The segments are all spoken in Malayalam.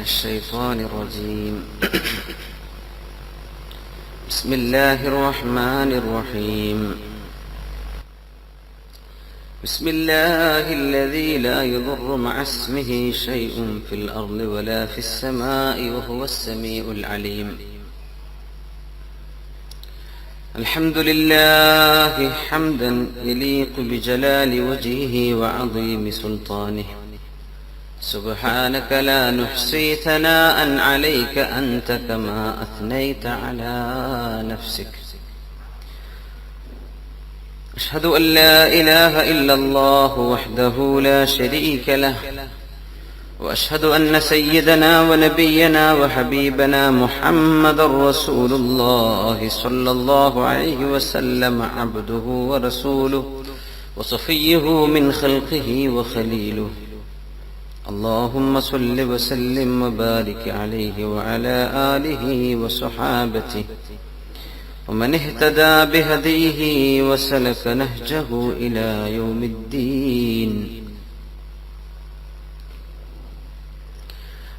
الشيطان الرجيم. بسم الله الرحمن الرحيم. بسم الله الذي لا يضر مع اسمه شيء في الأرض ولا في السماء وهو السميع العليم. الحمد لله حمدا يليق بجلال وجهه وعظيم سلطانه. سبحانك لا نحصي ثناء عليك أنت كما أثنيت على نفسك. أشهد أن لا إله إلا الله وحده لا شريك له، وأشهد أن سيدنا ونبينا وحبيبنا محمد رسول الله صلى الله عليه وسلم عبده ورسوله وصفيه من خلقه وخليله. اللهم صل وسلم وبارك عليه وعلى آله وصحابته ومن اهتدى بهديه وسلك نهجه إلى يوم الدين.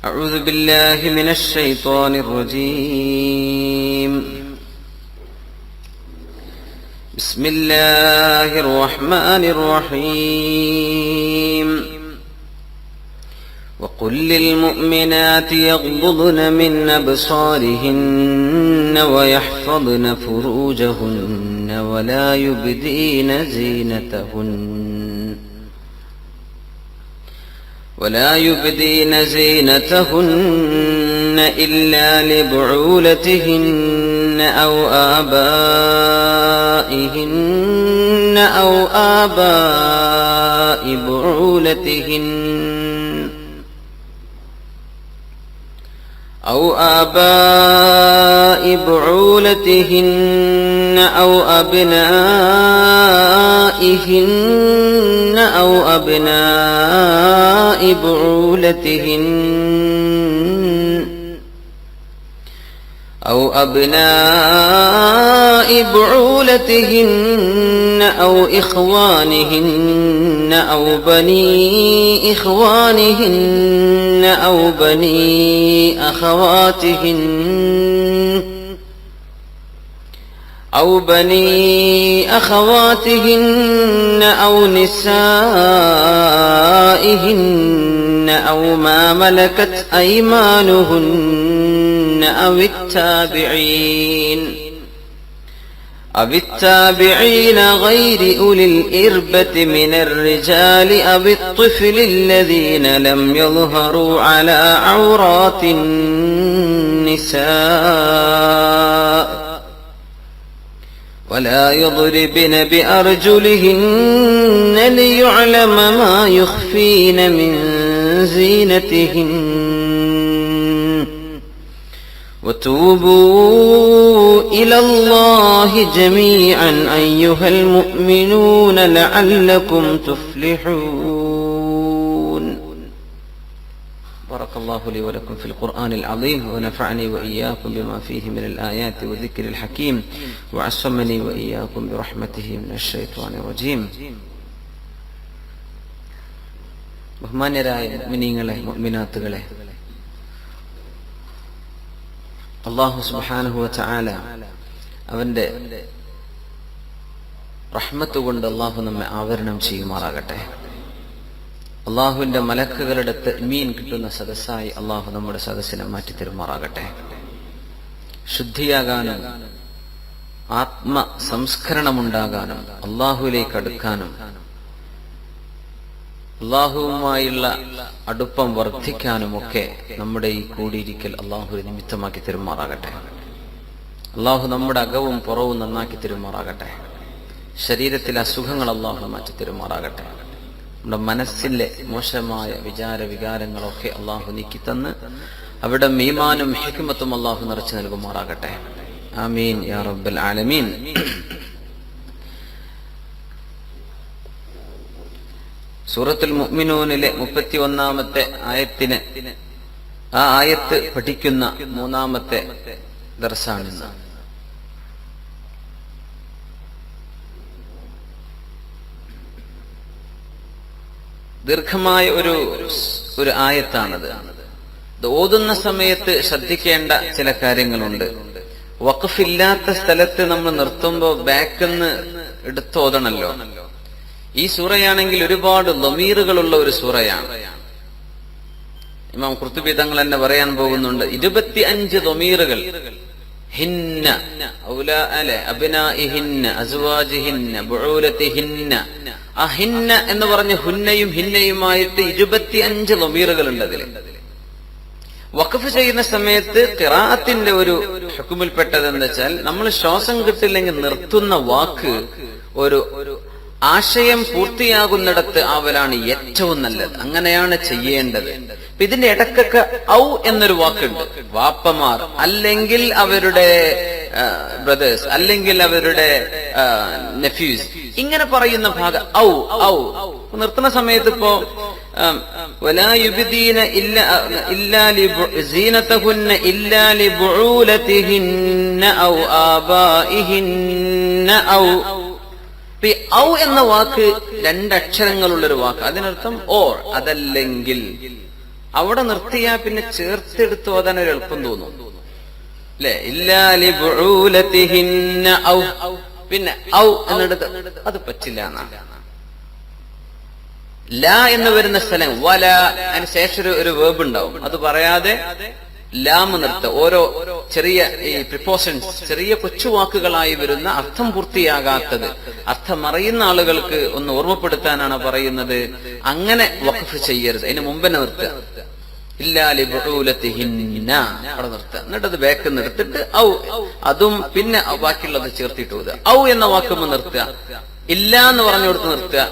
أعوذ بالله من الشيطان الرجيم. بسم الله الرحمن الرحيم. وقل للمؤمنات يغضضن من أبصارهن ويحفظن فروجهن ولا يبدين زينتهن إلا لبعولتهن أو آبائهن أو آباء بعولتهن أو أبنائهن أو أبناء بعولتهن أو إخوانهن أو بني إخوانهن أو بني أخواتهن أو نسائهن أو ما ملكت أيمانهن أو التابعين غير أولي الإربة من الرجال أو الطفل الذين لم يظهروا على عورات النساء. ولا يضربن بأرجلهن ليعلم ما يخفين من زينتهن. وتوبوا إلى الله جميعا أيها المؤمنون لعلكم تفلحون. بارك الله لي ولكم في القرآن العظيم، ونفعني وإياكم بما فيه من الآيات والذكر الحكيم، وعصمني وإياكم برحمته من الشيطان الرجيم. ബഹുമാന്യരായ മുഅ്മിനീങ്ങളെ മുഅ്മിനാത്തുകളെ, അല്ലാഹു സുബ്ഹാനഹു വ തആല അവന്റെ റഹ്മത്ത് കൊണ്ട് അല്ലാഹു നമ്മെ ആവരണം ചെയ്യുമാറാകട്ടെ. അല്ലാഹുവിന്റെ മലക്കുകളുടെ തഅ്മീൻ കിട്ടുന്ന സദസ്സായി അല്ലാഹു നമ്മുടെ സദസ്സിനെ മാറ്റി തരുമാറാകട്ടെ. ശുദ്ധിയാകാനും ആത്മ സംസ്കരണമുണ്ടാകാനും അല്ലാഹുവിലേക്ക് അടുക്കാനും അല്ലാഹുവുമായുള്ള അടുപ്പം വർദ്ധിക്കാനുമൊക്കെ നമ്മുടെ ഈ കൂടിയിരിക്കൽ അല്ലാഹു നിമിത്തമാക്കി തരുമാറാകട്ടെ. അല്ലാഹു നമ്മുടെ അകവും പുറവും നന്നാക്കി തരുമാറാകട്ടെ. ശരീരത്തിലെ അസുഖങ്ങൾ അല്ലാഹു മാറ്റി തരുമാറാകട്ടെ. നമ്മുടെ മനസ്സിലെ മോശമായ വികാരങ്ങളൊക്കെ അല്ലാഹു നീക്കിത്തന്ന് അവിടെ ഈമാനും ഹിക്മത്തും അല്ലാഹു നിറച്ചു നൽകുമാറാകട്ടെ. ആമീൻ യാ റബ്ബൽ ആലമീൻ. സൂറത്തുൽ മുഅ്മിനൂനിലെ 31-ാമത്തെ ആയത്തിന് ആ ആയത്ത് പഠിക്കുന്ന 3-ാമത്തെ ദർസാണിന്ന്. ദീർഘമായ ഒരു ആയത്താണത്. ഓതുന്ന സമയത്ത് ശ്രദ്ധിക്കേണ്ട ചില കാര്യങ്ങളുണ്ട്. വഖഫില്ലാത്ത സ്ഥലത്ത് നമ്മൾ നിർത്തുമ്പോ ബാക്കിന്ന് എടുത്തോതണല്ലോ. ഈ സൂറയാണെങ്കിൽ ഒരുപാട് ദമീറുകളുള്ള ഒരു സൂറയാണ്. ഇമാം ഖുർത്തുബി തങ്ങൾ തന്നെ പറയാൻ പോകുന്നുണ്ട്, 25 ദമീറുകൾ. ഹിന്ന, അബ്നാഇഹിന്ന, അസ്വാജിഹിന്ന, ബുഊലതിഹിന്ന. ആ ഹിന്ന എന്ന് പറഞ്ഞ ഹുന്നയും ഹിന്നയുമായിട്ട് 25 ദമീറുകൾ ഉണ്ട് അതിൽ. വഖഫ് ചെയ്യുന്ന സമയത്ത് ഖിറാഅത്തിന്റെ ഒരു ഹുക്മിൽപ്പെട്ടത് എന്താ വെച്ചാൽ, നമ്മൾ ശ്വാസം കിട്ടില്ലെങ്കിൽ നിർത്തുന്ന വാക്ക് ഒരു ആശയം പൂർത്തിയാകുന്നിടത്ത് ആവലാണ് ഏറ്റവും നല്ലത്. അങ്ങനെയാണ് ചെയ്യേണ്ടത്. ഇതിന്റെ ഇടക്കൊക്കെ ഔ എന്നൊരു വാക്കുണ്ട്. വാപ്പമാർ അല്ലെങ്കിൽ അവരുടെ ബ്രദേഴ്സ് അല്ലെങ്കിൽ അവരുടെ നെഫ്യൂസ് ഇങ്ങനെ പറയുന്ന ഭാഗം ഔ ഔ നിർത്തുന്ന സമയത്ത് ഇപ്പോ ولا يبدين إلا زينتهن إلا لبعولتهن أو آبائهن أو ഔ എന്ന വാക്ക് 2 അക്ഷരങ്ങളുള്ളൊരു വാക്ക്. അതിനർത്ഥം ഓർ, അതല്ലെങ്കിൽ. അവിടെ നിർത്തിയാ പിന്നെ ചേർത്തെടുത്ത് ഓതാൻ ഒരു എളുപ്പം തോന്നും അല്ലെ. ഇല്ലാ ലിബുഊലതിഹിന്ന ഔ, പിന്നെ ഔ എന്നെടുത്ത് അത് പറ്റില്ല എന്നാണ്. ലാ എന്ന് വരുന്ന സ്ഥലം വല, അതിന് ശേഷം ഒരു വേർബ് ഉണ്ടാവും. അത് പറയാതെ ലാമ് നിർത്ത. ഓരോ ചെറിയ ഈ പ്രിപ്പോഷൻസ്, ചെറിയ കൊച്ചുവാക്കുകളായി വരുന്ന അർത്ഥം പൂർത്തിയാകാത്തത്, അർത്ഥം അറിയുന്ന ആളുകൾക്ക് ഒന്ന് ഓർമ്മപ്പെടുത്താനാണ് പറയുന്നത്. അങ്ങനെ വഖഫ് ചെയ്യരുത്. അതിന് മുമ്പെന്നെ നിർത്തുക. ഇല്ലാ ലിബുഊലതിഹിന്ന അവിടെ നിർത്തുക. എന്നിട്ട് അത് ബാക്ക് നിർത്തിട്ട് ഔ, അതും പിന്നെ ബാക്കിയുള്ളത് ചേർത്തിട്ട് ഓതുക. ഔ എന്ന വാക്കുമ്പോൾ നിർത്തുക. ഇല്ല എന്ന് പറഞ്ഞു കൊടുത്ത് നിർത്തുക.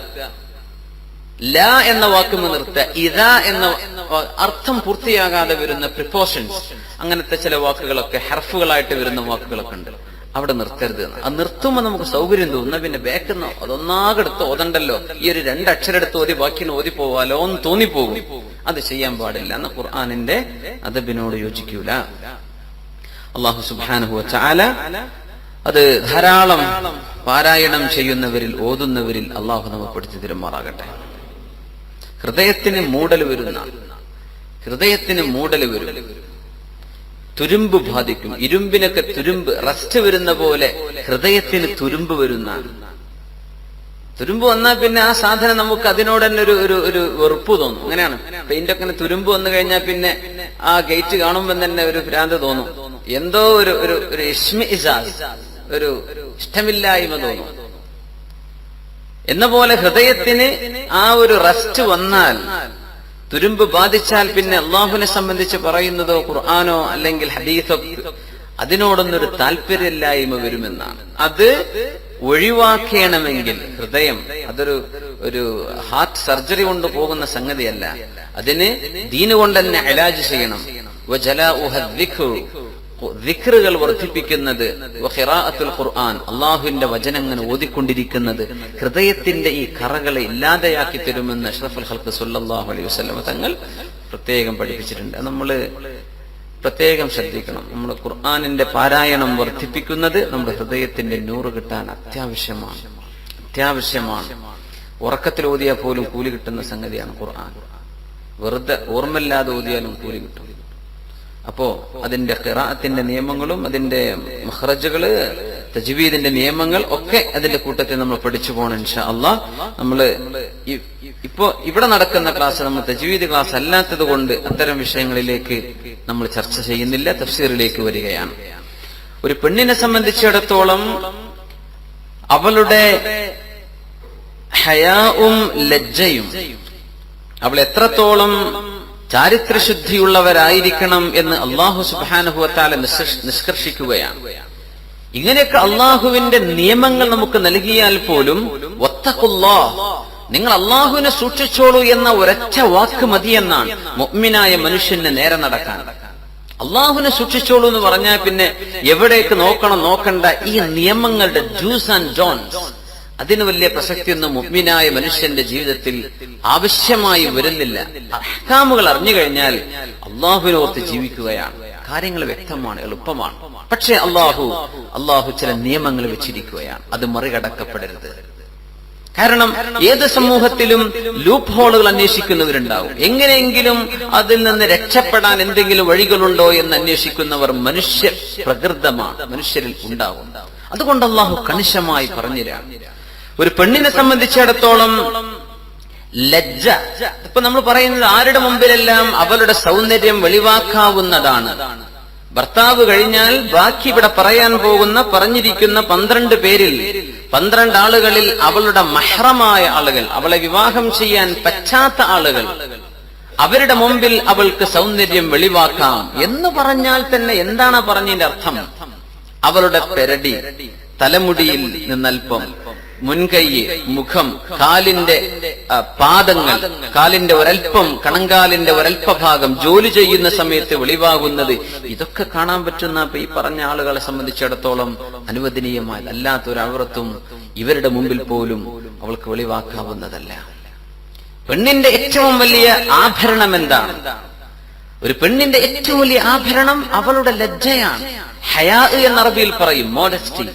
ലാ എന്ന വാക്കുമ്പോൾ നിർത്തുക. ഇദാ എന്ന അർത്ഥം പൂർത്തിയാകാതെ വരുന്ന പ്രിപ്പോഷൻസ്, അങ്ങനത്തെ ചില വാക്കുകളൊക്കെ ഹർഫുകളായിട്ട് വരുന്ന വാക്കുകളൊക്കെ ഉണ്ട്. അവിടെ നിർത്തരുത്. അത് നിർത്തുമ്പോൾ നമുക്ക് സൗകര്യം തോന്നുന്ന പിന്നെ ബാക്കുന്ന അതൊന്നാകെടുത്ത് ഓതണ്ടല്ലോ, ഈ ഒരു 2 അക്ഷരം എടുത്ത് ഓതി ബാക്കിന് ഓതി പോവാലോ എന്ന് തോന്നിപ്പോകും. അത് ചെയ്യാൻ പാടില്ല എന്ന് ഖുർആനിന്റെ അദബിനോട് യോജിക്കൂല. അല്ലാഹു സുബ്ഹാനഹു വ തആല അത് ധാരാളം പാരായണം ചെയ്യുന്നവരിൽ, ഓതുന്നവരിൽ അല്ലാഹു നമ്മെ പഠിച്ചു തരുമാറാകട്ടെ. ഹൃദയത്തിന് മൂടൽ വരുന്ന, ഹൃദയത്തിന് മൂടൽ വരും, തുരുമ്പ് ബാധിക്കും. ഇരുമ്പിനൊക്കെ തുരുമ്പ്, റസ്റ്റ് വരുന്ന പോലെ ഹൃദയത്തിന് തുരുമ്പ് വരുന്ന. തുരുമ്പ് വന്നാൽ പിന്നെ ആ സാധനം നമുക്ക് അതിനോട് തന്നെ ഒരു വെറുപ്പ് തോന്നും. അങ്ങനെയാണ്. പെയിന്റൊക്കെ തുരുമ്പ് വന്നു കഴിഞ്ഞാൽ പിന്നെ ആ ഗേറ്റ് കാണുമ്പോൾ തന്നെ ഒരു ഭ്രാന്ത് തോന്നും. എന്തോ ഒരു ഇഷ്മിഇസാസ്, ഒരു ഇഷ്ടമില്ലായ്മ തോന്നും. എന്ന പോലെ ഹൃദയത്തിന് ആ ഒരു റസ്റ്റ് വന്നാൽ, തുരുമ്പ് ബാധിച്ചാൽ പിന്നെ അള്ളാഹുവിനെ സംബന്ധിച്ച് പറയുന്നതോ ഖുർആനോ അല്ലെങ്കിൽ ഹദീസോ അതിനോടൊന്നൊരു താല്പര്യമില്ലായ്മ വരുമെന്നാണ്. അത് ഒഴിവാക്കണമെങ്കിൽ ഹൃദയം അതൊരു ഹാർട്ട് സർജറി കൊണ്ട് പോകുന്ന സംഗതിയല്ല. അതിന് ദീന് കൊണ്ട് തന്നെ ഇലാജ് ചെയ്യണം. ദിക്റുകൾ വർദ്ധിപ്പിക്കുന്നത്, ഖുർആൻ, അള്ളാഹുവിന്റെ വചനങ്ങൾ ഓതിക്കൊണ്ടിരിക്കുന്നത് ഹൃദയത്തിന്റെ ഈ കറകളെ ഇല്ലാതെയാക്കി തരുമെന്ന് അഷ്റഫുൽ ഖൽഖ് സല്ലല്ലാഹു അലൈഹി വസല്ലം തങ്ങൾ പ്രത്യേകം പഠിപ്പിച്ചിട്ടുണ്ട്. നമ്മൾ പ്രത്യേകം ശ്രദ്ധിക്കണം. നമ്മൾ ഖുർആനിന്റെ പാരായണം വർദ്ധിപ്പിക്കുന്നത് നമ്മുടെ ഹൃദയത്തിന്റെ നൂറ് കിട്ടാൻ അത്യാവശ്യമാണ്. ഉറക്കത്തിൽ ഓതിയാൽ പോലും കൂലി കിട്ടുന്ന സംഗതിയാണ് ഖുർആൻ. വെറുതെ ഓർമ്മയില്ലാതെ ഓതിയാലും കൂലി കിട്ടും. അപ്പോ അതിന്റെ ഖിറാഅത്തിന്റെ നിയമങ്ങളും അതിന്റെ മഖ്റജുകള്, തജ്വീദിന്റെ നിയമങ്ങൾ ഒക്കെ അതിന്റെ കൂട്ടത്തിൽ നമ്മൾ പഠിച്ചു പോകണം ഇൻഷാ അല്ലാഹ്. നമ്മള് ഇപ്പോ ഇവിടെ നടക്കുന്ന ക്ലാസ് നമ്മൾ തജ്വീദ് ക്ലാസ് അല്ലാത്തത് കൊണ്ട് അത്തരം വിഷയങ്ങളിലേക്ക് നമ്മൾ ചർച്ച ചെയ്യുന്നില്ല, തഫ്സീറിലേക്ക് വരികയാണ്. ഒരു പെണ്ണിനെ സംബന്ധിച്ചിടത്തോളം അവളുടെ ഹയാഉം ലജ്ജയും, അവൾ എത്രത്തോളം ചാരിത്രശുദ്ധിയുള്ളവരായിരിക്കണം എന്ന് അല്ലാഹു സുബ്ഹാനഹു വ തആല നിഷ്കർഷിക്കുകയാണ്. ഇങ്ങനെയൊക്കെ അള്ളാഹുവിന്റെ നിയമങ്ങൾ നമുക്ക് നൽകിയാൽ പോലും വത്തഖുല്ലാഹ്, നിങ്ങൾ അള്ളാഹുവിനെ സൂക്ഷിച്ചോളൂ എന്ന ഒരൊറ്റ വാക്ക് മതിയെന്നാണ് മുഅ്മിനായ മനുഷ്യന് നേരെ നടക്കാൻ. അള്ളാഹുവിനെ സൂക്ഷിച്ചോളൂ എന്ന് പറഞ്ഞാൽ പിന്നെ എവിടേക്ക് നോക്കണം നോക്കണ്ട, ഈ നിയമങ്ങളുടെ ഡൂസ് ആൻഡ് ഡോൺസ്, അതിന് വലിയ പ്രസക്തിയൊന്നും മുഅ്മിനായ മനുഷ്യന്റെ ജീവിതത്തിൽ ആവശ്യമായി വരുന്നില്ല. അഹ്കാമുകൾ അറിഞ്ഞു കഴിഞ്ഞാൽ അള്ളാഹുവിനെ ഓർത്ത് ജീവിക്കുകയാണ്. കാര്യങ്ങൾ വ്യക്തമാണ്, എളുപ്പമാണ്. പക്ഷെ അള്ളാഹു ചില നിയമങ്ങൾ വെച്ചിരിക്കുകയാണ്. അത് മറികടക്കപ്പെടരുത്. കാരണം ഏത് സമൂഹത്തിലും ലൂപ്പ് ഹോളുകൾ അന്വേഷിക്കുന്നവരുണ്ടാവും. എങ്ങനെയെങ്കിലും അതിൽ നിന്ന് രക്ഷപ്പെടാൻ എന്തെങ്കിലും വഴികളുണ്ടോ എന്ന് അന്വേഷിക്കുന്നവർ മനുഷ്യ പ്രകൃതമാണ്, മനുഷ്യരിൽ ഉണ്ടാവും. അതുകൊണ്ട് അല്ലാഹു കണിശമായി പറഞ്ഞുതരാം. ഒരു പെണ്ണിനെ സംബന്ധിച്ചിടത്തോളം ലജ്ജ, ഇപ്പൊ നമ്മൾ പറയുന്നത് ആരുടെ മുമ്പിലെല്ലാം അവളുടെ സൗന്ദര്യം വെളിവാക്കാവുന്നതാണ്. ഭർത്താവ് കഴിഞ്ഞാൽ ബാക്കി ഇവിടെ പറയാൻ പോകുന്ന പറഞ്ഞിരിക്കുന്ന 12 പേരിൽ 12 ആളുകളിൽ അവളുടെ മഹ്റമായ ആളുകൾ, അവളെ വിവാഹം ചെയ്യാൻ പറ്റാത്ത ആളുകൾ, അവരുടെ മുമ്പിൽ അവൾക്ക് സൗന്ദര്യം വെളിവാക്കാം എന്ന് പറഞ്ഞാൽ തന്നെ എന്താണ് പറഞ്ഞതിന്റെ അർത്ഥം? അവളുടെ പെരടി, തലമുടിയിൽ നിന്നൽപ്പം, മുൻകൈ, മുഖം, കാലിന്റെ പാദങ്ങൾ, കാലിന്റെ ഒരൽപ്പം, കണങ്കാലിന്റെ ഒരൽപ്പഭാഗം ജോലി ചെയ്യുന്ന സമയത്ത് വെളിവാകുന്നത്, ഇതൊക്കെ കാണാൻ പറ്റുന്ന ഈ പറഞ്ഞ ആളുകളെ സംബന്ധിച്ചിടത്തോളം അനുവദനീയമായ അല്ലാത്തൊരു ഔറത്തും ഇവരുടെ മുമ്പിൽ പോലും അവൾക്ക് വെളിവാക്കാവുന്നതല്ല. പെണ്ണിന്റെ ഏറ്റവും വലിയ ആഭരണം എന്താണ്? ഒരു പെണ്ണിന്റെ ഏറ്റവും വലിയ ആഭരണം അവളുടെ ലജ്ജയാണ്. ഹയാ എന്ന അറബിയിൽ പറയും മോഡസ്റ്റി.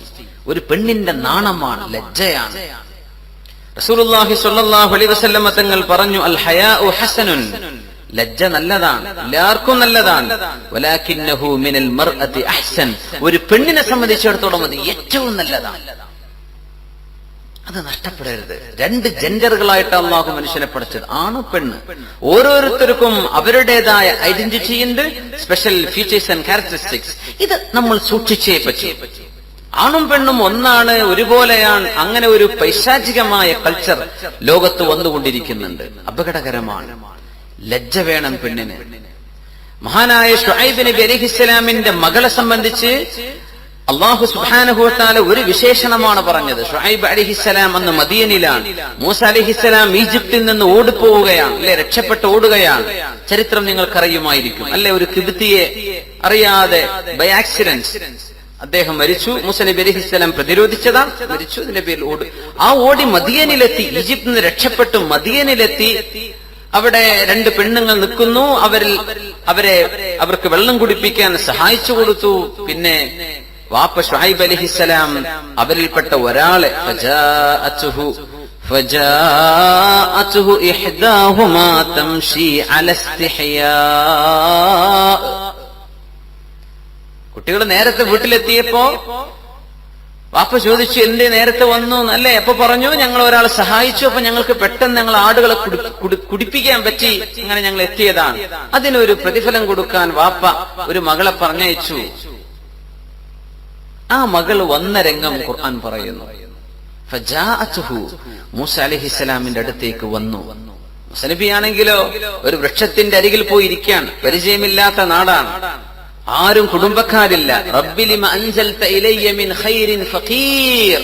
ഒരു പെണ്ണിന്റെ നാണമാണ്, ലജ്ജയാണ്. റസൂലുള്ളാഹി സ്വല്ലല്ലാഹു അലൈഹി വസല്ലം തങ്ങൾ പറഞ്ഞു, അൽ ഹയാഉ ഹസനുൻ, ലജ്ജ നല്ലതാണ്, എല്ലാവർക്കും നല്ലതാണ്. വലാകിന്നഹു മിനൽ മർഅതി അഹ്സൻ, ഒരു പെണ്ണിനെ സംബന്ധിച്ചിടത്തോളം അത് ഏറ്റവും നല്ലതാണ്. അത് നഷ്ടപ്പെടരുത്. 2 ജെൻഡറുകളായിട്ട് അല്ലാഹു മനുഷ്യനെ പഠിച്ചത്, ആണ് പെണ്ണ്. ഓരോരുത്തർക്കും അവരുടേതായ ഐഡന്റിറ്റി ഉണ്ട്, സ്പെഷ്യൽ ഫീച്ചേഴ്സ് ആൻഡ് ക്യാരക്ടറിസ്റ്റിക്സ്. ഇത് നമ്മൾ സൂക്ഷിച്ചേ പറ്റൂ. ആണും പെണ്ണും ഒന്നാണ്, ഒരുപോലെയാണ്, അങ്ങനെ ഒരു പൈശാചികമായ കൾച്ചർ ലോകത്ത് വന്നുകൊണ്ടിരിക്കുന്നുണ്ട്. അപകടകരമാണ്. ലജ്ജ വേണം പെണ്ണിന്. മഹാനായ ശുഐബ് നബി അലൈഹിസ്സലാമിന്റെ മകളെ സംബന്ധിച്ച് അല്ലാഹു സുബ്ഹാനഹു വ തആല ഒരു വിശേഷണമാണ് പറഞ്ഞത്. ശുഐബ് അലൈഹിസ്സലാം അന്ന് മദീനയിലാണ്. മൂസ അലൈഹിസ്സലാം ഈജിപ്തിൽ നിന്ന് ഓടിപ്പോവുകയാണ്, അല്ലെ, രക്ഷപ്പെട്ട് ഓടുകയാണ്. ചരിത്രം നിങ്ങൾക്കറിയുമായിരിക്കും, അല്ലെ. ഒരു കിബ്തിയെ അറിയാതെ ബൈ ആക്സിഡന്റ് അദ്ദേഹം മരിച്ചു. മൂസ നബി അലൈഹിസ്സലാം പ്രതിരോധിച്ചതാണ്, മരിച്ചു. ഇതിന്റെ പേരിൽ ഓടി മദിയനിലെത്തി. ഈജിപ്തിൽ നിന്ന് രക്ഷപ്പെട്ടു മദിയനിലെത്തി. അവിടെ 2 പെണ്ണുങ്ങൾ നിൽക്കുന്നു. അവർക്ക് വെള്ളം കുടിപ്പിക്കാൻ സഹായിച്ചു കൊടുത്തു. പിന്നെ വാപ്പ ശുഐബ് അലൈഹിസ്സലാം അവരിൽപ്പെട്ട ഒരാളെ ഫജാഅതുഹു ഇഹ്ദാഹുമാ തംശി അല ഇസ്തിഹ്യാ, കുട്ടികൾ നേരത്തെ വീട്ടിലെത്തിയപ്പോ വാപ്പ ചോദിച്ചു, എന്തേ നേരത്തെ വന്നു അല്ലേ? അപ്പൊ പറഞ്ഞു, ഞങ്ങൾ ഒരാളെ സഹായിച്ചു, അപ്പൊ ഞങ്ങൾക്ക് പെട്ടെന്ന് ഞങ്ങൾ ആടുകളെ കുടിപ്പിക്കാൻ പറ്റി, അങ്ങനെ ഞങ്ങൾ എത്തിയതാണ്. അതിനൊരു പ്രതിഫലം കൊടുക്കാൻ വാപ്പ ഒരു മകളെ പറഞ്ഞയച്ചു. ആ മകൾ വന്ന രംഗം ഖുർആൻ പറയുന്നു. ഫജാഅതുഹു, മൂസ അലൈഹിസ്സലാമിന്റെ അടുത്തേക്ക് വന്നു. മൂസ നബിയാണെങ്കിലോ ഒരു വൃക്ഷത്തിന്റെ അരികിൽ പോയി ഇരിക്കാൻ, പരിചയമില്ലാത്ത നാടാണ്, ആരും കുടുംബക്കാരില്ല. റബ്ബി ലിമ അൻസൽത ഇലയ്യ മിൻ ഖൈരിൻ ഫഖീർ,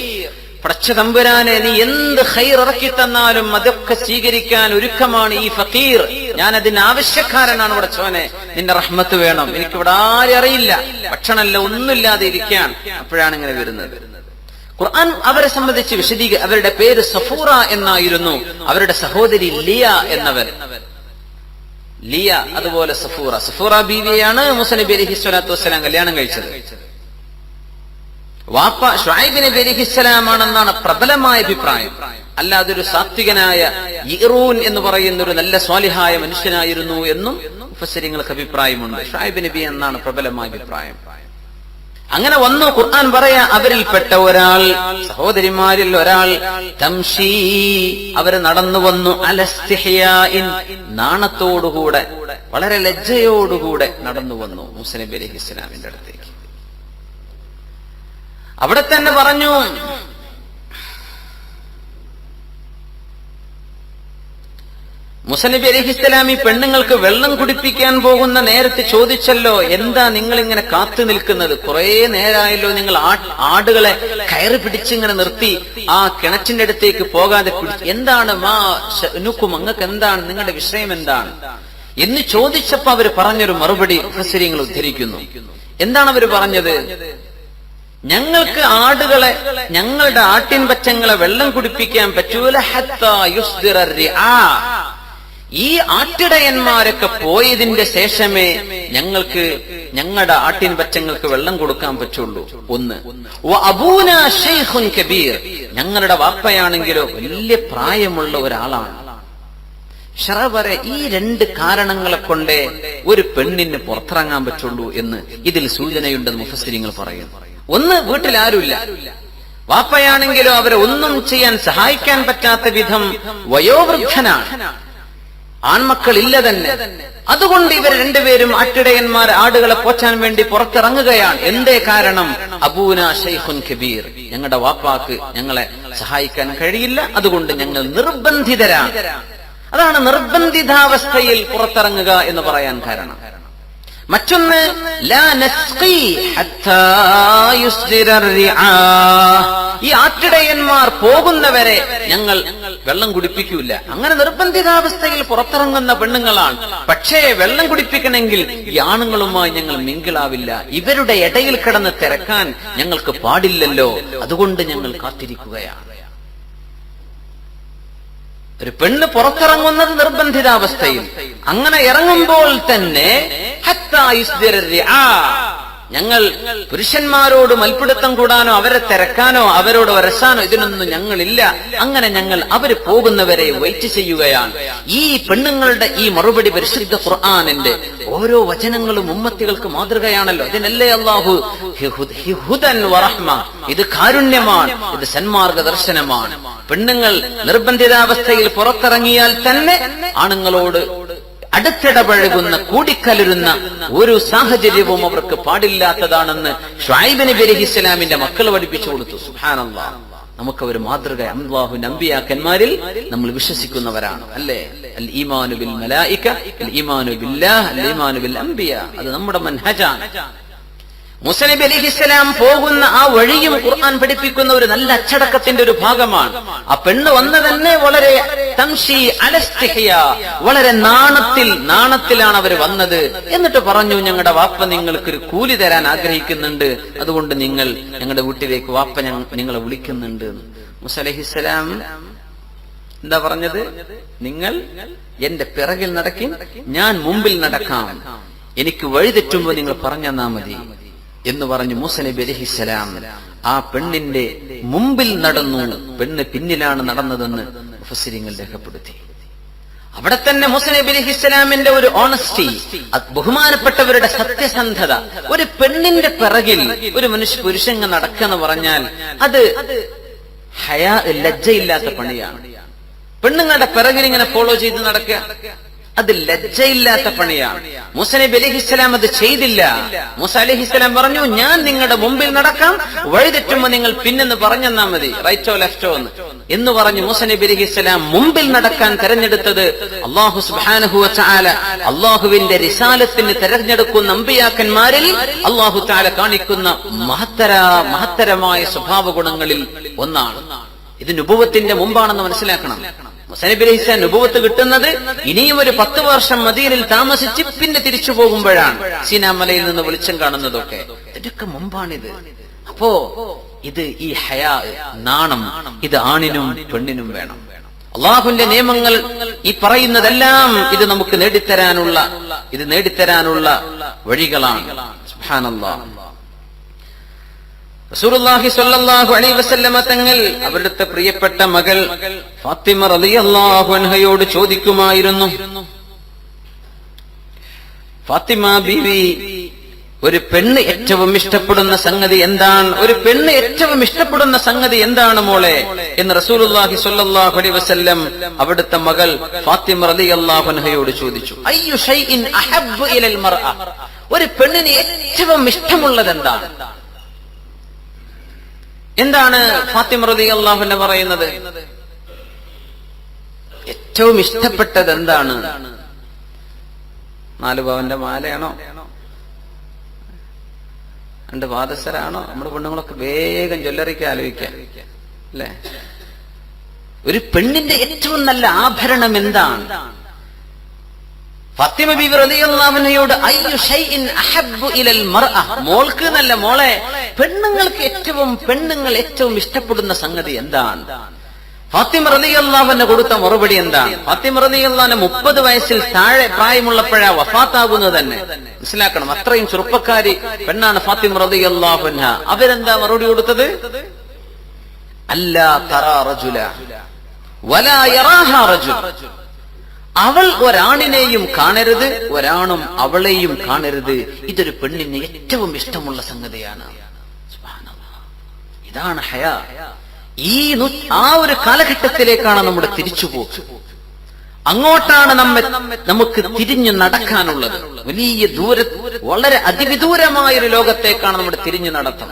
പടച്ച തമ്പുരാനെ നീ എന്ത് ഖൈർ ഇറക്കി തന്നാലും അതൊക്കെ സ്വീകരിക്കാൻ ഒരുക്കമാണ് ഈ ഫഖീർ. ഞാൻ അതിന് ആവശ്യക്കാരനാണ് പടച്ചോനെ, നിന്റെ റഹ്മത്ത് വേണം. എനിക്കിവിടെ ആരും അറിയില്ല, ഭക്ഷണമല്ല, ഒന്നുമില്ലാതെ ഇരിക്കാൻ. അപ്പോഴാണ് ഇങ്ങനെ വരുന്നത്. ഖുർആൻ അവരെ സംബന്ധിച്ച് അവരുടെ പേര് സഫൂറ എന്നായിരുന്നു. അവരുടെ സഹോദരി ലിയ എന്നവർ. ലിയ അതുപോലെ സഫൂറ ബീവിയാണ് മൂസ നബി അലൈഹിസ്സലാത്തു വസ്സലാം കല്യാണം കഴിച്ചത്. വാപ്പ ശുഐബ് നബി അലൈഹിസ്സലാമാണെന്നാണ് പ്രബലമായ അഭിപ്രായം. അല്ലാതെ ഒരു സാത്വികനായ യിറൂൻ എന്ന് പറയുന്ന ഒരു നല്ല സ്വാലിഹായ മനുഷ്യനായിരുന്നു എന്നും മുഫസ്സിരിങ്ങൾക്ക് അഭിപ്രായമുണ്ട്. ശുഐബ് നബി എന്നാണ് പ്രബലമായ അഭിപ്രായം. അങ്ങനെ വന്നു. ഖുർആൻ പറയാ, അവരിൽപ്പെട്ട ഒരാൾ, സഹോദരിമാരിൽ ഒരാൾ, തംശീ, അവര് നടന്നു വന്നു, അലസ്തിഹ്യാഇൻ, നാണത്തോടുകൂടെ, വളരെ ലജ്ജയോടുകൂടെ നടന്നു വന്നു മൂസ നബി അലൈഹിസ്സലാമിന്റെ അടുത്തേക്ക്. അവിടെ തന്നെ പറഞ്ഞു, മൂസ നബി അലൈഹിസ്സലാം ഈ പെണ്ണുങ്ങൾക്ക് വെള്ളം കുടിപ്പിക്കാൻ പോകുന്ന നേരത്തെ ചോദിച്ചല്ലോ, എന്താ നിങ്ങൾ ഇങ്ങനെ കാത്തു നിൽക്കുന്നത്? കുറെ നേരമായല്ലോ നിങ്ങൾ ആടുകളെ കയറി പിടിച്ചിങ്ങനെ നിർത്തി ആ കിണറ്റിന്റെ അടുത്തേക്ക് പോകാതെ എന്താണ് മാ ശഅ്നുക്കും, അങ്ങക്ക് എന്താണ്, നിങ്ങളുടെ വിഷയം എന്താണ് എന്ന് ചോദിച്ചപ്പോ അവര് പറഞ്ഞൊരു മറുപടി മുഫസ്സിരീങ്ങൾ ഉദ്ധരിക്കുന്നു. എന്താണ് അവര് പറഞ്ഞത്? ഞങ്ങൾക്ക് ആടുകളെ, ഞങ്ങളുടെ ആട്ടിൻപറ്റങ്ങളെ വെള്ളം കുടിപ്പിക്കാൻ പറ്റൂല, ഹത്താ യുസ്ദിറ റിആ, ഈ ആട്ടിടയന്മാരൊക്കെ പോയതിന്റെ ശേഷമേ ഞങ്ങളുടെ ആട്ടിൻ പറ്റങ്ങൾക്ക് വെള്ളം കൊടുക്കാൻ പറ്റുള്ളൂ. ഒന്ന്, വ അബൂനാ ശൈഖുൻ കബീർ, ഞങ്ങളുടെ വാപ്പയാണെങ്കിലോ വലിയ പ്രായമുള്ള ഒരാളാണ്. ഷറവരെ ഈ രണ്ട് കാരണങ്ങളെ കൊണ്ടേ ഒരു പെണ്ണിന് പുറത്തിറങ്ങാൻ പറ്റുള്ളൂ എന്ന് ഇതിൽ സൂചനയുണ്ടെന്ന് മുഫസ്സിരിങ്ങൾ പറയുന്നു. ഒന്ന്, വീട്ടിൽ ആരുമില്ല, വാപ്പയാണെങ്കിലോ അവരെ ഒന്നും ചെയ്യാൻ സഹായിക്കാൻ പറ്റാത്ത വിധം വയോവൃദ്ധനാണ്, ആൺമക്കളില്ല തന്നെ. അതുകൊണ്ട് ഇവർ രണ്ടുപേരും ആട്ടിടയന്മാർ ആടുകളെ പോറ്റാൻ വേണ്ടി പുറത്തിറങ്ങുകയാണ്. എന്തേ കാരണം? അബൂനാ ശൈഖുൻ കബീർ, ഞങ്ങളുടെ വാപ്പാക്ക് ഞങ്ങളെ സഹായിക്കാൻ കഴിയില്ല, അതുകൊണ്ട് ഞങ്ങൾ നിർബന്ധിതരാണ്. അതാണ് നിർബന്ധിതാവസ്ഥയിൽ പുറത്തിറങ്ങുക എന്ന് പറയാൻ കാരണം. മറ്റൊന്ന്, ലാ നസ്ഖി ഹത്താ യുസ്ദിറ റിആ, ഈ ആട്ടിടയന്മാർ പോകുന്നവരെ ഞങ്ങൾ വെള്ളം കുടിപ്പിക്കൂല. അങ്ങനെ നിർബന്ധിതാവസ്ഥയിൽ പുറത്തിറങ്ങുന്ന പെണ്ണുങ്ങളാണ്. പക്ഷേ വെള്ളം കുടിപ്പിക്കണമെങ്കിൽ ഈ ആണുങ്ങളുമായി ഞങ്ങൾ മിങ്കിളാവില്ല, ഇവരുടെ ഇടയിൽ കിടന്ന് തിരക്കാൻ ഞങ്ങൾക്ക് പാടില്ലല്ലോ, അതുകൊണ്ട് ഞങ്ങൾ കാത്തിരിക്കുകയാണ്. ഒരു പെണ്ണ് പുറത്തിറങ്ങുന്നത് നിർബന്ധിതാവസ്ഥയിൽ. അങ്ങനെ ഇറങ്ങുമ്പോൾ തന്നെ ഞങ്ങൾ പുരുഷന്മാരോട് മൽപ്പിടുത്തം കൂടാനോ അവരെ തിരക്കാനോ അവരോട് വരസാനോ ഇതിനൊന്നും ഞങ്ങളില്ല. അങ്ങനെ ഞങ്ങൾ അവര് പോകുന്നവരെ വെയിറ്റ് ചെയ്യുകയാണ്. ഈ പെണ്ണുങ്ങളുടെ ഈ മറുപടി പരിശുദ്ധ ഖുർആനിന്റെ ഓരോ വചനങ്ങളും ഉമ്മത്തികൾക്ക് മാതൃകയാണല്ലോ. ഇതിനല്ലേ അല്ലാഹു ഹുദൻ വറഹ്മ, ഇത് കാരുണ്യമാണ്, ഇത് സന്മാർഗ ദർശനമാണ്. പെണ്ണുങ്ങൾ നിർബന്ധിതാവസ്ഥയിൽ പുറത്തിറങ്ങിയാൽ തന്നെ ആണുങ്ങളോട് അടുത്തിടപഴകുന്ന, കൂടിക്കലരുന്ന ഒരു സാഹചര്യവും അവർക്ക് പാടില്ലാത്തതാണെന്ന് ശുഐബ് നബി അലൈഹിസ്സലാമിന്റെ മക്കൾ പഠിപ്പിച്ചു കൊടുത്തു. സുബ്ഹാനല്ലാഹ്, നമുക്കവർ മാതൃക. അല്ലാഹുവിന്റെ അമ്പിയാക്കന്മാരിൽ നമ്മൾ വിശ്വസിക്കുന്നവരാണ്, അല്ലേ? അൽ ഈമാനു ബിൽ മലായിക, അൽ ഈമാനു ബില്ലാഹ്, അൽ ഈമാനു ബിൽ അംബിയ, അത് നമ്മുടെ മൻഹജാണ്. മൂസാ നബി അലൈഹിസ്സലാം പോകുന്ന ആ വഴിയും ഖുർആൻ പഠിപ്പിക്കുന്ന ഒരു നല്ല അച്ചടക്കത്തിന്റെ ഒരു ഭാഗമാണ്. ആ പെണ്ണ് വന്ന തന്നെ വളരെ തംശി അലസ്തിഹ്യ, വളരെ നാണത്തിലാണ് അവർ വന്നത്. എന്നിട്ട് പറഞ്ഞു, ഞങ്ങളുടെ വാപ്പ നിങ്ങൾക്ക് ഒരു കൂലി തരാൻ ആഗ്രഹിക്കുന്നുണ്ട്, അതുകൊണ്ട് നിങ്ങൾ ഞങ്ങളുടെ വീട്ടിലേക്ക് വാപ്പ നിങ്ങളെ വിളിക്കുന്നുണ്ട്. മൂസാ അലൈഹിസ്സലാം എന്താ പറഞ്ഞത്? നിങ്ങൾ എന്റെ പിറകിൽ നടക്കി, ഞാൻ മുമ്പിൽ നടക്കാം, എനിക്ക് വഴി തെറ്റുമ്പോ നിങ്ങൾ പറഞ്ഞെന്നാ മതി എന്ന് പറഞ്ഞു മൂസാ നബി അലൈഹിസ്സലാം ആ പെണ്ണിന്റെ മുമ്പിൽ നടന്നു. പെണ്ണ് പിന്നിലാണ് നടന്നതെന്ന് മുഫസ്സിരിങ്ങൾ രേഖപ്പെടുത്തി. അവിടെ തന്നെ മൂസാ നബി അലൈഹിസ്സലാമിന്റെ ഒരു ഓണസ്റ്റി, ബഹുമാനപ്പെട്ടവരുടെ സത്യസന്ധത. ഒരു പെണ്ണിന്റെ പിറകിൽ ഒരു പുരുഷൻ നടക്കുക എന്ന് പറഞ്ഞാൽ അത് ഹയാ, ലജ്ജയില്ലാത്ത പണിയാണ്. പെണ്ണുങ്ങളുടെ പിറകിൽ ഇങ്ങനെ ഫോളോ ചെയ്ത് നടക്കുക, അത് ലജ്ജയില്ലാത്ത പണിയാണ്. മൂസാ നബി അലൈഹിസ്സലാം അത് ചെയ്തില്ല. മൂസാ അലൈഹിസ്സലാം പറഞ്ഞു, ഞാൻ നിങ്ങളുടെ മുമ്പിൽ നടക്കാം, വഴി തെറ്റുമ്പോ നിങ്ങൾ പിന്നെന്ന് പറഞ്ഞെന്നാ മതി, റൈറ്റോ ലെഫ്റ്റോ എന്ന് പറഞ്ഞു മൂസാ നബി അലൈഹിസ്സലാം മുമ്പിൽ നടക്കാൻ തെരഞ്ഞെടുത്തത് അല്ലാഹു സുബ്ഹാനഹു വ തആല അല്ലാഹുവിന്റെ റിസാലത്തിന് തെരഞ്ഞെടുക്കുന്ന അമ്പിയാക്കന്മാരിൽ അല്ലാഹു തആല കാണിക്കുന്ന മഹത്തരമായ സ്വഭാവ ഗുണങ്ങളിൽ ഒന്നാണ്. ഇത് നുബുവത്തിന്റെ മുമ്പാണെന്ന് മനസ്സിലാക്കണം. മൂസാ നബി അലൈഹിസ്സലാം നുബുവത്ത് കിട്ടുന്നത് ഇനിയും ഒരു 10 വർഷം മദീനയിൽ താമസിച്ച് പിന്നെ തിരിച്ചു പോകുമ്പോഴാണ്. സീനാ മലയിൽ നിന്ന് വെളിച്ചം കാണുന്നതൊക്കെ ഇതൊക്കെ മുമ്പാണിത്. അപ്പോ ഇത് ഈ ഹയാ, നാണം, ഇത് ആണിനും പെണ്ണിനും വേണം. അള്ളാഹുവിന്റെ നിയമങ്ങൾ ഈ പറയുന്നതെല്ലാം ഇത് നമുക്ക് നേടിത്തരാനുള്ള വഴികളാണ്. സുബ്ഹാനല്ലാഹ്. റസൂലുള്ളാഹി സ്വല്ലല്ലാഹു അലൈഹി വസല്ലമ തങ്ങൾ അവരുടെ പ്രിയപ്പെട്ട മകൾ ഫാത്തിമ റളിയല്ലാഹു അൻഹയോട് ചോദിക്കുമായിരുന്നു, ഫാത്തിമ ബീവി, ഒരു പെണ്ണ് ഏറ്റവും ഇഷ്ടപ്പെടുന്ന സംഗതി എന്താണ്? ഒരു പെണ്ണ് ഏറ്റവും ഇഷ്ടപ്പെടുന്ന സംഗതി എന്താണ് മോളെ എന്ന് റസൂലുള്ളാഹി സ്വല്ലല്ലാഹു അലൈഹി വസല്ലം അവിടുത്തെ മകൾ ഫാത്തിമ റളിയല്ലാഹു അൻഹയോട് ചോദിച്ചു. അയ്യു ഷൈഇൻ അഹബ്ബു ഇലൽ മർഅ, ഒരു പെണ്ണിന് ഏറ്റവും ഇഷ്ടമുള്ളത് എന്താണ്? എന്താണ് ഫാത്തിമ റളിയല്ലാഹു അൻഹ പറയുന്നത്? ഏറ്റവും ഇഷ്ടപ്പെട്ടത് എന്താണ്? 4 പവന്റെ മാലയാണോ, 2 പാദസരാണോ? നമ്മുടെ പെണ്ണുങ്ങളൊക്കെ വേഗം ജ്വല്ലറിക്ക് ആലോചിക്കാം, അല്ലെ? ഒരു പെണ്ണിന്റെ ഏറ്റവും നല്ല ആഭരണം എന്താണ്? ഫാത്തിമ ബീവി റളിയല്ലാഹു അൻഹയോട് അയ്യു ഷൈഇൻ അഹബ്ബു ഇലൽ മർഅ, മോൾക്ക് നല്ല മോളെ, പെണ്ണുങ്ങൾ ഏറ്റവും ഇഷ്ടപ്പെടുന്ന സംഗതി എന്താണ്? ഫാത്തിമ റളിയല്ലാഹു അൻഹ കൊടുത്ത മറുപടി എന്താണ്? ഫാത്തിമ റളിയല്ലാഹു അൻഹ 30 വയസ്സിൽ താഴെ പ്രായമുള്ളപ്പോഴാ വഫാത്താകുന്നത് തന്നെ. മനസ്സിലാക്കണം, അത്രയും ചെറുപ്പക്കാരി പെണ്ണാണ് ഫാത്തിമ റളിയല്ലാഹു അൻഹ. അവരെന്താ മറുപടി കൊടുത്തത്? അല്ലാ തറാ റജുല വലാ യറാഹാ റജുൽ. അവൾ ഒരാണിനെയും കാണരുത്, ഒരാണും അവളെയും കാണരുത്. ഇതൊരു പെണ്ണിന് ഏറ്റവും ഇഷ്ടമുള്ള സംഗതിയാണ്. സുബ്ഹാനല്ലാഹ്, ഇതാണ് ഹയാ. ആ ഒരു കാലഘട്ടത്തിലേക്കാണ് നമ്മുടെ തിരിച്ചുപോക്ക്. അങ്ങോട്ടാണ് നമുക്ക് തിരിഞ്ഞു നടക്കാനുള്ളത്. വലിയ വളരെ അതിവിദൂരമായൊരു ലോകത്തേക്കാണ് നമ്മുടെ തിരിഞ്ഞു നടത്തം.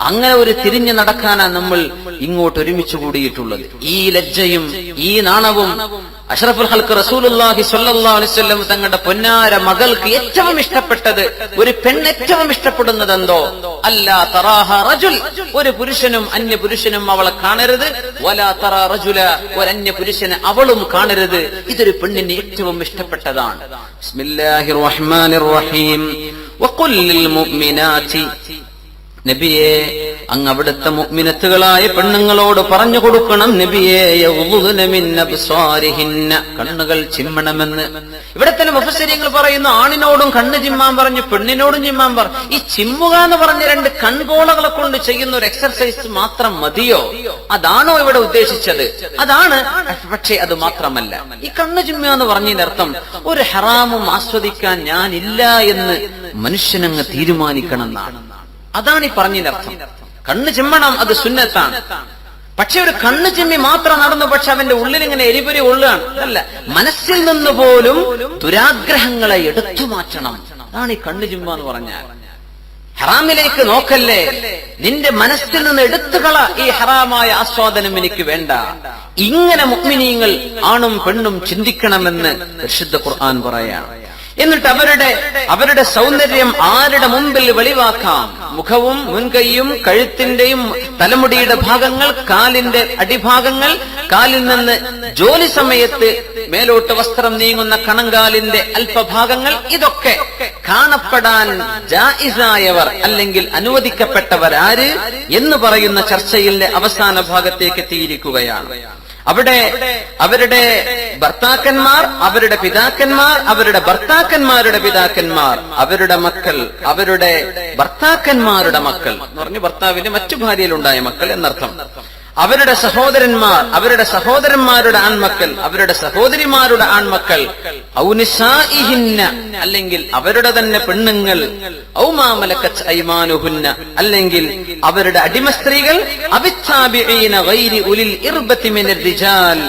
അങ്ങനെ ഒരു തിരിഞ്ഞു നടക്കാനാണ് നമ്മൾ ഇങ്ങോട്ട് ഒരുമിച്ച് കൂടിയിട്ടുള്ളത്. ഈ ലജ്ജയും ഈ നാണവും അഷ്റഫുൽ ഖൽഖ് റസൂലുള്ളാഹി സ്വല്ലല്ലാഹു അലൈഹി വസല്ലം തങ്ങളുടെ പൊന്നാര മകൾക്ക് ഏറ്റവും ഇഷ്ടപ്പെട്ടത്, ഒരു പെണ്ണ് ഏറ്റവും ഇഷ്ടപ്പെടുന്നത് എന്തോ? അല്ലാ തറാഹ റജുൽ, ഒരു പുരുഷനും അന്യ പുരുഷനും അവളെ കാണരുത്. വലാ തറാ റജുല, ഒരു അന്യ പുരുഷനെ അവളും കാണരുത്. ഇതൊരു പെണ്ണിന് ഏറ്റവും ഇഷ്ടപ്പെട്ടതാണ്. ബിസ്മില്ലാഹിർ റഹ്മാനിർ റഹീം. വഖുൽ ലിൽ മുഅ്മിനാതി, നബിയെ അങ്ങ് അവിടുത്തെ മുഅ്മിനത്തുകളായ പെണ്ണുങ്ങളോട് പറഞ്ഞു കൊടുക്കണം, നബിയെ യഗ്ളുദ്ന മിൻ അബ്സാരിഹിന്ന, കണ്ണുകൾ ചിമ്മണമെന്ന്. ഇവിടെ തന്നെ മുഫസ്സിരീങ്ങൾ പറയുന്നു, ആണിനോടും കണ്ണ് ചിമ്മാൻ പറഞ്ഞു, പെണ്ണിനോടും ചിമ്മാൻ പറഞ്ഞു. ഈ ചിമ്മുക എന്ന് പറഞ്ഞ രണ്ട് കൺപോളകളെ കൊണ്ട് ചെയ്യുന്ന ഒരു എക്സർസൈസ് മാത്രം മതിയോ? അതാണോ ഇവിടെ ഉദ്ദേശിച്ചത്? അതാണ്, പക്ഷേ അത് മാത്രമല്ല. ഈ കണ്ണ് ചിമ്മുക എന്ന് പറഞ്ഞതിനർത്ഥം ഒരു ഹറാമും ആസ്വദിക്കാൻ ഞാനില്ല എന്ന് മനുഷ്യനങ്ങ് തീരുമാനിക്കണം എന്നാണ്. അതാണ് ഈ പറഞ്ഞതിനർത്ഥം. കണ്ണ് ചിമ്മണം, അത് സുന്നത്താണ്. പക്ഷെ ഒരു കണ്ണ് ചിമ്മി മാത്രം നടന്നു, പക്ഷെ അവന്റെ ഉള്ളിൽ ഇങ്ങനെ എരിപൊരി ഉള്ളാണ്. അതല്ല, മനസ്സിൽ നിന്ന് പോലും ദുരാഗ്രഹങ്ങളെ എടുത്തു മാറ്റണം. അതാണ് ഈ കണ്ണ് ചിമ്മ എന്ന് പറഞ്ഞാൽ. ഹറാമിലേക്ക് നോക്കല്ലേ, നിന്റെ മനസ്സിൽ നിന്ന് എടുത്തുകള ഈ ഹറാമായ ആസ്വാദനം എനിക്ക് വേണ്ട. ഇങ്ങനെ മുഅ്മിനീങ്ങൾ ആണും പെണ്ണും ചിന്തിക്കണമെന്ന് പരിശുദ്ധ ഖുർആൻ പറയാണ്. എന്നിട്ട് അവരുടെ സൗന്ദര്യം ആരുടെ മുമ്പിൽ വെളിവാക്കാം? മുഖവും മുൻകൈയും കഴുത്തിന്റെയും തലമുടിയുടെ ഭാഗങ്ങൾ, കാലിന്റെ അടിഭാഗങ്ങൾ, കാലിൽ നിന്ന് ജോലി സമയത്ത് മേലോട്ട് വസ്ത്രം നീങ്ങുന്ന കണങ്കാലിന്റെ അല്പഭാഗങ്ങൾ, ഇതൊക്കെ കാണപ്പെടാൻ ജായിസായവർ അല്ലെങ്കിൽ അനുവദിക്കപ്പെട്ടവർ ആര് എന്ന് പറയുന്ന ചർച്ചയിലെ അവസാന ഭാഗത്തേക്ക് എത്തിയിരിക്കുകയാണ്. അവിടെ അവരുടെ ഭർത്താക്കന്മാർ, അവരുടെ പിതാക്കന്മാർ, അവരുടെ ഭർത്താക്കന്മാരുടെ പിതാക്കന്മാർ, അവരുടെ മക്കൾ, അവരുടെ ഭർത്താക്കന്മാരുടെ മക്കൾ എന്ന് പറഞ്ഞു ഭർത്താവിന്റെ മറ്റു ഭാര്യയിലുണ്ടായ മക്കൾ എന്നർത്ഥം. അവരുടെ സഹോദരന്മാർ, അവരുടെ സഹോദരന്മാരുടെ ആൺമക്കൾ, അവരുടെ സഹോദരിമാരുടെ ആൺമക്കൾ, ഔനിസാഇഹിന്ന, അല്ലെങ്കിൽ അവരുടെ തന്നെ പെണ്ണുങ്ങൾ, ഔ മാ മലക്കത് ഐമാനുഹുന്ന, അല്ലെങ്കിൽ അവരുടെ അടിമ സ്ത്രീകൾ, അവിത്താബിഈന ഗൈരി ഉലിൽ ഇർബതി മിനർ റിജാൽ,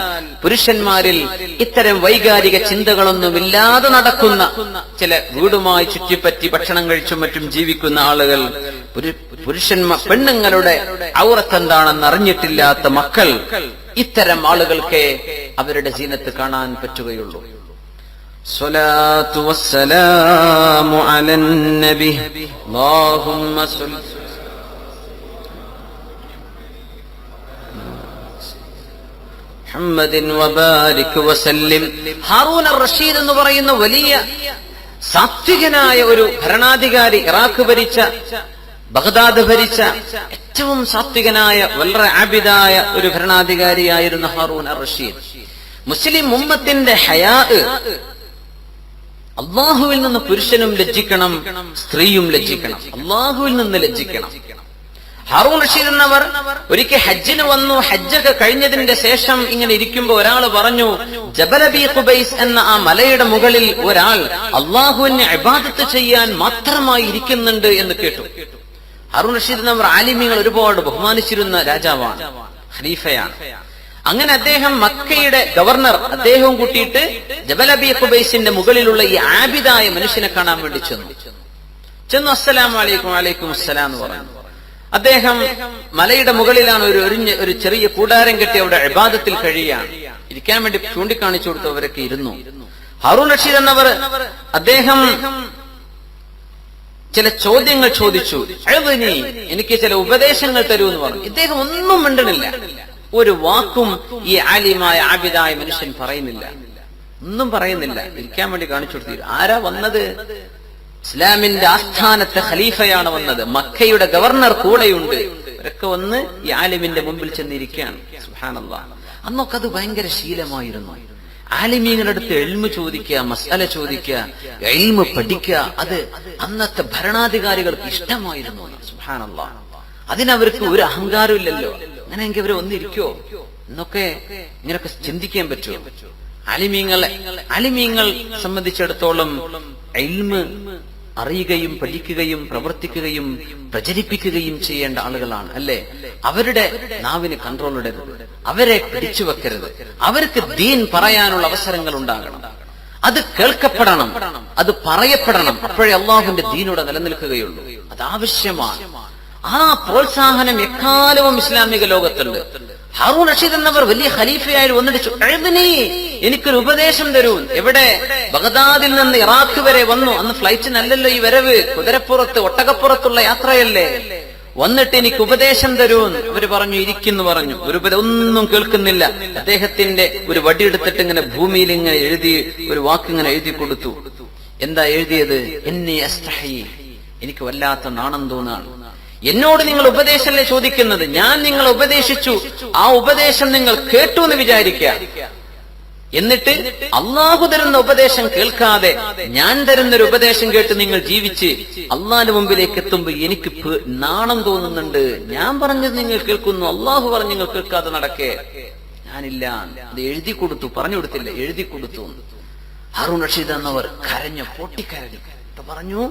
പുരുഷന്മാരിൽ ഇത്തരം വൈകാരിക ചിന്തകളൊന്നുമില്ലാതെ നടക്കുന്ന, ചില വീടുമായി ചുറ്റിപ്പറ്റി ഭക്ഷണം കഴിച്ചും മറ്റും ജീവിക്കുന്ന ആളുകൾ, പെണ്ണുങ്ങളുടെ ഔറത്ത് എന്താണെന്ന് അറിഞ്ഞിട്ടില്ലാത്ത മക്കൾ, ഇത്തരം ആളുകൾക്ക് അവരുടെ സീനത്ത് കാണാൻ പറ്റുകയുള്ളൂ. സ്വലാത്തു വസ്സലാമു അലൻ നബി അല്ലാഹുമ്മ സ്വല്ലി മുഹമ്മദിൻ വബാരിക് വസല്ലിം. ഹാറൂൻ അർ-റഷീദ് എന്ന് പറയുന്ന വലിയ സാത്വികനായ ഒരു ഭരണാധികാരി, ഇറാഖ് ഭരിച്ച, ബഗ്ദാദ് ഭരിച്ച ഏറ്റവും സാത്വികനായ വളരെ ആബിദായ ഒരു ഭരണാധികാരിയായിരുന്ന ഹാറൂൻ അർ-റഷീദ്. മുസ്ലിം ഉമ്മത്തിന്റെ ഹയാ, അള്ളാഹുവിൽ നിന്ന് പുരുഷനും ലജ്ജിക്കണം, സ്ത്രീയും ലജ്ജിക്കണം, അള്ളാഹുവിൽ നിന്ന് ലജ്ജിക്കണം. ഹാറൂൻ റഷീദ് എന്നവർ ഒരിക്കൽ ഹജ്ജിന് വന്നു. ഹജ്ജൊക്കെ കഴിഞ്ഞതിന്റെ ശേഷം ഇങ്ങനെ ഇരിക്കുമ്പോ ഒരാൾ പറഞ്ഞു, ജബൽ അബീ ഖുബൈസ് എന്ന ആ മലയുടെ മുകളിൽ ഒരാൾ അള്ളാഹുവിനെ ഇബാദത്ത് ചെയ്യാൻ മാത്രമായി ഇരിക്കുന്നുണ്ട് എന്ന് കേട്ടു. ഹാറൂൻ റഷീദ് എന്നവർ ആലിമീങ്ങൾ ഒരുപാട് ബഹുമാനിച്ചിരുന്ന രാജാവാണ്, ഖലീഫയാണ്. അങ്ങനെ അദ്ദേഹം മക്കയുടെ ഗവർണർ, അദ്ദേഹവും കൂട്ടിയിട്ട് ജബൽ അബീ ഖുബൈസിന്റെ മുകളിലുള്ള ഈ ആബിദായ മനുഷ്യനെ കാണാൻ വേണ്ടി ചെന്നു. അസ്സലാമു അലൈക്കും. വഅലൈക്കും അസ്സലാം എന്ന് പറഞ്ഞു. അദ്ദേഹം മലയുടെ മുകളിലാണ് ഒരു ചെറിയ കൂടാരം കെട്ടി അവിടെ ഇബാദത്തിൽ കഴിയാണ്. ഇരിക്കാൻ വേണ്ടി ചൂണ്ടിക്കാണിച്ചു കൊടുത്തവരൊക്കെ ഇരുന്നു. ഹാറൂൻ റഷീദ് എന്നവർ അദ്ദേഹം ചില ചോദ്യങ്ങൾ ചോദിച്ചു. എനിക്ക് ചില ഉപദേശങ്ങൾ തരൂ എന്ന് പറഞ്ഞു. ഇദ്ദേഹം ഒന്നും മിണ്ടണില്ല, ഒരു വാക്കും ഈ ആലിമായ ആബിദായ മനുഷ്യൻ പറയുന്നില്ല, ഒന്നും പറയുന്നില്ല. ഇരിക്കാൻ വേണ്ടി കാണിച്ചു കൊടുത്തു. ആരാ വന്നത്? ഇസ്ലാമിന്റെ ആസ്ഥാനത്തെ ഖലീഫയാണ് വന്നത്, മക്കയുടെ ഗവർണർ കൂടെയുണ്ട്. അവരൊക്കെ വന്ന് ഈ ആലിമിന്റെ മുമ്പിൽ ചെന്നിരിക്കുകയാണ്. സുബ്ഹാനല്ലാഹ്. അന്നൊക്കെ അത് ഭയങ്കര ശീലമായിരുന്നു. ആലിമീങ്ങളുടെ അടുത്ത് ഇൽമു ചോദിക്കുക, മസ്അല ചോദിക്കുക, ഇൽമു പഠിക്കുക, അത് അന്നത്തെ ഭരണാധികാരികൾക്ക് ഇഷ്ടമായിരുന്നു. സുബ്ഹാനല്ലാഹ്. അതിനവർക്ക് ഒരു അഹങ്കാരം ഇല്ലല്ലോ. അങ്ങനെയെങ്കിൽ അവര് ഒന്നിരിക്കോ എന്നൊക്കെ ഇങ്ങനൊക്കെ ചിന്തിക്കാൻ പറ്റുമോ? ആലിമീങ്ങൾ സംബന്ധിച്ചിടത്തോളം ഇൽമ് അറിയുകയും പഠിക്കുകയും പ്രവർത്തിക്കുകയും പ്രചരിപ്പിക്കുകയും ചെയ്യേണ്ട ആളുകളാണ്, അല്ലേ? അവരുടെ നാവിന് കൺട്രോൾ ഇടരുത്, അവരെ പിടിച്ചു വെക്കരുത്. അവർക്ക് ദീൻ പറയാനുള്ള അവസരങ്ങൾ ഉണ്ടാകണം, അത് കേൾക്കപ്പെടണം, അത് പറയപ്പെടണം. അപ്പോഴേ അള്ളാഹുവിന്റെ ദീനോടെ നിലനിൽക്കുകയുള്ളൂ. അത് ആവശ്യമാണ്. ആ പ്രോത്സാഹനം എക്കാലവും ഇസ്ലാമിക ലോകത്തുണ്ട്. ഹാറൂൺ റഷീദ് എന്നവർ വലിയ ഖലീഫയായി വന്നിട്ട് എനിക്കൊരു ഉപദേശം തരൂ. എവിടെ? ബഗ്ദാദിൽ നിന്ന് ഇറാഖ് വരെ വന്നു. അന്ന് ഫ്ലൈറ്റിനല്ലല്ലോ ഈ വരവ്, കുതിരപ്പുറത്ത് ഒട്ടകപ്പുറത്തുള്ള യാത്രയല്ലേ. വന്നിട്ട് എനിക്ക് ഉപദേശം തരൂ. അവര് പറഞ്ഞു ഇരിക്കുന്നു പറഞ്ഞു. ഒന്നും കേൾക്കുന്നില്ല. അദ്ദേഹത്തിന്റെ ഒരു വടിയെടുത്തിട്ട് ഇങ്ങനെ ഭൂമിയിൽ ഇങ്ങനെ എഴുതി ഒരു വാക്കിങ്ങനെ എഴുതി കൊടുത്തു. എന്താ എഴുതിയത്? ഇന്നി അസ്തഹി, എനിക്ക് വല്ലാത്ത നാണം തോന്നാണ്. എന്നോട് നിങ്ങൾ ഉപദേശമല്ലേ ചോദിക്കുന്നത്, ഞാൻ നിങ്ങൾ ഉപദേശിച്ചു, ആ ഉപദേശം നിങ്ങൾ കേട്ടു എന്ന് വിചാരിക്കുക. എന്നിട്ട് അള്ളാഹു തരുന്ന ഉപദേശം കേൾക്കാതെ ഞാൻ തരുന്നൊരു ഉപദേശം കേട്ട് നിങ്ങൾ ജീവിച്ച് അള്ളാഹിന്റെ മുമ്പിലേക്ക് എത്തുമ്പോ എനിക്ക് നാണം തോന്നുന്നുണ്ട്. ഞാൻ പറഞ്ഞത് നിങ്ങൾ കേൾക്കുന്നു, അള്ളാഹു പറഞ്ഞ് നിങ്ങൾ കേൾക്കാതെ നടക്കേ. ഞാനില്ല, അത് എഴുതി കൊടുത്തു. പറഞ്ഞു കൊടുത്തില്ല, എഴുതി കൊടുത്തു. ഹാറൂൺ റഷീദ് എന്നവർ കരഞ്ഞു, പൊട്ടിക്കരഞ്ഞു. പറഞ്ഞു,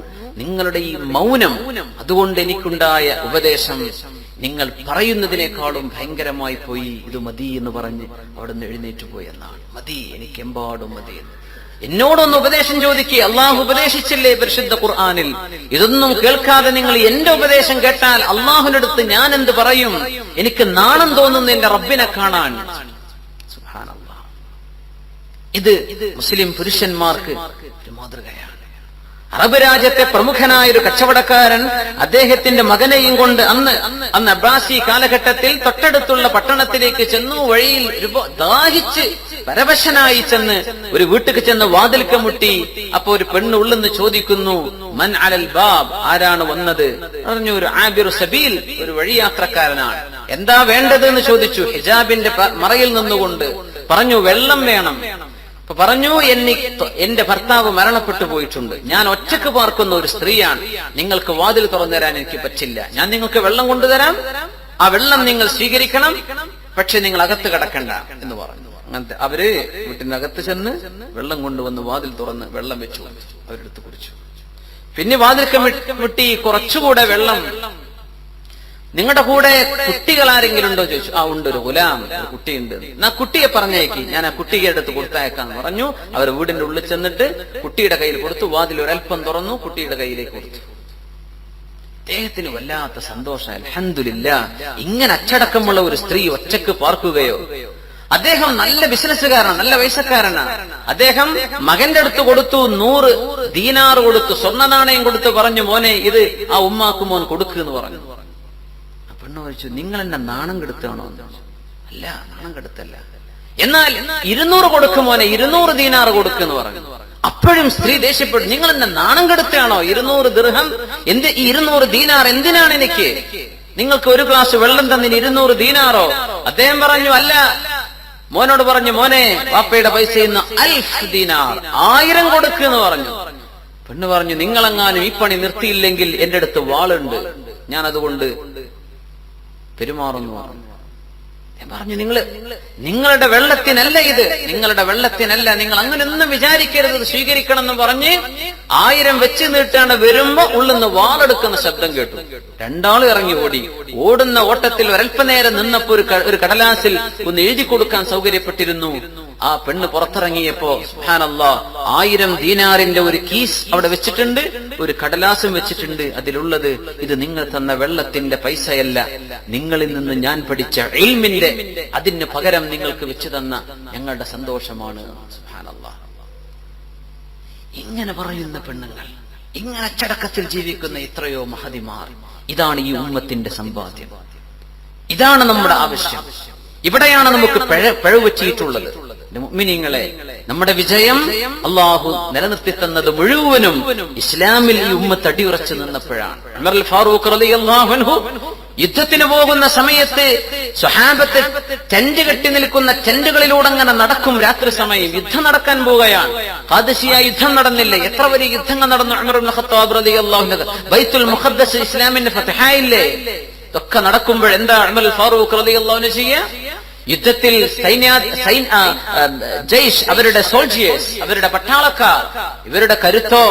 നിങ്ങളുടെ ഈ മൗനം അതുകൊണ്ട് എനിക്കുണ്ടായ ഉപദേശം നിങ്ങൾ പറയുന്നതിനേക്കാളും ഭയങ്കരമായി പോയി. ഇത് മതി എന്ന് പറഞ്ഞ് അവിടുന്ന് എഴുന്നേറ്റ് പോയി എന്നാണ്. മതി, എനിക്ക് എമ്പാടും മതി എന്ന്. എന്നോടൊന്ന് ഉപദേശം ചോദിക്കുക. അള്ളാഹു ഉപദേശിച്ചില്ലേ പരിശുദ്ധ ഖുർആനിൽ? ഇതൊന്നും കേൾക്കാതെ നിങ്ങൾ എന്റെ ഉപദേശം കേട്ടാൽ അള്ളാഹുവിന്റെ അടുത്ത് ഞാൻ എന്ത് പറയും? എനിക്ക് നാണം തോന്നുന്നു എന്റെ റബ്ബിനെ കാണാൻ. സുബ്ഹാനല്ലാഹ്. ഇത് മുസ്ലിം പുരുഷന്മാർക്ക് ഒരു മാതൃകയാണ്. അറബ് രാജ്യത്തെ പ്രമുഖനായ ഒരു കച്ചവടക്കാരൻ അദ്ദേഹത്തിന്റെ മകനെയും കൊണ്ട് അന്ന് അബ്ബാസി കാലഘട്ടത്തിൽ തൊട്ടടുത്തുള്ള പട്ടണത്തിലേക്ക് ചെന്നു. വഴിയിൽ ദാഹിച്ച് പരവശനായി ചെന്ന് ഒരു വീട്ടിൽ ചെന്ന് വാതിൽക്ക മുട്ടി. അപ്പൊ ഒരു പെണ്ണ് ഉള്ളെന്ന് ചോദിക്കുന്നു, മൻ അലൽ ബാബ്, ആരാണ് വന്നത്? പറഞ്ഞു, ഒരു ആബിറു സബീൽ, ഒരു വഴിയാത്രക്കാരനാണ്. എന്താ വേണ്ടത് എന്ന് ചോദിച്ചു. ഹിജാബിന്റെ മറയിൽ നിന്നുകൊണ്ട് പറഞ്ഞു, വെള്ളം വേണം. അപ്പൊ പറഞ്ഞു, എന്റെ ഭർത്താവ് മരണപ്പെട്ടു പോയിട്ടുണ്ട്, ഞാൻ ഒറ്റക്ക് പാർക്കുന്ന ഒരു സ്ത്രീയാണ്, നിങ്ങൾക്ക് വാതിൽ തുറന്നു തരാൻ എനിക്ക് പറ്റില്ല. ഞാൻ നിങ്ങൾക്ക് വെള്ളം കൊണ്ടുതരാം, ആ വെള്ളം നിങ്ങൾ സ്വീകരിക്കണം, പക്ഷെ നിങ്ങൾ അകത്ത് കിടക്കണ്ട എന്ന് പറഞ്ഞു. അങ്ങനത്തെ അവര് വീട്ടിനകത്ത് ചെന്ന് വെള്ളം കൊണ്ടുവന്ന് വാതിൽ തുറന്ന് വെള്ളം വെച്ചു, അവരെടുത്ത് കുടിച്ചു. പിന്നെ വാതിൽക്ക് മുട്ടി കുറച്ചുകൂടെ വെള്ളം, നിങ്ങളുടെ കൂടെ കുട്ടികൾ ആരെങ്കിലും ഉണ്ടോ ചോദിച്ചു. ആ ഉണ്ട്, ഒരു ഗുലാം, ഒരു കുട്ടിയുണ്ട്. എന്നാ കുട്ടിയെ പറഞ്ഞേക്ക്, ഞാൻ ആ കുട്ടിയെ അടുത്ത് കൊടുത്തയക്കാന്ന് പറഞ്ഞു. അവർ വീടിന്റെ ഉള്ളിൽ ചെന്നിട്ട് കുട്ടിയുടെ കയ്യിൽ കൊടുത്തു. വാതിൽ ഒരൽപ്പം തുറന്നു, കുട്ടിയുടെ കയ്യിലേക്ക് കൊടുത്തു. അദ്ദേഹത്തിന് വല്ലാത്ത സന്തോഷം. അൽഹംദുലില്ലാ, ഇങ്ങനെ അച്ചടക്കമുള്ള ഒരു സ്ത്രീ ഒറ്റക്ക് പാർക്കുകയോ. അദ്ദേഹം നല്ല ബിസിനസ്സുകാരനാണ്, നല്ല പൈസക്കാരനാണ്. അദ്ദേഹം മകന്റെ അടുത്ത് കൊടുത്തു, 100 ദീനാർ കൊടുത്തു, സ്വർണ്ണ നാണയം കൊടുത്തു. പറഞ്ഞു, മോനെ ഇത് ആ ഉമ്മാക്ക് മോൻ കൊടുക്കുന്ന് പറഞ്ഞു. പെണ്ണ് ചോദിച്ചു, നിങ്ങൾ എന്നെ നാണം കെടുത്താണോ? അല്ല, നാണം കെടുത്തല്ല. എന്നാൽ 200 കൊടുക്കും മോനെ, 200 ദീനാർ കൊടുക്കുന്ന് പറഞ്ഞു. അപ്പോഴും സ്ത്രീ ദേഷ്യപ്പെട്ടു, നിങ്ങൾ എന്നെ നാണം കെടുത്താണോ? 200 ദിർഹം എന്ത്, 200 ദീനാർ എന്തിനാണ് എനിക്ക്? നിങ്ങൾക്ക് ഒരു ഗ്ലാസ് വെള്ളം തന്നിന് 200 ദീനാറോ? അദ്ദേഹം പറഞ്ഞു, അല്ല. മോനോട് പറഞ്ഞു, മോനെ വാപ്പയുടെ പൈസയിൽ നിന്ന് 1000 ദീനാർ, 1000 കൊടുക്കുന്ന് പറഞ്ഞു. പെണ്ണ് പറഞ്ഞു, നിങ്ങളെങ്ങാനും ഈ പണി നിർത്തിയില്ലെങ്കിൽ എന്റെ അടുത്ത് വാളുണ്ട്, ഞാൻ അതുകൊണ്ട് പെരുമാറുന്നു പറഞ്ഞു. ഞാൻ പറഞ്ഞു, നിങ്ങളുടെ വെള്ളത്തിനല്ല ഇത്, നിങ്ങളുടെ വെള്ളത്തിനല്ല, നിങ്ങൾ അങ്ങനെ ഒന്നും വിചാരിക്കരുത്, സ്വീകരിക്കണം എന്ന് പറഞ്ഞ് 1000 വെച്ച് നീട്ടാണ്. വരുമ്പോ ഉള്ളിന്ന് വാളെടുക്കുന്ന ശബ്ദം കേട്ടു. രണ്ടാളും ഇറങ്ങി ഓടി. ഓടുന്ന ഓട്ടത്തിൽ ഒരൽപ്പനേരം നിന്നപ്പോ ഒരു കടലാസിൽ ഒന്ന് എഴുതി കൊടുക്കാൻ സൗകര്യപ്പെട്ടിരുന്നു. ആ പെണ്ണ് പുറത്തിറങ്ങിയപ്പോ സുബ്ഹാനല്ലാഹ് 1000 ദീനാറിന്റെ ഒരു കീസ് അവിടെ വെച്ചിട്ടുണ്ട്, ഒരു കടലാസും വെച്ചിട്ടുണ്ട്. അതിലുള്ളത്, ഇത് നിങ്ങൾ തന്ന വെള്ളത്തിന്റെ പൈസയല്ല, നിങ്ങളിൽ നിന്ന് ഞാൻ പഠിച്ച ഇൽമിന്റെ, അതിന് പകരം നിങ്ങൾക്ക് വെച്ചു തന്ന ഞങ്ങളുടെ സന്തോഷമാണ്. സുബ്ഹാനല്ലാഹ്. ഇങ്ങനെ പറയുന്ന പെണ്ണുങ്ങൾ, ഇങ്ങനെ അച്ചടക്കത്തിൽ ജീവിക്കുന്ന എത്രയോ മഹതിമാർ. ഇതാണ് ഈ ഉമ്മത്തിന്റെ സമ്പാദ്യം, ഇതാണ് നമ്മുടെ ആവശ്യം. ഇവിടെയാണ് നമുക്ക് പിഴവച്ചിട്ടുള്ളത്. മുഅ്മിനീങ്ങളെ, നമ്മുടെ വിജയം അള്ളാഹു നിലനിർത്തി തന്നത് മുഴുവനും ഇസ്ലാമിൽ ഈ ഉമ്മത്ത് അടിയുറച്ചു നിന്നപ്പോഴാണ്. ഉമർ അൽ ഫാറൂഖ് റളിയല്ലാഹു അൻഹു യുദ്ധത്തിന് പോകുന്ന സമയത്ത് സ്വഹാബത്ത് ടെന്റ് കെട്ടി നിൽക്കുന്ന ടെന്റുകളിലൂടെ അങ്ങനെ നടക്കും. രാത്രി സമയം യുദ്ധം നടക്കാൻ പോവുകയാണ്. ഖാദിസിയ യുദ്ധം നടന്നില്ല. എത്ര വലിയ യുദ്ധങ്ങൾ നടന്നു. ഉമർ ഇബ്നു ഖത്താബ് റളിയല്ലാഹു അൻഹു ബൈത്തുൽ മുഖദ്ദസ് ഇസ്ലാമിന്റെ ഫതഹായില്ലേ. ഇതൊക്കെ നടക്കുമ്പോൾ എന്താ ഉമർ ഫാറൂഖ് റളിയല്ലാഹു അൻഹു ചെയ്യുക? യുദ്ധത്തിൽ ജയ്ഷ്, അവരുടെ സോൾജിയേഴ്സ്, അവരുടെ പട്ടാളക്കാർ, ഇവരുടെ കരുത്തോ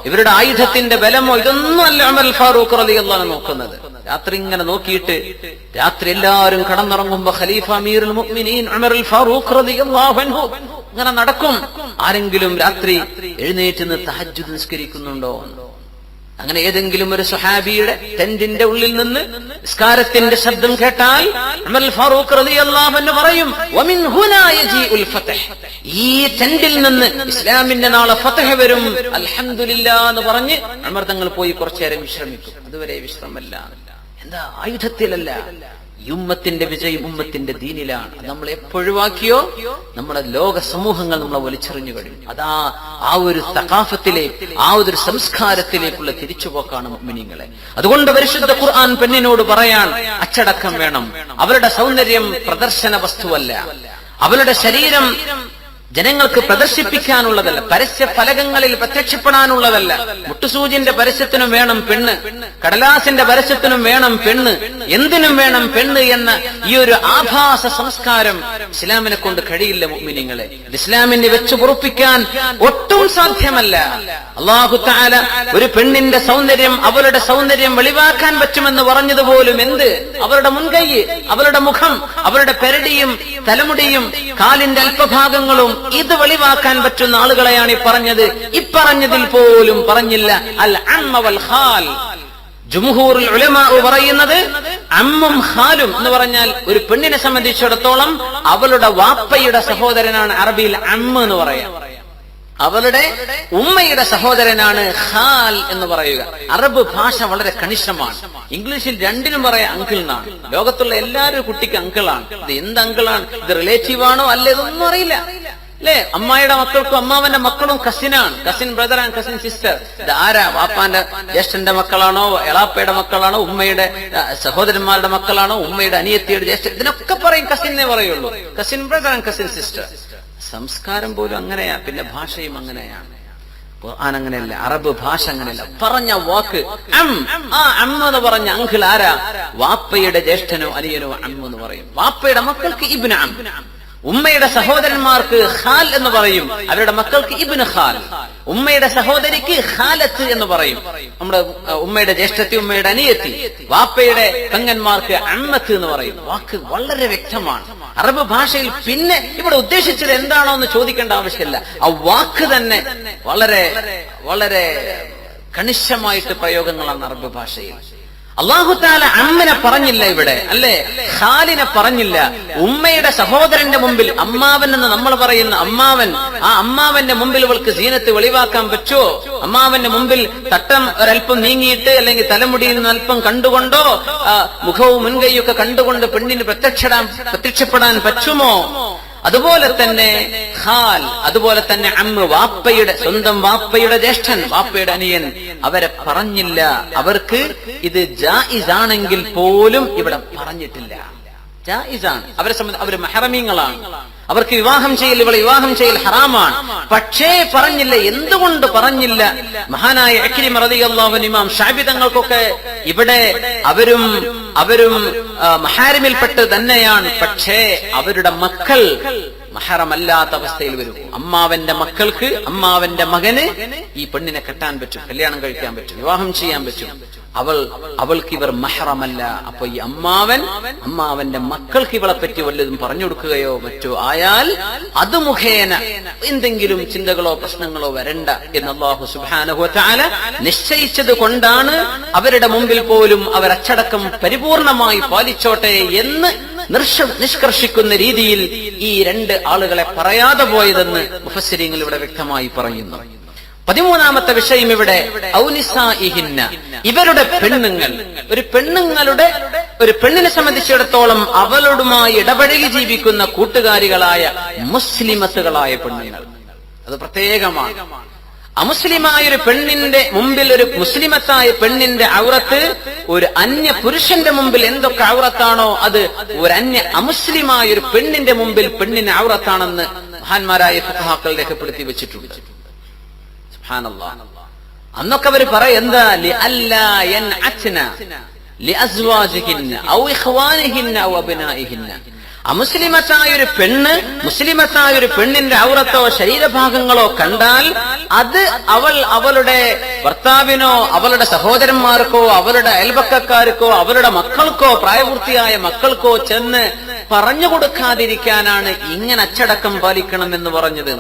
ഇവരുടെ ആയുധത്തിന്റെ ബലമോ ഇതൊന്നും അല്ല ഉമർ ഫാറൂഖ് റളിയല്ലാഹു അൻഹു നോക്കുന്നത്. രാത്രി ഇങ്ങനെ നോക്കിയിട്ട് രാത്രി എല്ലാവരും കടന്നുറങ്ങുമ്പോ ഖലീഫ അമീറുൽ മുഅ്മിനീൻ ഉമർ ഫാറൂഖ് റളിയല്ലാഹു അൻഹു ഇങ്ങനെ നടക്കും. ആരെങ്കിലും രാത്രി എഴുന്നേറ്റ് നിന്ന് തഹജ്ജുദ് നിസ്കരിക്കുന്നുണ്ടോ? അങ്ങനെ ഏതെങ്കിലും ഒരു സ്വഹാബിയുടെ ടെന്റിന്റെ ഉള്ളിൽ നിന്ന് നിസ്കാരത്തിന്റെ ശബ്ദം കേട്ടാൽ ഉമർ ഫാറൂഖ് റളിയല്ലാഹു അൻഹു പറയും, വമിൻ ഹുനാ യജീഉൽ ഫതഹ്, ഈ ടെന്റിൽ നിന്ന് ഇസ്ലാമിന്റെ നാളെ ഫതഹ് വരും, അൽഹംദുലില്ലാ എന്ന് പറഞ്ഞ് ഉമർ തങ്ങൾ പോയി കുറച്ചു നേരം വിശ്രമിക്കും. അതുവരെ വിശ്രമല്ല. എന്താ? ആയുധത്തിലല്ല. ഈ ഉമ്മത്തിന്റെ വിജയം ഉമ്മത്തിന്റെ ദീനിലാണ്. നമ്മൾ എപ്പോഴുവാക്കിയോ നമ്മുടെ ലോക സമൂഹങ്ങൾ നമ്മളെ വലിച്ചെറിഞ്ഞു കഴിയും. അതാ ആ ഒരു തഖാഫത്തിലേക്ക്, ആ ഒരു സംസ്കാരത്തിലേക്കുള്ള തിരിച്ചുപോക്കാണ് മുഅ്മിനീങ്ങളെ. അതുകൊണ്ട് പരിശുദ്ധ ഖുർആൻ പെണ്ണിനോട് പറയാൻ അച്ചടക്കം വേണം. അവരുടെ സൗന്ദര്യം പ്രദർശന വസ്തുവല്ല. അവരുടെ ശരീരം ജനങ്ങൾക്ക് പ്രദർശിപ്പിക്കാനുള്ളതല്ല, പരസ്യ ഫലകങ്ങളിൽ പ്രത്യക്ഷപ്പെടാനുള്ളതല്ല. മുട്ടുസൂചിന്റെ പരസ്യത്തിനും വേണം പെണ്ണ്, കടലാസിന്റെ പരസ്യത്തിനും വേണം പെണ്ണ്, എന്തിനും വേണം പെണ്ണ് എന്ന ഈ ഒരു ആഭാസ സംസ്കാരം ഇസ്ലാമിനെ കൊണ്ട് കഴിയില്ല മുഅ്മിനീങ്ങളെ. ഇസ്ലാമിനെ വെച്ച് പൊറുപ്പിക്കാൻ ഒട്ടും സാധ്യമല്ല. അല്ലാഹു തആല ഒരു പെണ്ണിന്റെ സൗന്ദര്യം, അവളുടെ സൗന്ദര്യം വെളിവാക്കാൻ പറ്റുമെന്ന് പറഞ്ഞതുപോലും എന്ത്? അവരുടെ മുൻകൈ, അവരുടെ മുഖം, അവരുടെ പെരടിയും തലമുടിയും കാലിന്റെ അല്പഭാഗങ്ങളും ഇത് വെളിവാക്കാൻ പറ്റുന്ന ആളുകളെയാണ് ഈ പറഞ്ഞത്. ഇപ്പറഞ്ഞതിൽ പോലും പറഞ്ഞില്ല അൽ അമ്മ വൽ ഖാൽ. ജുംഹൂറുൽ ഉലമാ പറയുന്നത് അമ്മും ഖാലും എന്ന് പറഞ്ഞാൽ ഒരു പെണ്ണിനെ സംബന്ധിച്ചിടത്തോളം അവളുടെ വാപ്പയുടെ സഹോദരനാണ് അറബിയിൽ അമ്മ എന്ന് പറയാം. അവളുടെ ഉമ്മയുടെ സഹോദരനാണ് ഖാൽ എന്ന് പറയുക. അറബ് ഭാഷ വളരെ കണിശമാണ്. ഇംഗ്ലീഷിൽ രണ്ടിനും പറയാം അങ്കിൾ എന്നാണ്. ലോകത്തുള്ള എല്ലാവരും കുട്ടിക്ക് അങ്കിളാണ്. ഇത് എന്ത് അങ്കിളാണ്? ഇത് റിലേറ്റീവ് ആണോ അല്ല, ഇതൊന്നും അറിയില്ല അല്ലെ. അമ്മായിയുടെ മക്കൾക്കും അമ്മാവന്റെ മക്കളും കസിനാണ്. Cousin brother and cousin sister. ഇത് ആരാ? വാപ്പാന്റെ ജ്യേഷ്ഠന്റെ മക്കളാണോ, എളാപ്പയുടെ മക്കളാണോ, ഉമ്മയുടെ സഹോദരന്മാരുടെ മക്കളാണോ, ഉമ്മയുടെ അനിയത്തിയുടെ ജ്യേഷ്ഠ, ഇതിനൊക്കെ പറയും കസിനെ പറയുള്ളൂ. Cousin brother and cousin sister. സംസ്കാരം പോലും അങ്ങനെയാ, പിന്നെ ഭാഷയും അങ്ങനെയാണ്. ഖുർആൻ അങ്ങനെയല്ല, അറബ് ഭാഷ അങ്ങനെയല്ല. പറഞ്ഞ വാക്ക് അമ്മ എന്ന് പറഞ്ഞ അങ്കിൾ ആരാ? വാപ്പയുടെ ജ്യേഷ്ഠനോ അനിയനോ അമ്മ എന്ന് പറയും. വാപ്പയുടെ മക്കൾക്ക് ഇബ്നു അം, ഉമ്മയുടെ സഹോദരന്മാർക്ക് ഖാൽ എന്ന് പറയും. അവരുടെ മക്കൾക്ക് ഇബ്നു ഖാൽ. ഉമ്മയുടെ സഹോദരിക്ക് ഖാലത്ത് എന്ന് പറയും. നമ്മുടെ ഉമ്മയുടെ ജ്യേഷ്ഠത്തി, ഉമ്മയുടെ അനിയത്തി. വാപ്പയുടെ പെങ്ങന്മാർക്ക് അമ്മത്ത് എന്ന് പറയും. വാക്ക് വളരെ വ്യക്തമാണ് അറബ് ഭാഷയിൽ. പിന്നെ ഇവിടെ ഉദ്ദേശിച്ചത് എന്താണോ എന്ന് ചോദിക്കേണ്ട ആവശ്യമില്ല. ആ വാക്ക് തന്നെ വളരെ വളരെ കണിശമായിട്ട് പ്രയോഗങ്ങളാണ് അറബ് ഭാഷയിൽ. അല്ലാഹു തആല അമ്മനെ പറഞ്ഞില്ല ഇവിടെ, അല്ലേ? ഖാലിനെ പറഞ്ഞില്ല. ഉമ്മയുടെ സഹോദരന്റെ മുമ്പിൽ അമ്മാവൻ എന്ന് നമ്മൾ പറയുന്ന അമ്മാവൻ, ആ അമ്മാവന്റെ മുമ്പിൽ ഇവൾക്ക് സീനത്ത് വെളിവാക്കാൻ പറ്റുമോ? അമ്മാവന്റെ മുമ്പിൽ തട്ടം ഒരൽപ്പം നീങ്ങിയിട്ട് അല്ലെങ്കിൽ തലമുടിയിൽ നിന്ന് അല്പം കണ്ടുകൊണ്ടോ മുഖവും മുൻകൈയൊക്കെ കണ്ടുകൊണ്ട് പെണ്ണിന് പ്രത്യക്ഷപ്പെടാൻ പറ്റുമോ? അതുപോലെ തന്നെ ഖാൽ, അതുപോലെ തന്നെ അമ്മ, വാപ്പയുടെ സ്വന്തം വാപ്പയുടെ ജ്യേഷ്ഠൻ, വാപ്പയുടെ അനിയൻ, അവരെ പറഞ്ഞില്ല. അവർക്ക് ഇത് ജായിസാണെങ്കിൽ പോലും ഇവിടെ പറഞ്ഞിട്ടില്ല. ജായിസാണ്. അവരെ സംബന്ധിച്ച് അവർ മെഹറമീങ്ങളാണ്. അവർക്ക് വിവാഹം ചെയ്യൽ, ഇവളെ വിവാഹം ചെയ്യൽ ഹറാമാണ്. പക്ഷേ പറഞ്ഞില്ല. എന്തുകൊണ്ട് പറഞ്ഞില്ല? മഹാനായ ഇക്രിമ റളിയല്ലാഹു അൻഹു, ഇമാം ശഅബി തങ്ങൾക്കൊക്കെ ഇവിടെ അവരും മഹാരിമിൽപ്പെട്ട് തന്നെയാണ്. പക്ഷേ അവരുടെ മക്കൾ മഹറമല്ലാത്ത അവസ്ഥയിൽ വരും. അമ്മാവന്റെ മക്കൾക്ക്, അമ്മാവന്റെ മകന് ഈ പെണ്ണിനെ കെട്ടാൻ പറ്റും, കല്യാണം കഴിക്കാൻ പറ്റും, വിവാഹം ചെയ്യാൻ പറ്റും. അവൾക്ക് ഇവർ മഹറമല്ല. അപ്പൊ ഈ അമ്മാവന്റെ മക്കൾക്ക് ഇവളെ പറ്റി വല്ലതും പറഞ്ഞു കൊടുക്കുകയോ മറ്റോ ആയാൽ അത് മുഖേന എന്തെങ്കിലും ചിന്തകളോ പ്രശ്നങ്ങളോ വരണ്ട എന്ന് അല്ലാഹു സുബ്ഹാനഹു വ തആല നിശ്ചയിച്ചത് കൊണ്ടാണ് അവരുടെ മുമ്പിൽ പോലും അവർ അച്ചടക്കം പരിപൂർണമായി പാലിച്ചോട്ടെ എന്ന് നിഷ്കർഷിക്കുന്ന രീതിയിൽ ഈ രണ്ട് ആളുകളെ പറയാതെ പോയതെന്ന് മുഫസ്സിരീങ്ങൾ ഇവിടെ വ്യക്തമായി പറയുന്നു. 13ാമത്തെ വിഷയം ഇവിടെ ഔനിസാഇഹിന്ന, ഇവരുടെ പെണ്ണുങ്ങൾ. ഒരു പെണ്ണിനെ സംബന്ധിച്ചിടത്തോളം അവളോടുമായി ഇടപഴകി ജീവിക്കുന്ന കൂട്ടുകാരികളായ മുസ്ലിമത്തുകളായ പെണ്ണുങ്ങൾ, അത് പ്രത്യേകമാണ്. അമുസ്ലിമായ ഒരു പെണ്ണിന്റെ മുമ്പിൽ, ഒരു മുസ്ലിമത്തായ പെണ്ണിന്റെ ഔറത്ത് ഒരു അന്യ പുരുഷന്റെ മുമ്പിൽ എന്തൊക്കെ ഔറത്താണോ അത് ഒരു അന്യ അമുസ്ലിമായ ഒരു പെണ്ണിന്റെ മുമ്പിൽ പെണ്ണിന് ഔറത്താണെന്ന് മഹാന്മാരായ ഫഖഹാക്കൾ രേഖപ്പെടുത്തി വെച്ചിട്ടുണ്ട്. സുബ്ഹാനല്ലാഹ്. അന്നൊക്കെ അവർ എന്താ ലിഅല്ലാ യൻഅത്ന ലിഅസ്വാജിഹിന്ന ഔ ഇഖ്വാനിഹിന്ന ഔ അബ്നാഇഹിന്ന. അമുസ്ലിമത്തായ ഒരു പെണ്ണ് മുസ്ലിമത്തായ ഒരു പെണ്ണിന്റെ ഔറത്തോ ശരീരഭാഗങ്ങളോ കണ്ടാൽ അത് അവളുടെ ഭർത്താവിനോ അവളുടെ സഹോദരന്മാർക്കോ അവളുടെ അയൽപക്കക്കാർക്കോ അവരുടെ മക്കൾക്കോ പ്രായപൂർത്തിയായ മക്കൾക്കോ ചെന്ന് പറഞ്ഞു കൊടുക്കാതിരിക്കാനാണ് ഇങ്ങനെ അച്ചടക്കം പാലിക്കണം എന്ന് പറഞ്ഞത്.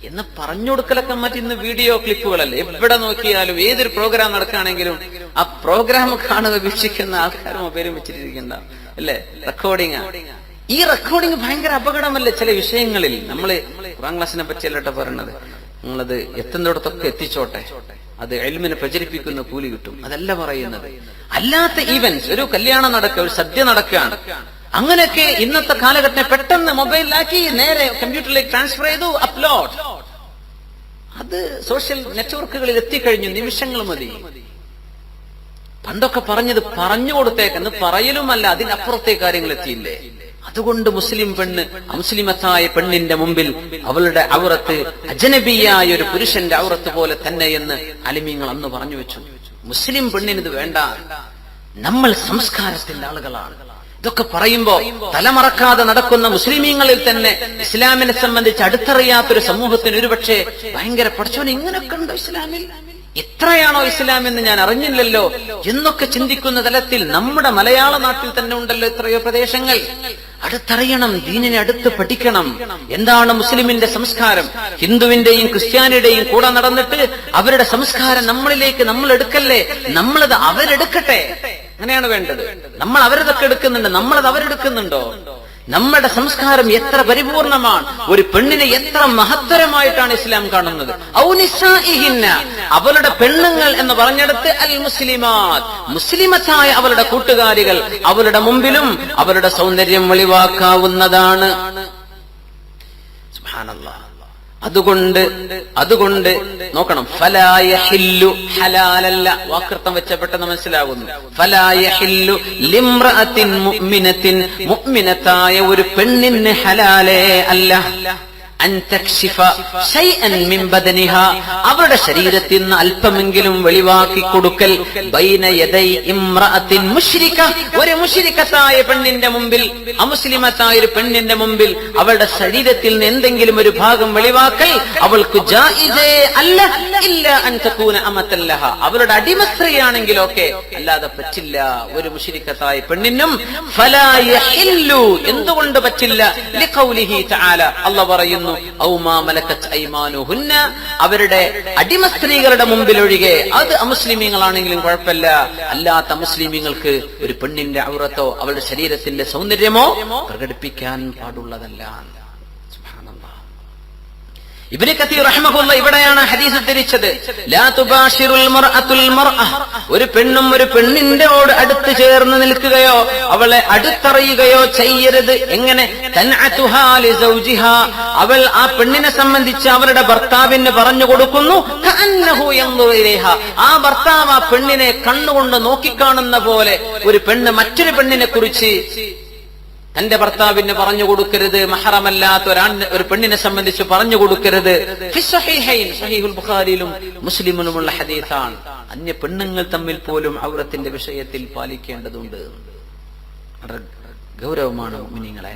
എന്ന് പറഞ്ഞു കൊടുക്കലൊക്കെ മറ്റിന്ന് വീഡിയോ ക്ലിപ്പുകളല്ലേ, എവിടെ നോക്കിയാലും ഏതൊരു പ്രോഗ്രാം നടക്കുകയാണെങ്കിലും ആ പ്രോഗ്രാം കാണുക വീക്ഷിക്കുന്ന ആൾക്കാർ മൊബൈലും വെച്ചിട്ടിരിക്കണ്ട അല്ലേ, റെക്കോർഡിംഗ്. ഈ റെക്കോർഡിംഗ് ഭയങ്കര അപകടമല്ലേ ചില വിഷയങ്ങളിൽ. നമ്മള് ഖുർആൻ ക്ലാസിനെ പറ്റിയല്ലോട്ടെ പറയണത്, നിങ്ങളത് എത്തുന്നിടത്തൊക്കെ എത്തിച്ചോട്ടെ, അത് ഇൽമിനെ പ്രചരിപ്പിക്കുന്ന കൂലി കിട്ടും, അതല്ല പറയുന്നത്. അല്ലാത്ത ഈവന്റ്സ്, ഒരു കല്യാണം നടക്കുക, ഒരു സദ്യ നടക്കുകയാണ്, അങ്ങനെയൊക്കെ ഇന്നത്തെ കാലഘട്ടം പെട്ടെന്ന് മൊബൈലിലാക്കി നേരെ കമ്പ്യൂട്ടറിലേക്ക് ട്രാൻസ്ഫർ ചെയ്തു, അപ്ലോഡ്. അത് സോഷ്യൽ നെറ്റ്വർക്കുകളിൽ എത്തിക്കഴിഞ്ഞു, നിമിഷങ്ങൾ മതി. പണ്ടൊക്കെ പറഞ്ഞത് പറഞ്ഞു കൊടുത്തേക്കെന്ന് പറയലുമല്ല, അതിനപ്പുറത്തെ കാര്യങ്ങൾ എത്തിയില്ലേ. അതുകൊണ്ട് മുസ്ലിം പെണ്ണ് അമുസ്ലിമത്തായ പെണ്ണിന്റെ മുമ്പിൽ അവളുടെ ഔറത്ത് അജനബിയായ ഒരു പുരുഷന്റെ ഔറത്ത് പോലെ തന്നെ എന്ന് അലിമീങ്ങൾ അന്ന് പറഞ്ഞു വെച്ചു. മുസ്ലിം പെണ്ണിന് ഇത് വേണ്ട. നമ്മൾ സംസ്കാരത്തിന്റെ ആളുകളാണ്. ഇതൊക്കെ പറയുമ്പോ തലമറക്കാതെ നടക്കുന്ന മുസ്ലിമീങ്ങളിൽ തന്നെ ഇസ്ലാമിനെ സംബന്ധിച്ച് അടുത്തറിയാത്തൊരു സമൂഹത്തിന് ഒരുപക്ഷെ ഭയങ്കര പഠിച്ചോനെ ഇങ്ങനെയൊക്കെ ഉണ്ടോ ഇസ്ലാമിൽ, എത്രയാണോ ഇസ്ലാം എന്ന് ഞാൻ അറിഞ്ഞില്ലല്ലോ എന്നൊക്കെ ചിന്തിക്കുന്ന തലത്തിൽ നമ്മുടെ മലയാള നാട്ടിൽ തന്നെ ഉണ്ടല്ലോ എത്രയോ പ്രദേശങ്ങൾ. അടുത്തറിയണം, ദീനിനെ അടുത്ത് പഠിക്കണം. എന്താണ് മുസ്ലിമിന്റെ സംസ്കാരം? ഹിന്ദുവിന്റെയും ക്രിസ്ത്യാനിയുടെയും കൂടെ നടന്നിട്ട് അവരുടെ സംസ്കാരം നമ്മളിലേക്ക് നമ്മൾ എടുക്കല്ലേ, നമ്മളത് അവരെടുക്കട്ടെ. അങ്ങനെയാണ് വേണ്ടത്. നമ്മൾ അവരതൊക്കെ എടുക്കുന്നുണ്ട്, നമ്മളത് അവരെടുക്കുന്നുണ്ടോ? നമ്മുടെ സംസ്കാരം എത്ര പരിപൂർണമാണ്, ഒരു പെണ്ണിനെ എത്ര മഹത്തരമായിട്ടാണ് ഇസ്ലാം കാണുന്നത്. ഔ നിസാഇഹിന്ന, അവളുടെ പെണ്ണുങ്ങൾ എന്ന് പറഞ്ഞെടുത്ത് അൽ മുസ്ലിമാത്ത്, മുസ്ലിമത്തായ അവളുടെ കൂട്ടുകാരികൾ, അവളുടെ മുമ്പിലും അവരുടെ സൗന്ദര്യം വെളിവാക്കാവുന്നതാണ്. സുബ്ഹാനല്ലാഹ്. അതുകൊണ്ട് നോക്കണം, ഫലാ യഹില്ലു, ഹലാലല്ല, വാക്കർത്ഥം വെച്ച പെട്ടെന്ന് മനസ്സിലാകുന്നു. ഫലാ യഹില്ലു ലിംറഅത്തിൻ മുഅ്മിനത്തിൻ, മുഅ്മിനത്തായ ഒരു പെണ്ണിന് ഹലാലേ അല്ല അൻ തക്ഷിഫ ശൈഅൻ മിൻ ബദനിഹാ, അവരുടെ ശരീരത്തിൽ നിന്ന് അല്പമെങ്കിലും വെളിവാക്കി കൊടുക്കൽ. ബൈന യദൈ ഇംറഅത്തിൻ മുശ്രിക, ഒരു മുശ്രികത്തായ പെണ്ണിന്റെ മുമ്പിൽ, അമുസ്ലിമത്തായ ഒരു പെണ്ണിന്റെ മുമ്പിൽ അവളുടെ ശരീരത്തിൽ നിന്ന് എന്തെങ്കിലും ഒരു ഭാഗം വെളിവാക്കൽ അവൾക്ക് ജായിസേ അല്ല, ഇല്ല അൻ തകൂന അമതൻ ലഹ, അവളുടെ അടിമസ്ത്രീയാണെങ്കിലൊക്കെ, അല്ലാതെ പറ്റില്ല ഒരു മുശ്രികത്തായ പെണ്ണിനും. ഫലാ യഹില്ലു, എന്തുകൊണ്ട് പറ്റില്ല? ലിഖൗലിഹി തആല, അല്ലാഹു പറയുന്നു ഔ മാ മലക്കത് ഐമാനുഹുന്ന, അവരുടെ അടിമ സ്ത്രീകളുടെ മുമ്പിൽ ഒഴികെ, അത് അമുസ്ലിമീങ്ങളാണെങ്കിലും കുഴപ്പമില്ല, അല്ലാത്ത മുസ്ലിമീങ്ങൾക്ക് ഒരു പെണ്ണിന്റെ ഔറത്തോ അവളുടെ ശരീരത്തിന്റെ സൗന്ദര്യമോ പ്രകടിപ്പിക്കാൻ പാടുള്ളതല്ല. ഇബ്നു കതീർ റഹിമഹുല്ലാഹ് ഇവിടെയാണ് ഹദീസ് ഉദ്ധരിച്ചത്. ലാ തുബാശിറുൽ മർഅത്തുൽ മർഅ, ഒരു പെണ്ണും ഒരു പെണ്ണിന്റെയോട് അടുത്ത് ചേർന്ന് നിൽക്കുകയോ അവളെ അടുത്തറിയുകയോ ചെയ്യരുത്. എങ്ങനെ? തൻഅതുഹാ ലിസൗജിഹാ, അവൾ ആ പെണ്ണിനെ സംബന്ധിച്ച് അവളുടെ ഭർത്താവിന് പറഞ്ഞു കൊടുക്കുന്നു. കഅന്നഹു യൻദുറു ഇലൈഹാ, ആ ഭർത്താവ് ആ പെണ്ണിനെ കണ്ണുകൊണ്ട് നോക്കിക്കാണുന്ന പോലെ ഒരു പെണ്ണ് മറ്റൊരു പെണ്ണിനെ കുറിച്ച് തന്റെ ഭർത്താവിന് പറഞ്ഞു കൊടുക്കരുത്. മഹറമല്ലാത്ത ഒരു പെണ്ണിനെ സംബന്ധിച്ച് പറഞ്ഞു കൊടുക്കരുത്. സഹീഹുൽ ബുഖാരിയിലും മുസ്ലിമിലുമുള്ള ഹദീസാണ്. അന്യ പെണ്ണുങ്ങൾ തമ്മിൽ പോലും ഔറത്തിന്റെ വിഷയത്തിൽ പാലിക്കേണ്ടതുണ്ട്. ഗൗരവമാണ് മുഅ്മിനീങ്ങളെ.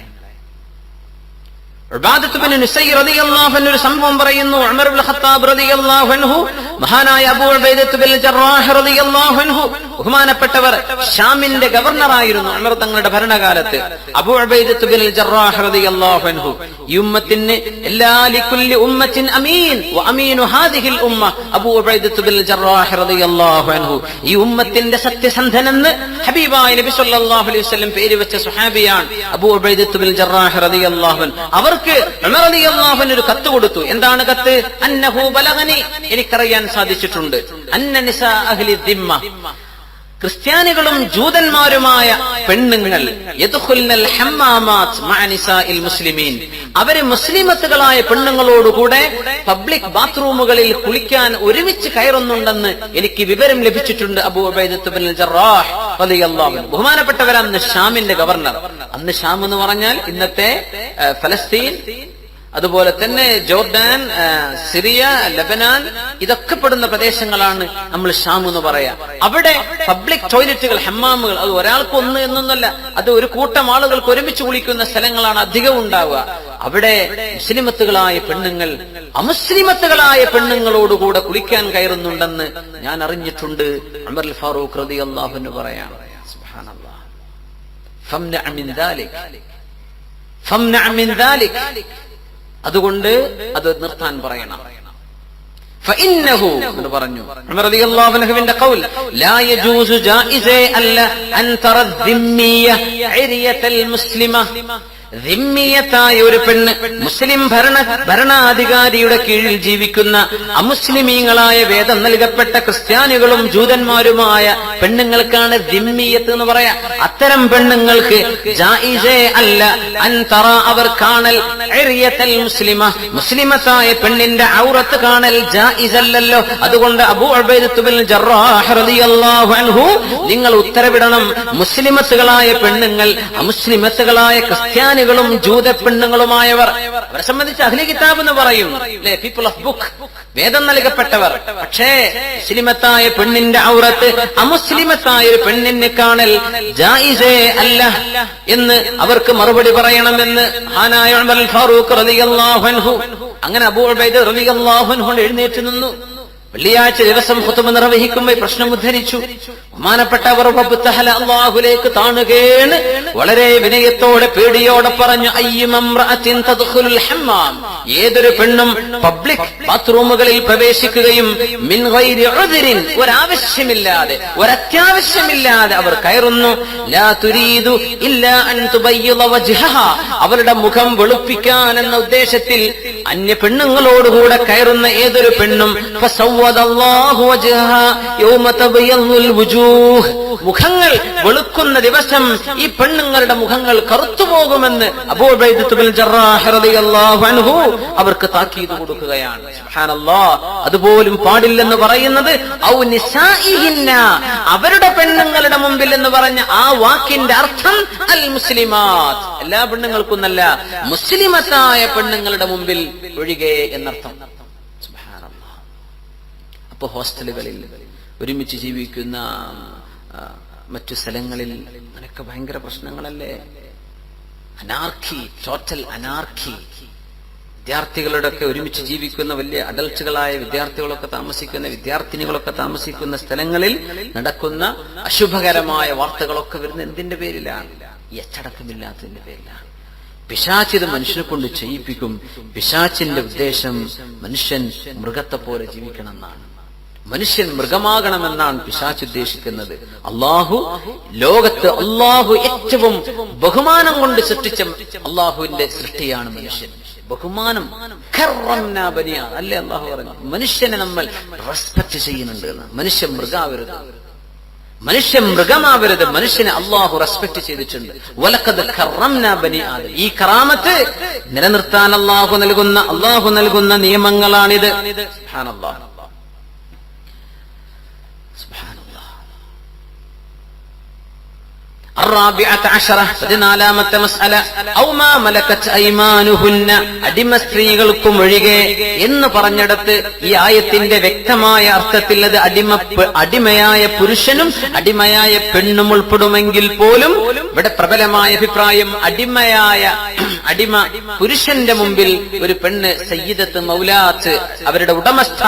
ഉബാദത്ത് ബിൻ നുസൈർ റളിയല്ലാഹു അൻഹു ഒരു സംഭവം പറയുന്നു. ഉമർ ഇബ്നു ഖത്താബ് റളിയല്ലാഹു അൻഹു, മഹാനായ അബൂ ഉബൈദത്ത് ബിൻ ജറാഹ് റളിയല്ലാഹു അൻഹു, ബഹുമാനപ്പെട്ടവർ ഷാമിന്റെ ഗവർണറായിരുന്നു ഉമർ തങ്ങളുടെ ഭരണകാലത്ത്. അബൂ ഉബൈദത്ത് ബിൻ ജറാഹ് റളിയല്ലാഹു അൻഹു ഈ ഉമ്മത്തിന് എല്ലാ ലികുല്ലി ഉമ്മത്തിൻ അമീൻ വ അമീനു ഹാദിഹിൽ ഉമ്മ അബൂ ഉബൈദത്ത് ബിൻ ജറാഹ് റളിയല്ലാഹു അൻഹു, ഈ ഉമ്മത്തിന്റെ സത്യസന്ധനെന്ന് ഹബീബായ നബി സല്ലല്ലാഹു അലൈഹി വസല്ലം പേര് വെച്ച സ്വഹാബിയാണ് അബൂ ഉബൈദത്ത് ബിൻ ജറാഹ് റളിയല്ലാഹു അൻഹു. അവർക്ക് ഉമർ റളിയല്ലാഹു അൻഹു ഒരു കത്ത് കൊടുത്തു. എന്താണ് കത്ത്? അന്നഹു ബലഗനി, എനിക്കറിയാൻ സാധിച്ചിട്ടുണ്ട്, അന്ന നിസാ അഹ്ലി ദിമ്മ, ക്രിസ്ത്യാനികളും ജൂതന്മാരുമായ പെണ്ണുങ്ങൾ യദ്ഖുൽനൽ ഹമ്മാമാത്ത് മഅ നിസാഇൽ മുസ്ലിമീൻ, അവര് മുസ്ലിമത്തുകളായ പെണ്ണുങ്ങളോടുകൂടെ പബ്ലിക് ബാത്റൂമുകളിൽ കുളിക്കാൻ ഒരുമിച്ച് കയറുന്നുണ്ടെന്ന് എനിക്ക് വിവരം ലഭിച്ചിട്ടുണ്ട്. അബൂ ഉബൈദത്ത് ഇബ്നുൽ ജറാഹ് റളിയല്ലാഹു അൻഹു, ബഹുമാനപ്പെട്ടവരാണ് ഷാമിന്റെ ഗവർണർ. അന്ന് ഷാം എന്ന് പറഞ്ഞാൽ ഇന്നത്തെ ഫലസ്തീൻ, അതുപോലെ തന്നെ ജോർഡാൻ, സിറിയ, ലബനാൻ, ഇതൊക്കെ പെടുന്ന പ്രദേശങ്ങളാണ് നമ്മൾ ഷാം എന്ന് പറയാ. അവിടെ പബ്ലിക് ടോയ്ലറ്റുകൾ, ഹമ്മാമുകൾ, അത് ഒരാൾക്ക് ഒന്ന് എന്നൊന്നല്ല, അത് ഒരു കൂട്ടം ആളുകൾക്ക് ഒരുമിച്ച് കുളിക്കുന്ന സ്ഥലങ്ങളാണ് അധികം ഉണ്ടാവുക. അവിടെ മുസ്ലിമത്തുകളായ പെണ്ണുങ്ങൾ അമുസ്ലിമത്തുകളായ പെണ്ണുങ്ങളോടുകൂടെ കുളിക്കാൻ കയറുന്നുണ്ടെന്ന് ഞാൻ അറിഞ്ഞിട്ടുണ്ട്. ഉമർ അൽ ഫാറൂഖ് റളിയല്ലാഹു അൻഹു പറയാണ്, സുബ്ഹാനല്ലാഹ്, ഫംനഅ മിൻ ദാലിക്, ഫംനഅ മിൻ ദാലിക്, അതുകൊണ്ട് അത് നിർത്താൻ പറയണം. ഫഇന്നഹു എന്ന് പറഞ്ഞു ഉമർ റളിയല്ലാഹു അൻഹുവിന്റെ ഖൗൽ, ലാ യജൂസു ജായിസ അല്ല അൻ തറ ദിമ്മിയ ഇരിയതൽ മുസ്ലിമ, ദിമ്മിയത്തായ ഒരു പെണ്ണ് മുസ്ലിം ഭരണാധികാരിയുടെ കീഴിൽ ജീവിക്കുന്ന അമുസ്ലിമീങ്ങളായ വേദം നൽകപ്പെട്ട ക്രിസ്ത്യാനികളും ജൂതന്മാരുമായ പെണ്ണുങ്ങൾക്കാണ് ദിമ്മിയത്ത് എന്ന് പറയാ. അത്തരം പെണ്ണുങ്ങൾക്ക് ജായിസേ അല്ല അൻ തറ, അവർ കാണൽ ഇറിയത്തൽ മുസ്ലിമ, മുസ്ലിമത്തായ പെണ്ണിന്റെ ഔറത്ത് കാണൽ ജായിസല്ലല്ലോ. അതുകൊണ്ട് അബൂ ഉബൈദത്ത് ഇബ്നുൽ ജറാഹ് റളിയല്ലാഹു അൻഹു, നിങ്ങൾ ഉത്തരവിടണം, മുസ്ലിമത്തുകളായ പെണ്ണുങ്ങൾ അമുസ്ലിമത്തുകളായ ക്രിസ്ത്യാനി ും ജൂത പെണ്ണുങ്ങളുമായവർ, അവരെ സംബന്ധിച്ച് അഹ്ലി കിതാബ് എന്ന് പറയും, പീപ്പിൾ ഓഫ് ബുക്ക്, വേദം നൽകപ്പെട്ടവർ. പക്ഷേ മുസ്ലിമത്തായ പെണ്ണിന്റെ ഔറത്ത് അമുസ്ലിമത്തായ ഒരു പെണ്ണിനെ കാണൽ ജായിസേ അല്ല എന്ന് അവർക്ക് മറുപടി പറയണമെന്ന് മഹാനായ ഉമർ അൽ ഫാറൂഖ് റളിയല്ലാഹു അൻഹു. അങ്ങനെ അബൂ ഉബൈദ റളിയല്ലാഹു അൻഹു എഴുന്നേറ്റ് നിന്നു. വെള്ളിയാഴ്ച ദിവസം ഖുതുബ നിർവഹിക്കുമ്പോൾ പ്രശ്നം ഉദ്ധരിച്ചു. ബഹുമാനപ്പെട്ടവർ അല്ലാഹുലേക്ക് താണുകേണ് വളരെ വിനയത്തോടെ പേടിയോടെ പറഞ്ഞു, അയ്യുമംറഅത്തിൻ തദ്ഖുലുൽ ഹമ്മാം, ഏതൊരു പെണ്ണും പബ്ലിക് ബാത്റൂമുകളിൽ പ്രവേശിക്കുകയും മിൻ ഗൈരി ഉദ്രിൻ, ഒരാവശ്യമില്ലാതെ ഒരത്യാവശ്യമില്ലാതെ അവർ കയറുന്നു, ലാ തുരീദു ഇല്ലാ അൻ തുബയ്യിദ വജ്ഹഹ, അവരുടെ മുഖം വെളുപ്പിക്കാൻ എന്ന ഉദ്ദേശത്തിൽ അന്യ പെണ്ണുങ്ങളോടുകൂടെ കയറുന്ന ഏതൊരു പെണ്ണും ഫസവ്വദല്ലാഹു വജ്ഹഹ യൗമ തബയ്യദുൽ വുജൂഹ്, മുഖങ്ങൾ വെളുക്കുന്ന ദിവസം ഈ പെണ്ണുങ്ങളുടെ മുഖങ്ങൾ കറുത്തുപോകുമെന്ന് അബൂ ഉബൈദത്ത് ഇബ്നുൽ ജറാഹ് റളിയല്ലാഹു അൻഹു അവർക്ക് താക്കീത് കൊടുക്കുകയാണ്. സുബ്ഹാനല്ലാഹ്, അതുപോലും പാടില്ലെന്ന് പറയുന്നത് ഔ നിസാഇഹിന്ന, അവരുടെ പെണ്ണുങ്ങളുടെ മുമ്പിൽ എന്ന് പറഞ്ഞ ആ വാക്കിന്റെ അർത്ഥം അൽ മുസ്ലിമാത്ത്, എല്ലാ പെണ്ണുങ്ങൾക്കൊന്നല്ല, മുസ്ലിമത്തായ പെണ്ണുങ്ങളുടെ മുമ്പിൽ ഒഴികെ എന്നർത്ഥം. സുബ്ഹാനല്ലാഹ്. അപ്പൊ ഹോസ്റ്റലുകളിൽ ഒരുമിച്ച് ജീവിക്കുന്ന മറ്റു സ്ഥലങ്ങളിൽ അങ്ങനെയൊക്കെ ഭയങ്കര പ്രശ്നങ്ങളല്ലേ, അനാർക്കി, ടോട്ടൽ അനാർക്കി. വിദ്യാർത്ഥികളുടെ ഒക്കെ ഒരുമിച്ച് ജീവിക്കുന്ന വലിയ അഡൽട്ടുകളായ വിദ്യാർത്ഥികളൊക്കെ താമസിക്കുന്ന, വിദ്യാർത്ഥിനികളൊക്കെ താമസിക്കുന്ന സ്ഥലങ്ങളിൽ നടക്കുന്ന അശുഭകരമായ വാർത്തകളൊക്കെ വരുന്ന എന്തിന്റെ പേരിലാണ്? ഈ അച്ചടക്കമില്ലാത്തതിന്റെ പേരിലാണ്. പിശാച് ഇത് മനുഷ്യനെ കൊണ്ട് ചെയ്യിപ്പിക്കും. പിശാചിന്റെ ഉദ്ദേശം മനുഷ്യൻ മൃഗത്തെ പോലെ ജീവിക്കണം എന്നാണ്, മനുഷ്യൻ മൃഗമാകണമെന്നാണ് പിശാച് ഉദ്ദേശിക്കുന്നത്. ലോകത്ത് അള്ളാഹു ഏറ്റവും ബഹുമാനം കൊണ്ട് സൃഷ്ടിച്ച അള്ളാഹുവിന്റെ സൃഷ്ടിയാണ് മനുഷ്യൻ. ബഹുമാനം അല്ലേ അള്ളാഹു പറഞ്ഞു. മനുഷ്യനെ നമ്മൾ റെസ്പെക്ട് ചെയ്യുന്നുണ്ട് എന്ന്. മനുഷ്യൻ മൃഗാവരുത്, മനുഷ്യൻ മൃഗമാവരുത്, മനുഷ്യനെ അള്ളാഹു റെസ്പെക്ട് ചെയ്തിട്ടുണ്ട്. വലഖദ് കറംനാ ബനി ആദം, ഈ കറാമത്ത് നിലനിർത്താൻ അള്ളാഹു നൽകുന്ന നിയമങ്ങളാണിത്. സുബ്ഹാനല്ലാഹ്. അടിമ സ്ത്രീകൾക്കും ഒഴികെ എന്ന് പറഞ്ഞിടത്ത് ഈ ആയത്തിന്റെ വ്യക്തമായ അർത്ഥത്തിൽ അത് അടിമയായ പുരുഷനും അടിമയായ പെണ്ണും ഉൾപ്പെടുമെങ്കിൽ പോലും ഇവിടെ പ്രബലമായ അഭിപ്രായം അടിമ പുരുഷന്റെ മുമ്പിൽ ഒരു പെണ്ണ് സയ്യിദത്ത്, മൗലാത്ത്, അവരുടെ ഉടമസ്ഥ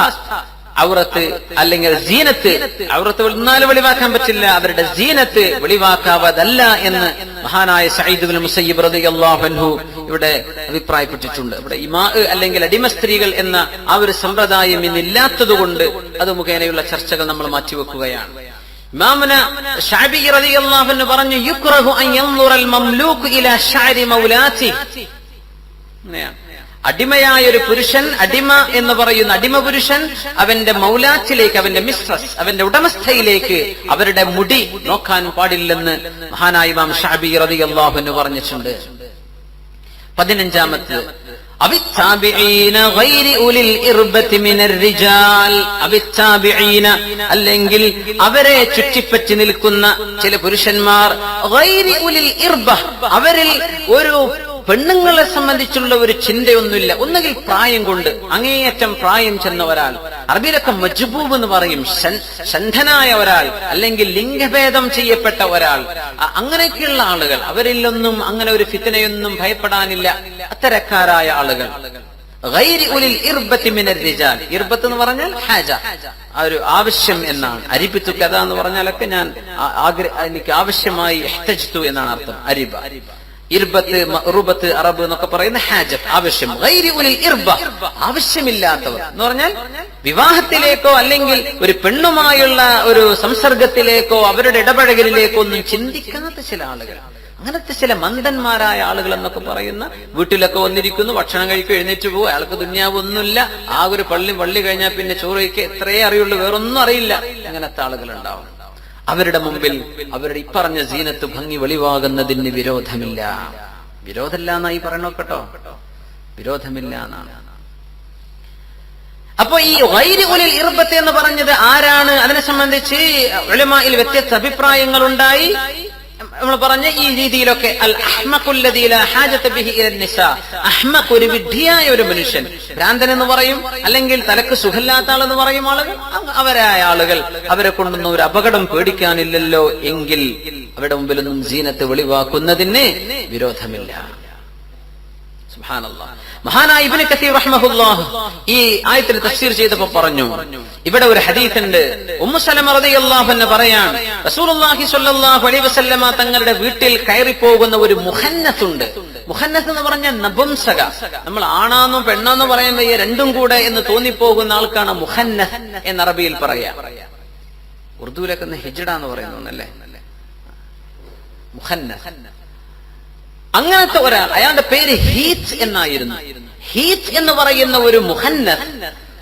ഔറത്ത് അല്ലെങ്കിൽ സീനത്ത്, ഔറത്ത് എന്നാലും വെളിവാക്കാൻ പറ്റില്ല, അവരുടെ സീനത്ത് വെളിവാക്കാവതല്ല എന്ന് മഹാനായ സഈദ് ഇബ്നു മുസയ്യിബ് റളിയല്ലാഹു അൻഹു ഇവിടെ അഭിപ്രായപ്പെട്ടിട്ടുണ്ട്. ഇവിടെ ഇമാ അല്ലെങ്കിൽ അടിമ സ്ത്രീകൾ എന്ന ആ ഒരു സമ്പ്രദായം ഇന്നില്ലാത്തതുകൊണ്ട് അത് മുഖേനയുള്ള ചർച്ചകൾ നമ്മൾ മാറ്റിവെക്കുകയാണ്. ഇമാമുന ശഅബി റളിയല്ലാഹു അൻഹു പറഞ്ഞു, യുക്റഹു അൻ യൻദുറൽ മംലൂക് ഇലാ ശഅരി മൗലാതി, അടിമയായ ഒരു പുരുഷൻ, അടിമ എന്ന് പറയുന്ന അടിമ പുരുഷൻ അവന്റെ മൗലാത്തിലേക്ക്, അവന്റെ മിസ്ട്രസ്, അവന്റെ ഉടമസ്ഥയിലേക്ക് അവരുടെ മുടി നോക്കാൻ പാടില്ലെന്ന് മഹാനായ ഇമാം ശഅബി റളിയല്ലാഹു അൻഹു പറഞ്ഞിട്ടുണ്ട്. 15ാമത്തെ അല്ലെങ്കിൽ അവരെ ചുറ്റിപ്പറ്റി നിൽക്കുന്ന ചില പുരുഷന്മാർ, അവരിൽ ഒരു പെണ്ണുങ്ങളെ സംബന്ധിച്ചുള്ള ഒരു ചിന്തയൊന്നുമില്ല. ഒന്നുകിൽ പ്രായം കൊണ്ട് അങ്ങേയറ്റം പ്രായം ചെന്ന ഒരാൾ, അറബിയിലൊക്കെ മജ്ബൂബ് എന്ന് പറയും, ഷണ്ഠനായ ഒരാൾ, അല്ലെങ്കിൽ ലിംഗഭേദം ചെയ്യപ്പെട്ട ഒരാൾ, അങ്ങനെയൊക്കെയുള്ള ആളുകൾ, അവരിലൊന്നും അങ്ങനെ ഒരു ഫിത്നയൊന്നും ഭയപ്പെടാനില്ല. അത്തരക്കാരായ ആളുകൾ. ഇർബത്ത് എന്ന് പറഞ്ഞാൽ ഹാജ, ആ ഒരു ആവശ്യം എന്നാണ്. അരിബിത്തു കഥ എന്ന് പറഞ്ഞാലൊക്കെ ഞാൻ എനിക്ക് ആവശ്യമായി ഇഹ്തജ്തു എന്നാണ് അർത്ഥം. അരിബ, ഇർബത്ത്, മഅ്റുബത്ത് അറബ് എന്നൊക്കെ പറയുന്ന ഹാജത്ത്, ആവശ്യം. ഗൈരി ഉലിൽ ഇർബ, ആവശ്യമില്ലാത്തവർ എന്ന് പറഞ്ഞാൽ വിവാഹത്തിലേക്കോ അല്ലെങ്കിൽ ഒരു പെണ്ണുമായുള്ള ഒരു സംസർഗത്തിലേക്കോ അവരുടെ ഇടപഴകലിലേക്കോ ഒന്നും ചിന്തിക്കാത്ത ചില ആളുകൾ, അങ്ങനത്തെ ചില മന്ദന്മാരായ ആളുകൾ എന്നൊക്കെ പറയുന്ന, വീട്ടിലൊക്കെ വന്നിരിക്കുന്നു, ഭക്ഷണം കഴിക്കും, എഴുന്നേറ്റ് പോകും, അയാൾക്ക് ദുനിയാവ് ഒന്നുമില്ല, ആ ഒരു പള്ളി കഴിഞ്ഞാൽ പിന്നെ ചോറ് കഴിക്കുക, എത്രയേ അറിയുള്ളൂ, വേറൊന്നും അറിയില്ല. അങ്ങനത്തെ ആളുകൾ ഉണ്ടാവും. അവരുടെ മുമ്പിൽ അവരുടെ ഇപ്പറഞ്ഞ സീനത്ത് ഭംഗി വെളിവാകുന്നതിന് വിരോധമില്ല. വിരോധമില്ല എന്നായി പറയണോ കേട്ടോ, വിരോധമില്ല എന്നാണ്. അപ്പൊ ഈ ഗൈരി ഉലിൽ ഇർബത്ത് എന്ന് പറഞ്ഞത് ആരാണ്? അതിനെ സംബന്ധിച്ച് ഉലമായിൽ വ്യത്യസ്ത അഭിപ്രായങ്ങൾ ഉണ്ടായി. നമ്മൾ പറഞ്ഞ ഈ രീതിയിലൊക്കെ അൽ അഹ്മഖുല്ലദീ ലാ ഹാജത ബിഹി ഇലൻ നിസാ, അഹ്മഖ് ഒരു വിഡ്ഢിയായ ഒരു മനുഷ്യൻ, ഭ്രാന്തൻ എന്ന് പറയും, അല്ലെങ്കിൽ തലക്ക് സുഖമില്ലാത്ത ആളെന്ന് പറയും ആളുകൾ. അവരായ ആളുകൾ, അവരെ കൊണ്ടൊന്നും ഒരു അപകടം പേടിക്കാനില്ലല്ലോ എങ്കിൽ അവരുടെ മുമ്പിലൊന്നും സീനത്ത് വെളിവാക്കുന്നതിന് വിരോധമില്ല. സുബ്ഹാനല്ലാഹ്. മഹാനായ ഇബ്നു കസീർ റഹ്മഹുല്ലാഹ് ഈ ആയത്തിൽ തഫ്സീർ ചെയ്തപ്പോൾ പറഞ്ഞു, ഇവിടെ ഒരു ഹദീസ് ഉണ്ട്. ഉമ്മു സലമ റളിയല്ലാഹു അൻഹ പറയാണ്, റസൂലുള്ളാഹി സ്വല്ലല്ലാഹു അലൈഹി വസല്ലമ തങ്ങളുടെ വീട്ടിൽ കയറി പോകുന്ന ഒരു മുഖന്നസ് ഉണ്ട്. മുഖന്നസ് എന്ന് പറഞ്ഞാൽ നപുംസക. നമ്മൾ ആണാന്നോ പെണ്ണാന്നോ പറയുമ്പോൾ ഈ രണ്ടും കൂടെ എന്ന് തോന്നിപ്പോകുന്ന ആൾക്കാണ് മുഖന്നസ് എന്ന് അറബിയിൽ പറയാ. ഉറുദുവിലൊക്കെ ഹിജ്ഡ എന്ന് പറയുന്നല്ലേ മുഖന്നസ്. അങ്ങനത്തെ ഒരാൾ, അയാളുടെ പേര് ഹീത്ത് എന്നായിരുന്നു. ഹീത്ത് എന്ന് പറയുന്ന ഒരു മുഖന്നസ്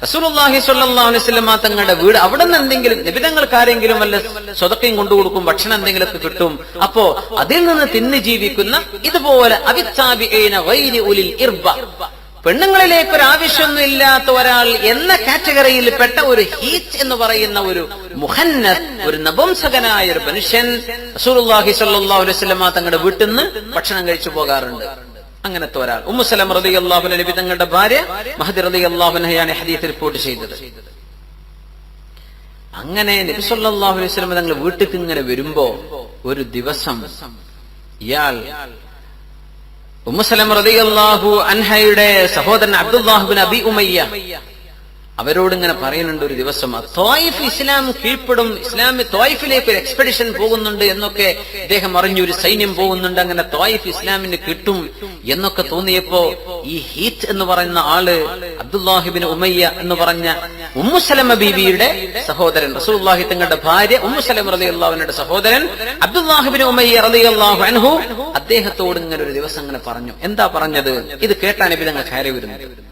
റസൂലുള്ളാഹി സ്വല്ലല്ലാഹു അലൈഹി വസല്ലം തങ്ങളുടെ വീട്, അവിടെ നിന്ന് എന്തെങ്കിലും നിബിധങ്ങൾക്ക് ആരെങ്കിലും വല്ല സ്വതക്കയും കൊണ്ടുകൊടുക്കും, ഭക്ഷണം എന്തെങ്കിലുമൊക്കെ കിട്ടും. അപ്പോ അതിൽ നിന്ന് തിന്ന് ജീവിക്കുന്ന ഇതുപോലെ അവിത്താബിഈന ഗൈരി ഉലിൽ ഇർബ, പെണ്ണുങ്ങളിലേക്ക് ഒരു ആവശ്യമൊന്നും ഇല്ലാത്ത ഒരാൾ എന്ന കാറ്റഗറിയിൽപ്പെട്ട ഒരു ഹീത്ത് എന്ന് പറയുന്ന ഒരു മുഖന്നസ്, ഒരു നപുംസകനായ ഒരു മനുഷ്യൻ റസൂലുള്ളാഹി സ്വല്ലല്ലാഹു അലൈഹി വസല്ലം തങ്ങളുടെ വീട്ടിൽ നിന്ന് ഭക്ഷണം കഴിച്ചു പോകാറുണ്ട്. അങ്ങനത്തെ ഒരാൾ ഉമ്മു സലമ റളിയല്ലാഹു അൻഹ, നബി തങ്ങളുടെ ഭാര്യ മഹദി റളിയല്ലാഹു അൻഹയാണ് ഹദീസ് റിപ്പോർട്ട് ചെയ്തത്. അങ്ങനെ നബി സല്ലല്ലാഹു അലൈഹി വസല്ലം തങ്ങളുടെ വീട്ടിൽ ഇങ്ങനെ വരുമ്പോ ഒരു ദിവസം ഇയാൾ ഉമ്മു സലമ റളിയല്ലാഹു അൻഹയുടെ സഹോദരൻ അബ്ദുല്ലാഹ് ഇബ്നു അബി ഉമയ്യ അവരോട് ഇങ്ങനെ പറയുന്നുണ്ട്. ഒരു ദിവസം ത്വായിഫ് ഇസ്ലാം കീഴ്പ്പെടും, ത്വായിഫിലേക്ക് ഒരു എക്സ്പെഡിഷൻ പോകുന്നുണ്ട് എന്നൊക്കെ ഇദ്ദേഹം അറിഞ്ഞു, ഒരു സൈന്യം പോകുന്നുണ്ട്, അങ്ങനെ ത്വായിഫ് ഇസ്ലാമിന് കിട്ടും എന്നൊക്കെ തോന്നിയപ്പോ ഈ ഹീത്ത് എന്ന് പറയുന്ന ആള് അബ്ദുല്ലാഹ് ഇബ്നു ഉമയ്യ എന്ന് പറഞ്ഞ ഉമ്മു സലമ ബീവിയുടെ സഹോദരൻ, റസൂലുള്ളാഹി തങ്ങളുടെ ഭാര്യ ഉമ്മു സലമ റളിയല്ലാഹു അൻഹയുടെ സഹോദരൻ അബ്ദുല്ലാഹ് ഇബ്നു ഉമയ്യ റളിയല്ലാഹു അൻഹു അദ്ദേഹത്തോട് ഇങ്ങനെ ഒരു ദിവസം ഇങ്ങനെ പറഞ്ഞു. എന്താ പറഞ്ഞത്? ഇത് കേട്ടാൻ നബി തങ്ങൾ കയറി വരുന്നത്.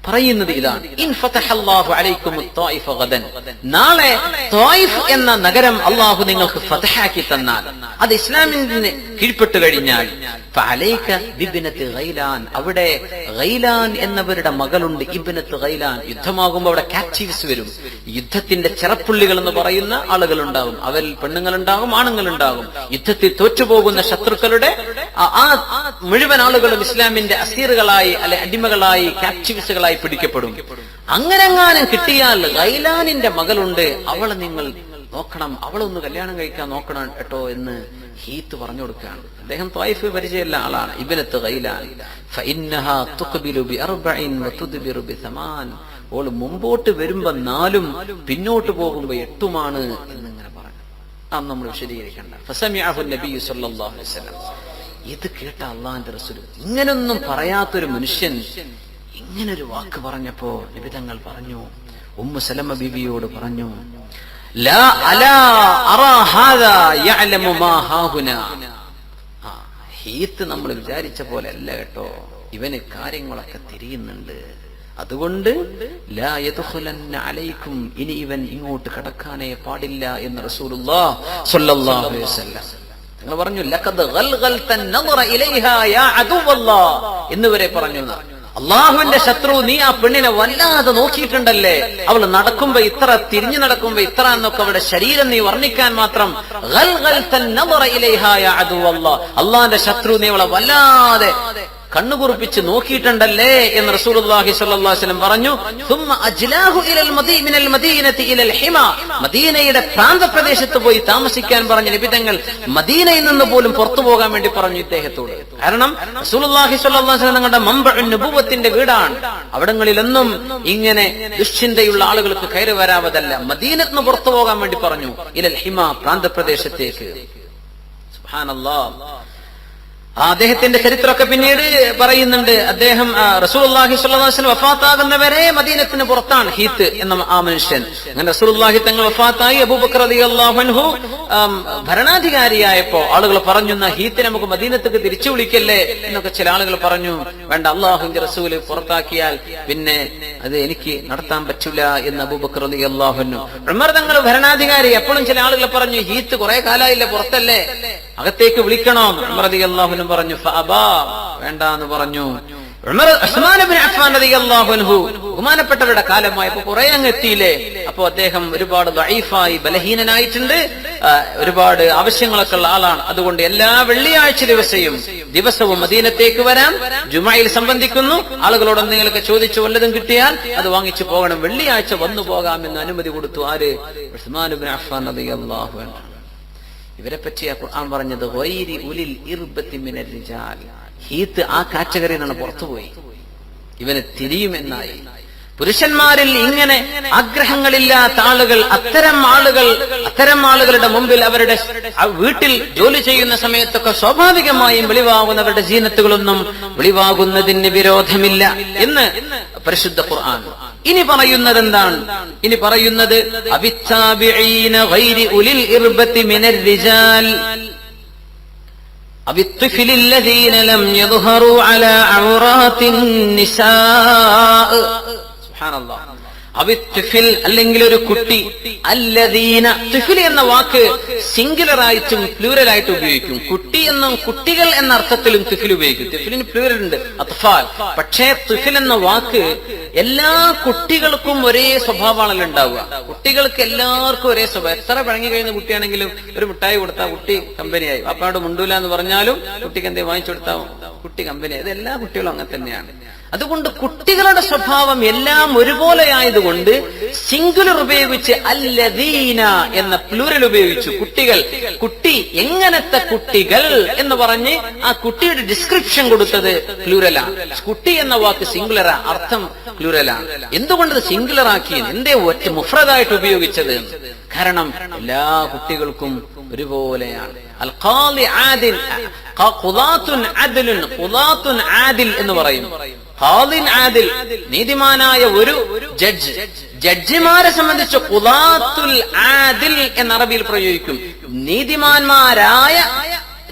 പറയുന്നത് ഇതാണ്, ഇൻ ഫതഹല്ലാഹു അലൈക്കും ത്വായിഫ ഗദൻ, നാളെ ത്വായിഫ് എന്ന നഗരം അല്ലാഹു നിങ്ങൾക്ക് ഫതഹാക്കി തന്നാൽ, അത് ഇസ്ലാമിന് കീഴ്പ്പെട്ടു കഴിഞ്ഞാൽ, ഫഅലൈക ബിബ്നത്തി ഗൈലാൻ, അവിടെ ഗൈലാൻ എന്നവരുടെ മകളുണ്ട്, ഇബ്നത്ത് ഗൈലാൻ. യുദ്ധമാകുമ്പോൾ അവിടെ കാപ്റ്റീവ്സ് വരും, യുദ്ധത്തിന്റെ ചെറപ്പുള്ളികൾ എന്ന് പറയുന്ന ആളുകൾ ഉണ്ടാകും. അവരിൽ പെണ്ണുങ്ങളുണ്ടാകും, ആണുങ്ങളുണ്ടാകും. യുദ്ധത്തിൽ തോറ്റുപോകുന്ന ശത്രുക്കളുടെ ആ മുഴുവൻ ആളുകളും ഇസ്ലാമിന്റെ അസീറുകളായി അല്ലെ അടിമകളായി, കാപ്റ്റീവ്സുകളായി പിടിക്കപ്പെടും. അങ്ങനെങ്ങാനും കിട്ടിയാൽ ഗൈലാനിന്റെ മകളുണ്ട്, അവളെ നിങ്ങൾ നോക്കണം, അവളൊന്ന് കല്യാണം കഴിക്കാൻ നോക്കണം കേട്ടോ എന്ന് ഹീത്ത് പറഞ്ഞു കൊടുക്കുകയാണ്. അദ്ദേഹം ത്വായിഫ് പരിചയമുള്ള ആളാണ്. ഇബ്നത്ത് ഗൈലാൻ, ഫഇന്നഹാ തുഖ്ബിലു ബിഅർബഇൻ വതുദ്ബിറു ബിസമാൻ, ഓൾ മുമ്പോട്ട് വരുമ്പോ 4 പിന്നോട്ട് പോകുമ്പോ 8 എന്നിങ്ങനെ പറഞ്ഞു. അത് നമ്മൾ വിശദീകരിക്കണ്ട. ഫസമിഅഹു നബി സല്ലല്ലാഹു അലൈഹി വസല്ലം, ഇത് കേട്ട അല്ലാഹുവിന്റെ റസൂൽ, ഇങ്ങനൊന്നും പറയാത്തൊരു മനുഷ്യൻ ഇങ്ങനൊരു വാക്ക് പറഞ്ഞപ്പോ നബി തങ്ങൾ പറഞ്ഞു, ഉമ്മു സലമ ബീവിയോട് പറഞ്ഞു, ലാ അലാ അറാ ഹാദാ യഅലമു മാ ഹാഹുനാ, ഹീത്ത് നമ്മൾ വിചാരിച്ച പോലെ അല്ല കേട്ടോ. ഇവന് കാര്യങ്ങളൊക്കെ തിരിയുന്നുണ്ട്. അതുകൊണ്ട് ലാ യദ്ഖുലന്ന അലൈക്കും, ഇനി ഇവൻ ഇങ്ങോട്ട് കടക്കാനേ പാടില്ല എന്ന് റസൂലുള്ളാഹി സ്വല്ലല്ലാഹു അലൈഹി വസല്ലം നിങ്ങൾ പറഞ്ഞു. ലഖദ് ഗൽഗൽത നദറ ഇലൈഹാ യാ അദുവല്ലാഹ് എന്നുവരെ പറഞ്ഞു. അള്ളാഹുവിന്റെ ശത്രു, നീ ആ പെണ്ണിനെ വല്ലാതെ നോക്കിയിട്ടുണ്ടല്ലേ, അവൾ നടക്കുമ്പോ ഇത്ര, തിരിഞ്ഞു നടക്കുമ്പോ ഇത്ര എന്നൊക്കെ അവരുടെ ശരീരം നീ വർണ്ണിക്കാൻ മാത്രം. അള്ളാഹിന്റെ ശത്രു, നീ അവളെ വല്ലാതെ കണ്ണുകുറിപ്പിച്ച് നോക്കിയിട്ടുണ്ടല്ലേ എന്ന് റസൂലുള്ളാഹി സ്വല്ലല്ലാഹു അലൈഹി വസല്ലം പറഞ്ഞു. ثم اجلاه الى من المدينه الى الحمى, മദീനയുടെ പ്രാന്തപ്രദേശത്ത് പോയി താമസിക്കാൻ പറഞ്ഞ നബി തങ്ങൾ മദീനയിൽ നിന്ന് പോലും പുറത്തു പോകാൻ വേണ്ടി പറഞ്ഞു ഇദ്ദേഹത്തോട്. കാരണം റസൂലുള്ളാഹി സ്വല്ലല്ലാഹു അലൈഹി വസല്ലം തങ്ങളുടെ മംബഉൻ നുബുവത്തിന്റെ വീടാണ്. അവിടങ്ങളിലൊന്നും ഇങ്ങനെ ദുശ്ചിന്തയുള്ള ആളുകൾക്ക് കയറി വരാവതല്ല. മദീനത്ത് നിന്ന് പുറത്തു പോകാൻ വേണ്ടി പറഞ്ഞു. ഇലൽ ഹിമ, പ്രാന്തപ്രദേശത്തേക്ക്. സുബ്ഹാനല്ലാഹ്. അദ്ദേഹത്തിന്റെ ചരിത്രമൊക്കെ പിന്നീട് പറയുന്നുണ്ട്. അദ്ദേഹം റസൂലുള്ളാഹി സ്വല്ലല്ലാഹു അലൈഹി വസല്ലം വഫാത്താകുന്നവരെ മദീനത്തിന് പുറത്താണ് ഹീത്ത് എന്ന ആ മനുഷ്യൻ. അങ്ങനെ റസൂലുള്ളാഹി തങ്ങൾ വഫാത്തായി. അബൂബക്കർ റളിയല്ലാഹു അൻഹു ഭരണാധികാരിയായപ്പോ ആളുകൾ പറഞ്ഞു, ഹീത്ത് നമുക്ക് മദീനത്തേക്ക് തിരിച്ചു വിളിക്കല്ലേ എന്നൊക്കെ ചില ആളുകൾ പറഞ്ഞു. വേണ്ട, അള്ളാഹുവിന്റെ റസൂല് പുറത്താക്കിയാൽ പിന്നെ അത് എനിക്ക് നടത്താൻ പറ്റില്ല എന്ന് അബൂബക്കർ റളിയല്ലാഹു അൻഹു. ഉമർ തങ്ങൾ ഭരണാധികാരി. എപ്പോഴും ചില ആളുകൾ പറഞ്ഞു, ഹീത്ത് കുറെ കാലായില്ലേ പുറത്തല്ലേ, അകത്തേക്ക് വിളിക്കണോ? ഉമർ റളിയല്ലാഹു അൻഹു പറഞ്ഞു ഫഅബാ, വേണ്ട എന്ന് പറഞ്ഞു. ഉസ്മാൻ ഇബ്നു അഫ്ഫാൻ റളിയല്ലാഹു അൻഹു ബഹുമാനപ്പെട്ടവരുടെ കാലമായപ്പോ കുറെ അങ്ങ് എത്തിയില്ലേ. അപ്പോ അദ്ദേഹം ഒരുപാട് ദഈഫായി, ബലഹീനനായിട്ടുണ്ട്, ഒരുപാട് ആവശ്യങ്ങളൊക്കെ ഉള്ള ആളാണ്. അതുകൊണ്ട് എല്ലാ വെള്ളിയാഴ്ച ദിവസവും മദീനത്തേക്ക് വരാം. ജുമയിൽ സംബന്ധിക്കുന്നു. ആളുകളോട് എന്തെങ്കിലുമൊക്കെ ചോദിച്ചു വല്ലതും കിട്ടിയാൽ അത് വാങ്ങിച്ചു പോകണം. വെള്ളിയാഴ്ച വന്നു പോകാമെന്ന് അനുമതി കൊടുത്തു. ആര്? ഉസ്മാൻ ഇബ്നു അഫ്ഫാൻ റളിയല്ലാഹു അൻഹു. ഇവരെ പറ്റിയ ഖുർആൻ പറഞ്ഞത് ഗൈരി ഉലിൽ ഇർബത്തി മിനർ റിജാൽ. ഹീത്ത് ആ കാറ്റഗറിയിൽ നിന്ന് പുറത്തുപോയി, ഇവന് തിരിയുമെന്നായി. പുരുഷന്മാരിൽ ഇങ്ങനെ ആഗ്രഹങ്ങളില്ലാത്ത ആളുകൾ, അത്തരം ആളുകളുടെ മുമ്പിൽ അവരുടെ വീട്ടിൽ ജോലി ചെയ്യുന്ന സമയത്തൊക്കെ സ്വാഭാവികമായും വെളിവാകുന്നവരുടെ ജീനത്തുകളൊന്നും വെളിവാകുന്നതിന് വിരോധമില്ല എന്ന് പരിശുദ്ധ ഖുർആൻ. ഇനി പറയുന്നത് എന്താണ്? ഇനി പറയുന്നത് അബിത്താബിഈന ഗൈരി ഉലിൽ ഇർബത്തി മിനർ റിജാൽ അബിത്ത്ഫിൽ الذين لم يظهروا على عورات النساء. സുബ്ഹാനല്ലാഹ്. അബിത്ത്ഫിൽ അല്ലെങ്കിൽ ഒരു കുട്ടി. അല്ലദീന, തുഫിൽ എന്ന വാക്ക് സിംഗുലർ ആയിട്ടും പ്ലൂറൽ ആയിട്ടും ഉപയോഗിക്കും. കുട്ടി എന്നും കുട്ടികൾ എന്ന അർത്ഥത്തിലും തുഫിൽ ഉപയോഗിക്കും. തുഫിലിന് പ്ലൂറൽ ഉണ്ട്, അത്ഫാൽ. പക്ഷേ തുഫിൽ എന്ന വാക്ക് എല്ലാ കുട്ടികൾക്കും ഒരേ സ്വഭാവമാണല്ലോ ഉണ്ടാവുക. കുട്ടികൾക്ക് എല്ലാവർക്കും ഒരേ സ്വഭാവം. എത്ര പഴങ്ങി കഴിയുന്ന കുട്ടിയാണെങ്കിലും ഒരു മിഠായി കൊടുത്താൽ കുട്ടി കമ്പനിയായി. അപ്പാട് മുണ്ടൂല എന്ന് പറഞ്ഞാലും കുട്ടിക്ക് എന്തേ വാങ്ങിച്ചു കൊടുത്താൽ കുട്ടി കമ്പനിയായി. ഇത് എല്ലാ കുട്ടികളും അങ്ങനെ തന്നെയാണ്. അതുകൊണ്ട് കുട്ടികളുടെ സ്വഭാവം എല്ലാം ഒരുപോലെയായതുകൊണ്ട് സിംഗുലർ ഉപയോഗിച്ച് അല്ലദീന എന്ന പ്ലൂറൽ ഉപയോഗിച്ചു. കുട്ടികൾ, കുട്ടി, എങ്ങനത്തെ കുട്ടികൾ എന്ന് പറഞ്ഞ് ആ കുട്ടിയുടെ ഡിസ്ക്രിപ്ഷൻ കൊടുത്തത് പ്ലൂറലാണ്. കുട്ടി എന്ന വാക്ക് സിംഗുലറാ, അർത്ഥം പ്ലൂറലാണ്. എന്തുകൊണ്ട് സിംഗുലർ ആക്കിയത്? എന്തേ ഒറ്റ മുഫ്രദായിട്ട് ഉപയോഗിച്ചത്? കാരണം എല്ലാ കുട്ടികൾക്കും ഒരുപോലെയാണ്. അൽ ഖാളി ആദിൽ, ഖുദാത്തുൻ അദ്ലുൻ, ഖുദാത്തുൻ ആദിൽ എന്ന് പറയും. ഖാദിൻ ആദിൽ, നീതിമാനായ ഒരു ജഡ്ജ്. ജഡ്ജിമാരെ സംബന്ധിച്ച് ഖുദാത്തുൽ ആദിൽ എന്ന അറബിയിൽ പ്രയോഗിക്കും. നീതിമാന്മാരായ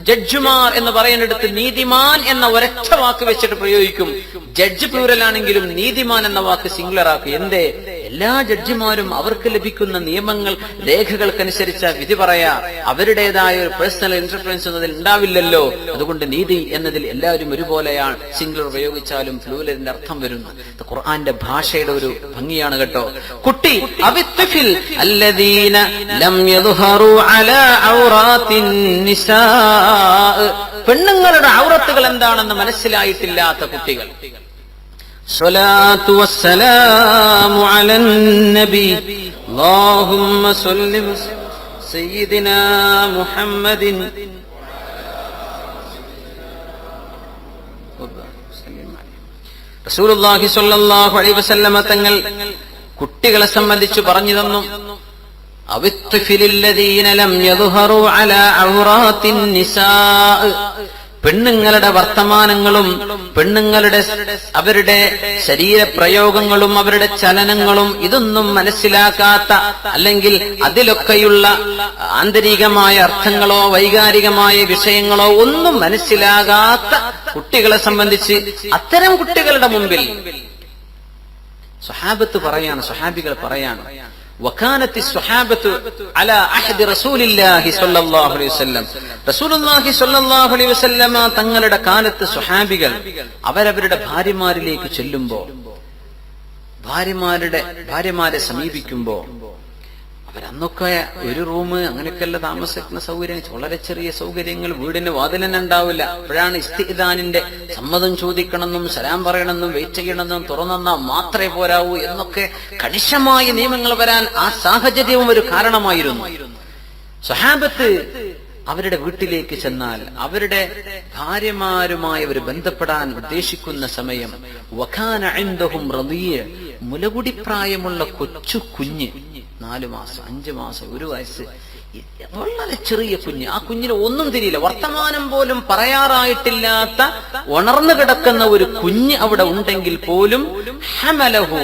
ജഡ്ജുമാർ എന്ന് പറയുന്നിടത്ത് നീതിമാൻ എന്ന ഒരൊറ്റ വാക്ക് വെച്ചിട്ട് പ്രയോഗിക്കും. ജഡ്ജ് പ്ലൂറലാണെങ്കിലും നീതിമാൻ എന്ന വാക്ക് സിംഗുലർ ആക്കും. എന്തേ? എല്ലാ ജഡ്ജിമാരും അവർക്ക് ലഭിക്കുന്ന നിയമങ്ങൾ, രേഖകൾക്കനുസരിച്ച വിധി പറയാ. അവരുടേതായ ഒരു പേഴ്സണൽ ഇന്റർഫറൻസ് എന്നതിൽ ഉണ്ടാവില്ലല്ലോ. അതുകൊണ്ട് നീതി എന്നതിൽ എല്ലാവരും ഒരുപോലെയാണ്. സിംഗുലർ ഉപയോഗിച്ചാലും പ്ലൂറലിന്റെ അർത്ഥം വരുന്നു. ഖുർആന്റെ ഭാഷയുടെ ഒരു ഭംഗിയാണ് കേട്ടോ. കുട്ടി, അബിത്ത്ഫിൽ അല്ലദീന ലം യദ്ഹറു അലാ ഔറാത്തിൻ നിസാ, പെണ്ണുങ്ങളുടെ ഔറത്തുകൾ എന്താണെന്ന് മനസ്സിലായിട്ടില്ലാത്ത കുട്ടികൾ. സ്വലാത്തു വസ്സലാമു അലൻ നബി അല്ലാഹുമ്മ സ്വല്ലി സയ്യിദിനാ മുഹമ്മദിൻ. റസൂലുള്ളാഹി സ്വല്ലല്ലാഹു അലൈഹി വസല്ലമ തങ്ങൾ കുട്ടികളെ സംബന്ധിച്ച് പറഞ്ഞു തന്നു. അവിത്ത്ഫിൽ الذين لم يظهروا على عورات النساء, പെണ്ണുങ്ങളുടെ വർത്തമാനങ്ങളും പെണ്ണുങ്ങളുടെ അവരുടെ ശരീരപ്രയോഗങ്ങളും അവരുടെ ചലനങ്ങളും ഇതൊന്നും മനസ്സിലാക്കാത്ത, അല്ലെങ്കിൽ അതിലൊക്കെയുള്ള ആന്തരികമായ അർത്ഥങ്ങളോ വൈകാരികമായ വിഷയങ്ങളോ ഒന്നും മനസ്സിലാകാത്ത കുട്ടികളെ സംബന്ധിച്ച് അത്തരം കുട്ടികളുടെ മുമ്പിൽ സ്വഹാബികൾ പറയാണ് വകാനത്തി സ്വഹാബത്തു അലാ അഹദി റസൂലില്ലാഹി സ്വല്ലല്ലാഹു അലൈഹി വസല്ലം, റസൂലുള്ളാഹി സ്വല്ലല്ലാഹു അലൈഹി വസല്ലമ തങ്ങളുടെ കാലത്ത് സ്വഹാബികൾ അവരവരുടെ ഭാര്യമാരിലേക്ക് ചെല്ലുമ്പോൾ, ഭാര്യമാരെ സമീപിക്കുമ്പോൾ, അവരന്നൊക്കെ ഒരു റൂം അങ്ങനെയൊക്കെയല്ല താമസിക്കുന്ന സൗകര്യം, വളരെ ചെറിയ സൗകര്യങ്ങൾ, വീടിന് വാതിലെന്നെ ഉണ്ടാവില്ല. അപ്പോഴാണ് ഇസ്തിഇദാനിന്റെ സമ്മതം ചോദിക്കണമെന്നും സലാം പറയണമെന്നും വെയിറ്റ് ചെയ്യണമെന്നും തുറന്നെന്നാൽ മാത്രമേ പോരാവൂ എന്നൊക്കെ കണിശമായ നിയമങ്ങൾ വരാൻ ആ സാഹചര്യവും ഒരു കാരണമായിരുന്നു. സ്വഹാബത്ത് അവരുടെ വീട്ടിലേക്ക് ചെന്നാൽ അവരുടെ ഭാര്യമാരുമായി അവർ ബന്ധപ്പെടാൻ ഉദ്ദേശിക്കുന്ന സമയം വകാന ഇൻദഹും റളിയ, മുലകുടിപ്രായമുള്ള കൊച്ചു കുഞ്ഞ്, 4 മാസം 5 മാസം 1 വയസ്സ്, വളരെ ചെറിയ കുഞ്ഞ്. ആ കുഞ്ഞിന് ഒന്നും തിരിയില്ല, വർത്തമാനം പോലും പറയാറായിട്ടില്ലാത്ത ഉണർന്നു കിടക്കുന്ന ഒരു കുഞ്ഞ് അവിടെ ഉണ്ടെങ്കിൽ പോലും ഹമലഹു,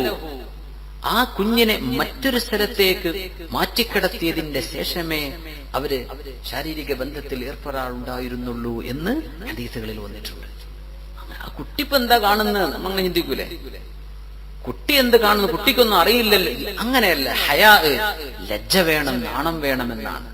ആ കുഞ്ഞിനെ മറ്റൊരു സ്ഥലത്തേക്ക് മാറ്റിക്കിടത്തിയതിന്റെ ശേഷമേ അവര് ശാരീരിക ബന്ധത്തിൽ ഏർപ്പെടാറുണ്ടായിരുന്നുള്ളൂ എന്ന് ഹദീസുകളിൽ വന്നിട്ടുണ്ട്. ആ കുട്ടിപ്പ് എന്താ കാണുന്നത് നമ്മൾ ചിന്തിക്കൂലേ? കുട്ടി എന്ത് കാണുന്നു? കുട്ടിക്കൊന്നും അറിയില്ലല്ലോ. അങ്ങനെയല്ല, ഹയാ, ലജ്ജ വേണം, നാണം വേണമെന്നാണ്.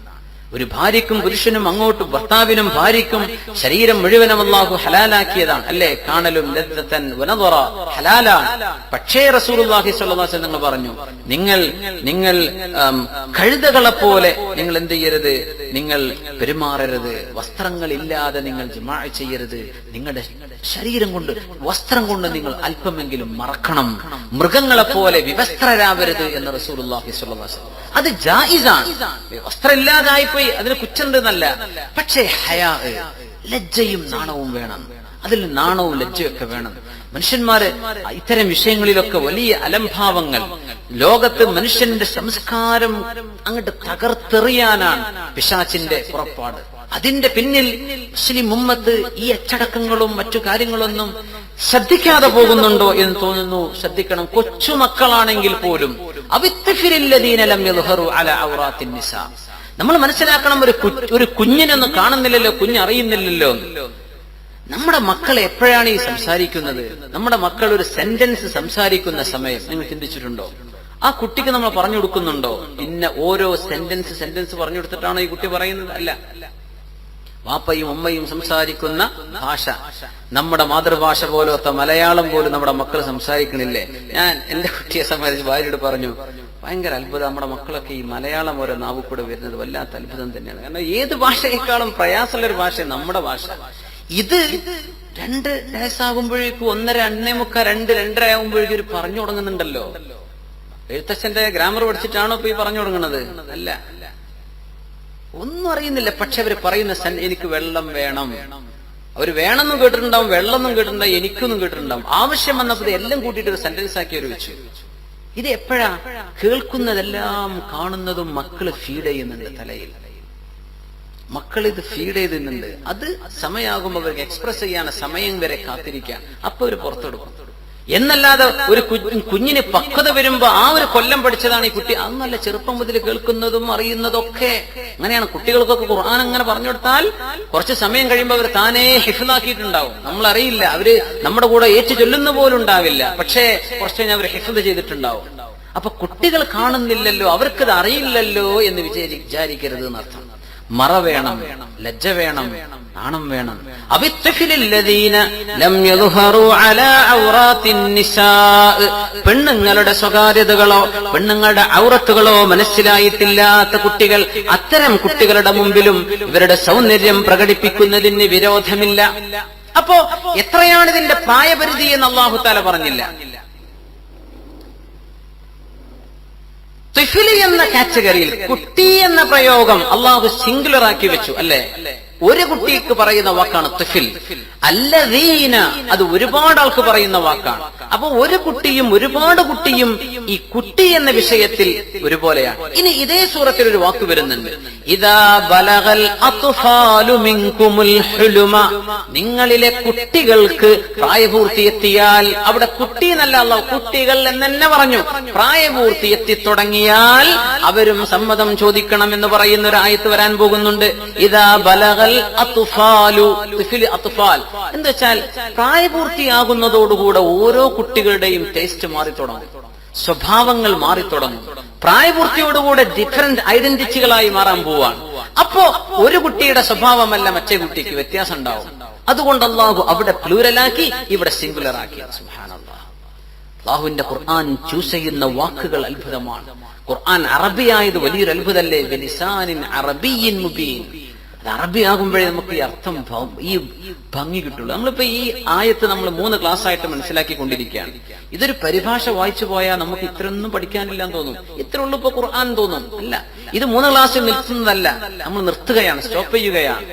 ഒരു ഭാര്യക്കും പുരുഷനും അങ്ങോട്ട് ഭർത്താവിനും ഭാര്യയ്ക്കും ശരീരം മുഴുവനും അല്ലാഹു ഹലാലാക്കിയതാണ്, അല്ലേ? കാണലും ലദ്ദതൻ വനദറ ഹലാലാണ്. പക്ഷേ റസൂലുള്ളാഹി സ്വല്ലല്ലാഹു അലൈഹി വസല്ലം പറഞ്ഞു, നിങ്ങൾ കഴുതകളെ പോലെ നിങ്ങൾ എന്ത് ചെയ്യരുത്, നിങ്ങൾ പെരുമാറരുത്, വസ്ത്രങ്ങളില്ലാതെ നിങ്ങൾ ജിമാഅ് ചെയ്യരുത്, നിങ്ങളുടെ ശരീരം കൊണ്ട് വസ്ത്രം കൊണ്ട് നിങ്ങൾ അല്പമെങ്കിലും മറക്കണം, മൃഗങ്ങളെ പോലെ വിവസ്ത്രരാവരുത് എന്ന് റസൂലുള്ളാഹി സ്വല്ലല്ലാഹു അലൈഹി വസല്ലം. അത് ജായിസാണ്, വസ്ത്രമില്ലാതായി അതിന് കുറ്റണ്ടെന്നല്ല. പക്ഷേ ഹയാ, ലജ്ജയും നാണവും വേണം. അതിൽ നാണവും ലജ്ജയൊക്കെ വേണം. മനുഷ്യന്മാര് ഇത്തരം വിഷയങ്ങളിലൊക്കെ വലിയ അലംഭാവങ്ങൾ, ലോകത്ത് മനുഷ്യന്റെ സംസ്കാരം അങ്ങോട്ട് തകർത്തെറിയാനാണ് പിശാചിന്റെ പുറപ്പാട്. അതിന്റെ പിന്നിൽ മുസ്ലിം ഉമ്മത്ത് ഈ അച്ചടക്കങ്ങളും മറ്റു കാര്യങ്ങളൊന്നും ശ്രദ്ധിക്കാതെ പോകുന്നുണ്ടോ എന്ന് തോന്നുന്നു. ശ്രദ്ധിക്കണം. കൊച്ചുമക്കളാണെങ്കിൽ പോലും നമ്മൾ മനസ്സിലാക്കണം, ഒരു കുഞ്ഞിനൊന്നും കാണുന്നില്ലല്ലോ, കുഞ്ഞറിയുന്നില്ലല്ലോ. നമ്മുടെ മക്കളെ എപ്പോഴാണ് ഈ സംസാരിക്കുന്നത്? നമ്മുടെ മക്കൾ ഒരു സെന്റൻസ് സംസാരിക്കുന്ന സമയം നിങ്ങൾ ചിന്തിച്ചിട്ടുണ്ടോ? ആ കുട്ടിക്ക് നമ്മൾ പറഞ്ഞു കൊടുക്കുന്നുണ്ടോ? ഇന്ന ഓരോ സെന്റൻസ് പറഞ്ഞു കൊടുത്തിട്ടാണോ ഈ കുട്ടി പറയുന്നത്? അല്ല. വാപ്പയും ഉമ്മയും സംസാരിക്കുന്ന ഭാഷ, നമ്മുടെ മാതൃഭാഷ പോലത്തെ മലയാളം പോലും നമ്മുടെ മക്കൾ സംസാരിക്കണില്ലേ? ഞാൻ എന്റെ കുട്ടിയെ സംബന്ധിച്ച് ഭാര്യയോട് പറഞ്ഞു, ഭയങ്കര അത്ഭുതം, നമ്മുടെ മക്കളൊക്കെ ഈ മലയാളം ഓരോ നാവ് കൂടെ വരുന്നത് വല്ലാത്ത അത്ഭുതം തന്നെയാണ്. കാരണം ഏത് ഭാഷയെക്കാളും പ്രയാസമുള്ളൊരു ഭാഷ നമ്മുടെ ഭാഷ. ഇത് 2 വയസ്സാകുമ്പോഴേക്കും 1.5, 2.5 ആകുമ്പോഴേക്കും ഒരു പറഞ്ഞു തുടങ്ങുന്നുണ്ടല്ലോ. എഴുത്തച്ഛന്റെ ഗ്രാമർ പഠിച്ചിട്ടാണോ ഇപ്പൊ ഈ പറഞ്ഞു തുടങ്ങുന്നത്? അല്ല, ഒന്നും അറിയുന്നില്ല. പക്ഷെ അവര് പറയുന്ന എനിക്ക് വെള്ളം വേണം, അവര് വേണമെന്നും കേട്ടിട്ടുണ്ടാവും, വെള്ളമൊന്നും കേട്ടിട്ടുണ്ടാവും, എനിക്കൊന്നും കേട്ടിട്ടുണ്ടാവും. ആവശ്യം വന്നപ്പോൾ എല്ലാം കൂട്ടിയിട്ട് ഒരു സെന്റൻസ് ആക്കി അവർ വെച്ചു. ഇത് എപ്പോഴാ കേൾക്കുന്നതെല്ലാം കാണുന്നതും മക്കള് ഫീഡ് ചെയ്യുന്നുണ്ട് തലയിൽ. മക്കൾ ഇത് ഫീഡ് ചെയ്തിരുന്നുണ്ട്. അത് സമയമാകുമ്പോൾ അവർക്ക് എക്സ്പ്രസ് ചെയ്യാൻ സമയം വരെ കാത്തിരിക്കാൻ, അപ്പൊ അവര് പുറത്തെടുക്കും. എന്നല്ലാതെ ഒരു കുഞ്ഞിന് പക്വത വരുമ്പോ ആ ഒരു കൊല്ലം പഠിച്ചതാണ് ഈ കുട്ടി, അത് നല്ല ചെറുപ്പം മുതൽ കേൾക്കുന്നതും അറിയുന്നതൊക്കെ അങ്ങനെയാണ്. കുട്ടികൾക്കൊക്കെ ഖുർആൻ അങ്ങനെ പറഞ്ഞു കൊടുത്താൽ കുറച്ച് സമയം കഴിയുമ്പോൾ അവർ താനേ ഹിഫ്ളാക്കിയിട്ടുണ്ടാവും. നമ്മളറിയില്ല, അവര് നമ്മുടെ കൂടെ ഏറ്റു ചൊല്ലുന്ന പോലും ഉണ്ടാവില്ല. പക്ഷേ കുറച്ച് കഴിഞ്ഞാൽ അവർ ഹിഫ്ള് ചെയ്തിട്ടുണ്ടാവും. അപ്പൊ കുട്ടികൾ കാണുന്നില്ലല്ലോ, അവർക്കത് അറിയില്ലല്ലോ എന്ന് വിചാരിക്കരുത് എന്നർത്ഥം. മറ വേണം, ലജ്ജ വേണം, നാണം വേണം. പെണ്ണുങ്ങളുടെ സ്വകാര്യതകളോ പെണ്ണുങ്ങളുടെ ഔറത്തുകളോ മനസ്സിലായിട്ടില്ലാത്ത കുട്ടികൾ, അത്തരം കുട്ടികളുടെ മുമ്പിലും ഇവരുടെ സൗന്ദര്യം പ്രകടിപ്പിക്കുന്നതിന് വിരോധമില്ല. അപ്പോ എത്രയാണ് ഇതിന്റെ പ്രായപരിധി എന്ന് അല്ലാഹു തആല പറഞ്ഞില്ല. തിഫിലി എന്ന കാറ്റഗറിയിൽ കുട്ടി എന്ന പ്രയോഗം അള്ളാഹു സിംഗുലർ ആക്കി വെച്ചു, അല്ലെ? ഒരു കുട്ടിക്ക് പറയുന്ന വാക്കാണ് തിഫിൽ. അല്ലദീന, അത് ഒരുപാട് ആൾക്ക് പറയുന്ന വാക്കാണ്. അപ്പൊ ഒരു കുട്ടിയും ഒരുപാട് കുട്ടിയും ഈ കുട്ടി എന്ന വിഷയത്തിൽ ഒരുപോലെയാണ്. ഇനി ഇതേ സൂറത്തിൽ ഒരു വാക്ക് വരുന്നുണ്ട്, ഇദാ ബലഗൽ അത്ഫാലു മിൻകുമുൽ ഹുലുമ, നിങ്ങളിലെ കുട്ടികൾക്ക് പ്രായപൂർത്തി എത്തിയാൽ, അവിടെ കുട്ടി എന്നല്ല അല്ലാഹു കുട്ടികൾ എന്ന് തന്നെ പറഞ്ഞു, പ്രായപൂർത്തി എത്തി തുടങ്ങിയാൽ അവരും സമ്മതം ചോദിക്കണം എന്ന് പറയുന്ന ഒരു ആയത്ത് വരാൻ പോകുന്നുണ്ട്. ഇദാ ബലഗൽ അത്ഫാലു, അത്ഫാൽ എന്ന് വെച്ചാൽ പ്രായപൂർത്തിയാകുന്നതോടുകൂടെ ഓരോ കുട്ടികളുടെയും ടേസ്റ്റ് മാറി തുടങ്ങും, സ്വഭാവങ്ങൾ മാറി തുടങ്ങും. പ്രായപൂർത്തിയോടുകൂടെ ഡിഫറന്റ് ഐഡന്റിറ്റികളായി മാറാൻ പോവാണ്. അപ്പോ ഒരു കുട്ടിയുടെ സ്വഭാവമല്ല മറ്റേ കുട്ടിക്ക് വ്യത്യാസം ഉണ്ടാവും. അതുകൊണ്ട് അല്ലാഹു അവിടെ പ്ലൂരലാക്കി, ഇവിടെ സിംഗുലർ ആക്കി. സുബ്ഹാനല്ലാഹ്. അല്ലാഹുവിന്റെ ഖുർആൻ ചൂസ് ചെയ്യുന്ന വാക്കുകൾ അത്ഭുതമാണ്. ഖുർആൻ അറബിയായത് വലിയൊരു അത്ഭുതമല്ലേ? ബിലിസാനിൻ അറബിയ്യിൻ മുബീൻ. അത് അറബി ആകുമ്പോഴേ നമുക്ക് ഈ അർത്ഥം, ഈ ഭംഗി കിട്ടുള്ളൂ. നമ്മളിപ്പോ ഈ ആയത്ത് നമ്മൾ 3 ക്ലാസ് ആയിട്ട് മനസ്സിലാക്കിക്കൊണ്ടിരിക്കുകയാണ്. ഇതൊരു പരിഭാഷ വായിച്ചു പോയാൽ നമുക്ക് ഇത്രയൊന്നും പഠിക്കാനില്ലാന്ന് തോന്നും, ഇത്ര ഉള്ളൂ ഇപ്പൊ ഖുർആൻ തോന്നും. അല്ല, ഇത് 3 ക്ലാസ്സിൽ നിർത്തുന്നതല്ല, നമ്മൾ നിർത്തുകയാണ്, സ്റ്റോപ്പ് ചെയ്യുകയാണ്.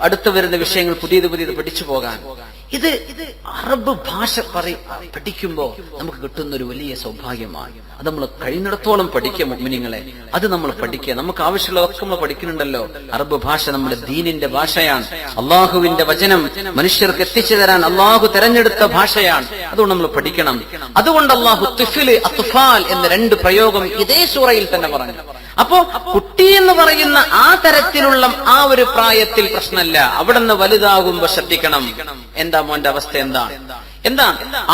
അടുത്ത വരുന്ന വിഷയങ്ങൾ പുതിയത് പഠിച്ചു പോകാൻ. ഇത് അറബ് ഭാഷ പഠിക്കുമ്പോ നമുക്ക് കിട്ടുന്ന ഒരു വലിയ സൗഭാഗ്യമാണ്. അത് നമ്മൾ കഴിയുന്നിടത്തോളം പഠിക്കുക മുഅ്മിനീങ്ങളെ, അത് നമ്മൾ പഠിക്കുക. നമുക്ക് ആവശ്യമുള്ളതൊക്കെ നമ്മൾ പഠിക്കുന്നുണ്ടല്ലോ. അറബ് ഭാഷ നമ്മുടെ ദീനിന്റെ ഭാഷയാണ്. അള്ളാഹുവിന്റെ വചനം മനുഷ്യർക്ക് എത്തിച്ചു തരാൻ അള്ളാഹു തെരഞ്ഞെടുത്ത ഭാഷയാണ്. അതുകൊണ്ട് നമ്മൾ പഠിക്കണം. അതുകൊണ്ട് അള്ളാഹു തുഫില് അത്ഫാൽ എന്ന 2 പ്രയോഗം ഇതേ സൂറയിൽ തന്നെ പറഞ്ഞു. അപ്പോ കുട്ടി എന്ന് പറയുന്ന ആ തരത്തിലുള്ള ആ ഒരു പ്രായത്തിൽ പ്രശ്നമല്ല, അവിടെ നിന്ന് വലുതാകുമ്പോ ശ്രദ്ധിക്കണം. എന്താ മോന്റെ അവസ്ഥ? എന്താ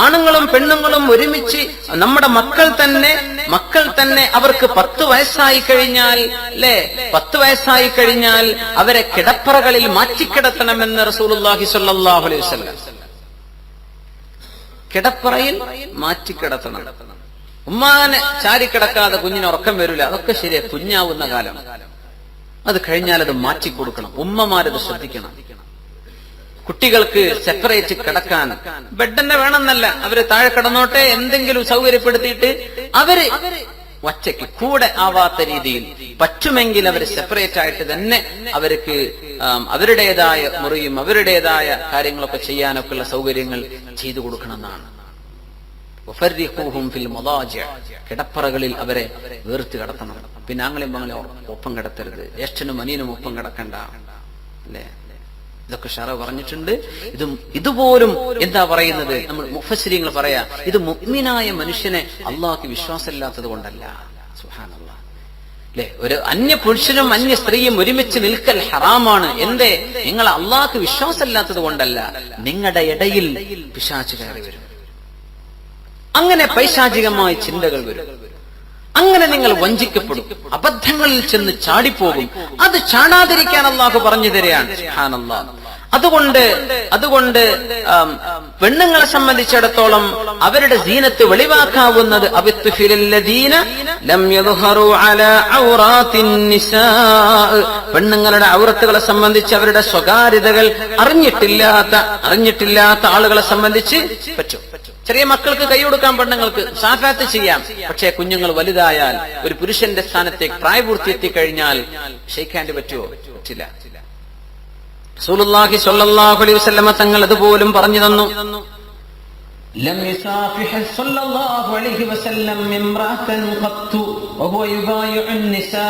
ആണുങ്ങളും പെണ്ണുങ്ങളും ഒരുമിച്ച് നമ്മുടെ മക്കൾ തന്നെ അവർക്ക് 10 വയസ്സായി കഴിഞ്ഞാൽ, അല്ലെ, 10 വയസ്സായി കഴിഞ്ഞാൽ അവരെ കിടപ്പറകളിൽ മാറ്റിക്കിടത്തണമെന്ന് റസൂലുള്ളാഹി സ്വല്ലല്ലാഹു അലൈഹി വസല്ലം. കിടപ്പറയിൽ മാറ്റിക്കിടത്തണം. ഉമ്മാനെ ചാരിക്കിടക്കാതെ കുഞ്ഞിന് ഉറക്കം വരില്ല, അതൊക്കെ ശരിയാ, കുഞ്ഞാവുന്ന കാലം. അത് കഴിഞ്ഞാൽ അത് മാറ്റിക്കൊടുക്കണം. ഉമ്മമാരത് ശ്രദ്ധിക്കണം. കുട്ടികൾക്ക് സെപ്പറേറ്റ് കിടക്കാൻ ബെഡ് തന്നെ വേണമെന്നല്ല, അവര് താഴെ കിടന്നോട്ടെ, എന്തെങ്കിലും സൗകര്യപ്പെടുത്തിയിട്ട് അവര് ഒറ്റയ്ക്ക് കൂടെ ആവാത്ത രീതിയിൽ പറ്റുമെങ്കിൽ അവര് സെപ്പറേറ്റ് ആയിട്ട് തന്നെ അവർക്ക് അവരുടേതായ മുറിയും അവരുടേതായ കാര്യങ്ങളൊക്കെ ചെയ്യാനൊക്കെയുള്ള സൗകര്യങ്ങൾ ചെയ്തു കൊടുക്കണമെന്നാണ്. കിടപ്പറകളിൽ അവരെ വേർത്ത് കിടത്തണം. പിന്നെ ആങ്ങളെയും പങ്ങളെ ഒപ്പം കിടത്തരുത്, ജ്യേഷ്ഠനും അനിയനും ഒപ്പം കിടക്കണ്ട, അല്ലേ? ഇതൊക്കെ ഷറ പറഞ്ഞിട്ടുണ്ട്. ഇതുപോലും എന്താ പറയുന്നത്, നമ്മൾ മുഫസ്സിരീങ്ങൾ പറയാ, ഇത് മുഅ്മിനായ മനുഷ്യനെ അള്ളാഹ്ക്ക് വിശ്വാസമില്ലാത്തത് കൊണ്ടല്ല. സുബ്ഹാനല്ലാഹ്, അല്ലെ? ഒരു അന്യ പുരുഷനും അന്യ സ്ത്രീയും ഒരുമിച്ച് നിൽക്കൽ ഹറാമാണ്. എന്തേ? നിങ്ങൾ അള്ളാഹ്ക്ക് വിശ്വാസമില്ലാത്തത് കൊണ്ടല്ല, നിങ്ങളുടെ ഇടയിൽ പിശാച് കയറി വരും. അങ്ങനെ പൈശാചികമായ ചിന്തകൾ വരും. അങ്ങനെ നിങ്ങൾ വഞ്ചിക്കപ്പെടും, അബദ്ധങ്ങളിൽ ചെന്ന് ചാടിപ്പോകും. അത് ചാടാതിരിക്കാൻ അല്ലാഹു പറഞ്ഞു തരികയാണ്. സുബ്ഹാനല്ലാഹ്. അതുകൊണ്ട് പെണ്ണുങ്ങളെ സംബന്ധിച്ചിടത്തോളം അവരുടെ സീനത്ത് വെളിവാക്കാവുന്നത് പെണ്ണുങ്ങളുടെ ഔറത്തുകളെ സംബന്ധിച്ച് അവരുടെ സ്വകാര്യതകൾ അറിഞ്ഞിട്ടില്ലാത്ത ആളുകളെ സംബന്ധിച്ച് പറ്റും. ചെറിയ മക്കൾക്ക് കൈ കൊടുക്കാൻ പെണ്ണുങ്ങൾക്ക് സാഫാത്ത് ചെയ്യാം. പക്ഷേ കുഞ്ഞുങ്ങൾ വലുതായാൽ, ഒരു പുരുഷന്റെ സ്ഥാനത്തേക്ക് പ്രായപൂർത്തി എത്തിക്കഴിഞ്ഞാൽ ഷെയ്ക്ക് ഹാൻഡ് പറ്റുമോ? പറ്റില്ല. റസൂലുള്ളാഹി സ്വല്ലല്ലാഹു അലൈഹി വസല്ലമ തങ്ങൾ അതുപോലും പറഞ്ഞു തന്നു. ലം യുസാഫിഹ് സ്വല്ലല്ലാഹു അലൈഹി വസല്ലം ഇംറഅതൻ ഖത്തു വഹുവ യുബായിഉൻ നിസാ.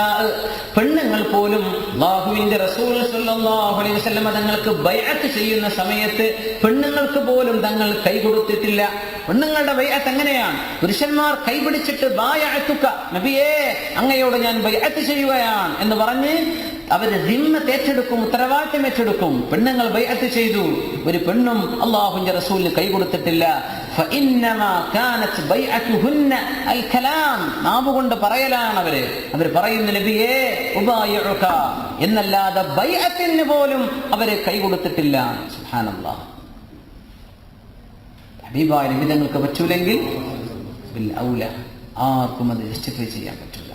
പെണ്ണുങ്ങൾ പോലും അല്ലാഹുവിന്റെ റസൂൽ സ്വല്ലല്ലാഹു അലൈഹി വസല്ലമ തങ്ങൾക്ക് ബൈഅത്ത് ചെയ്യുന്ന സമയത്ത് പെണ്ണുങ്ങൾക്ക് പോലും തങ്ങൾ കൈ കൊടുത്തിട്ടില്ല. പെണ്ണുങ്ങളുടെ ബൈഅത്ത് എങ്ങനെയാണ്? പുരുഷന്മാർ കൈപിടിച്ചിട്ട് ബായഅതുക, നബിയേ അങ്ങയോട് ഞാൻ ബൈഅത്ത് ചെയ്യുകയാണ് എന്ന് പറഞ്ഞ് അവര് ദിമ്മത്ത് ഏറ്റെടുക്കും, ഉത്തരവാദിത്തം ഏറ്റെടുക്കും. പെണ്ണുങ്ങൾ ബൈഅത്ത് ചെയ്തു. ഒരു പെണ്ണും അല്ലാഹുവിന്റെ റസൂലിന് കൈ കൊടുത്തിട്ടില്ല. ഫഇന്നമാ കാനത് ബൈഅതുഹുന്ന അൽ കലാം, നാവുകൊണ്ട് പറയലാണ്. അവർ പറയുന്ന നബിയേ ഉബായിഉക എന്നല്ലാതെ ബൈഅത്തിന് പോലും അവര് കൈ കൊടുത്തിട്ടില്ല. സുബ്ഹാനല്ലാഹ്. ഹബീബായ നബി തങ്ങൾക്ക് പറ്റൂലെങ്കിൽ ബിൽ ഔല ആർക്കും അത് ജസ്റ്റിഫൈ ചെയ്യാൻ പറ്റില്ല.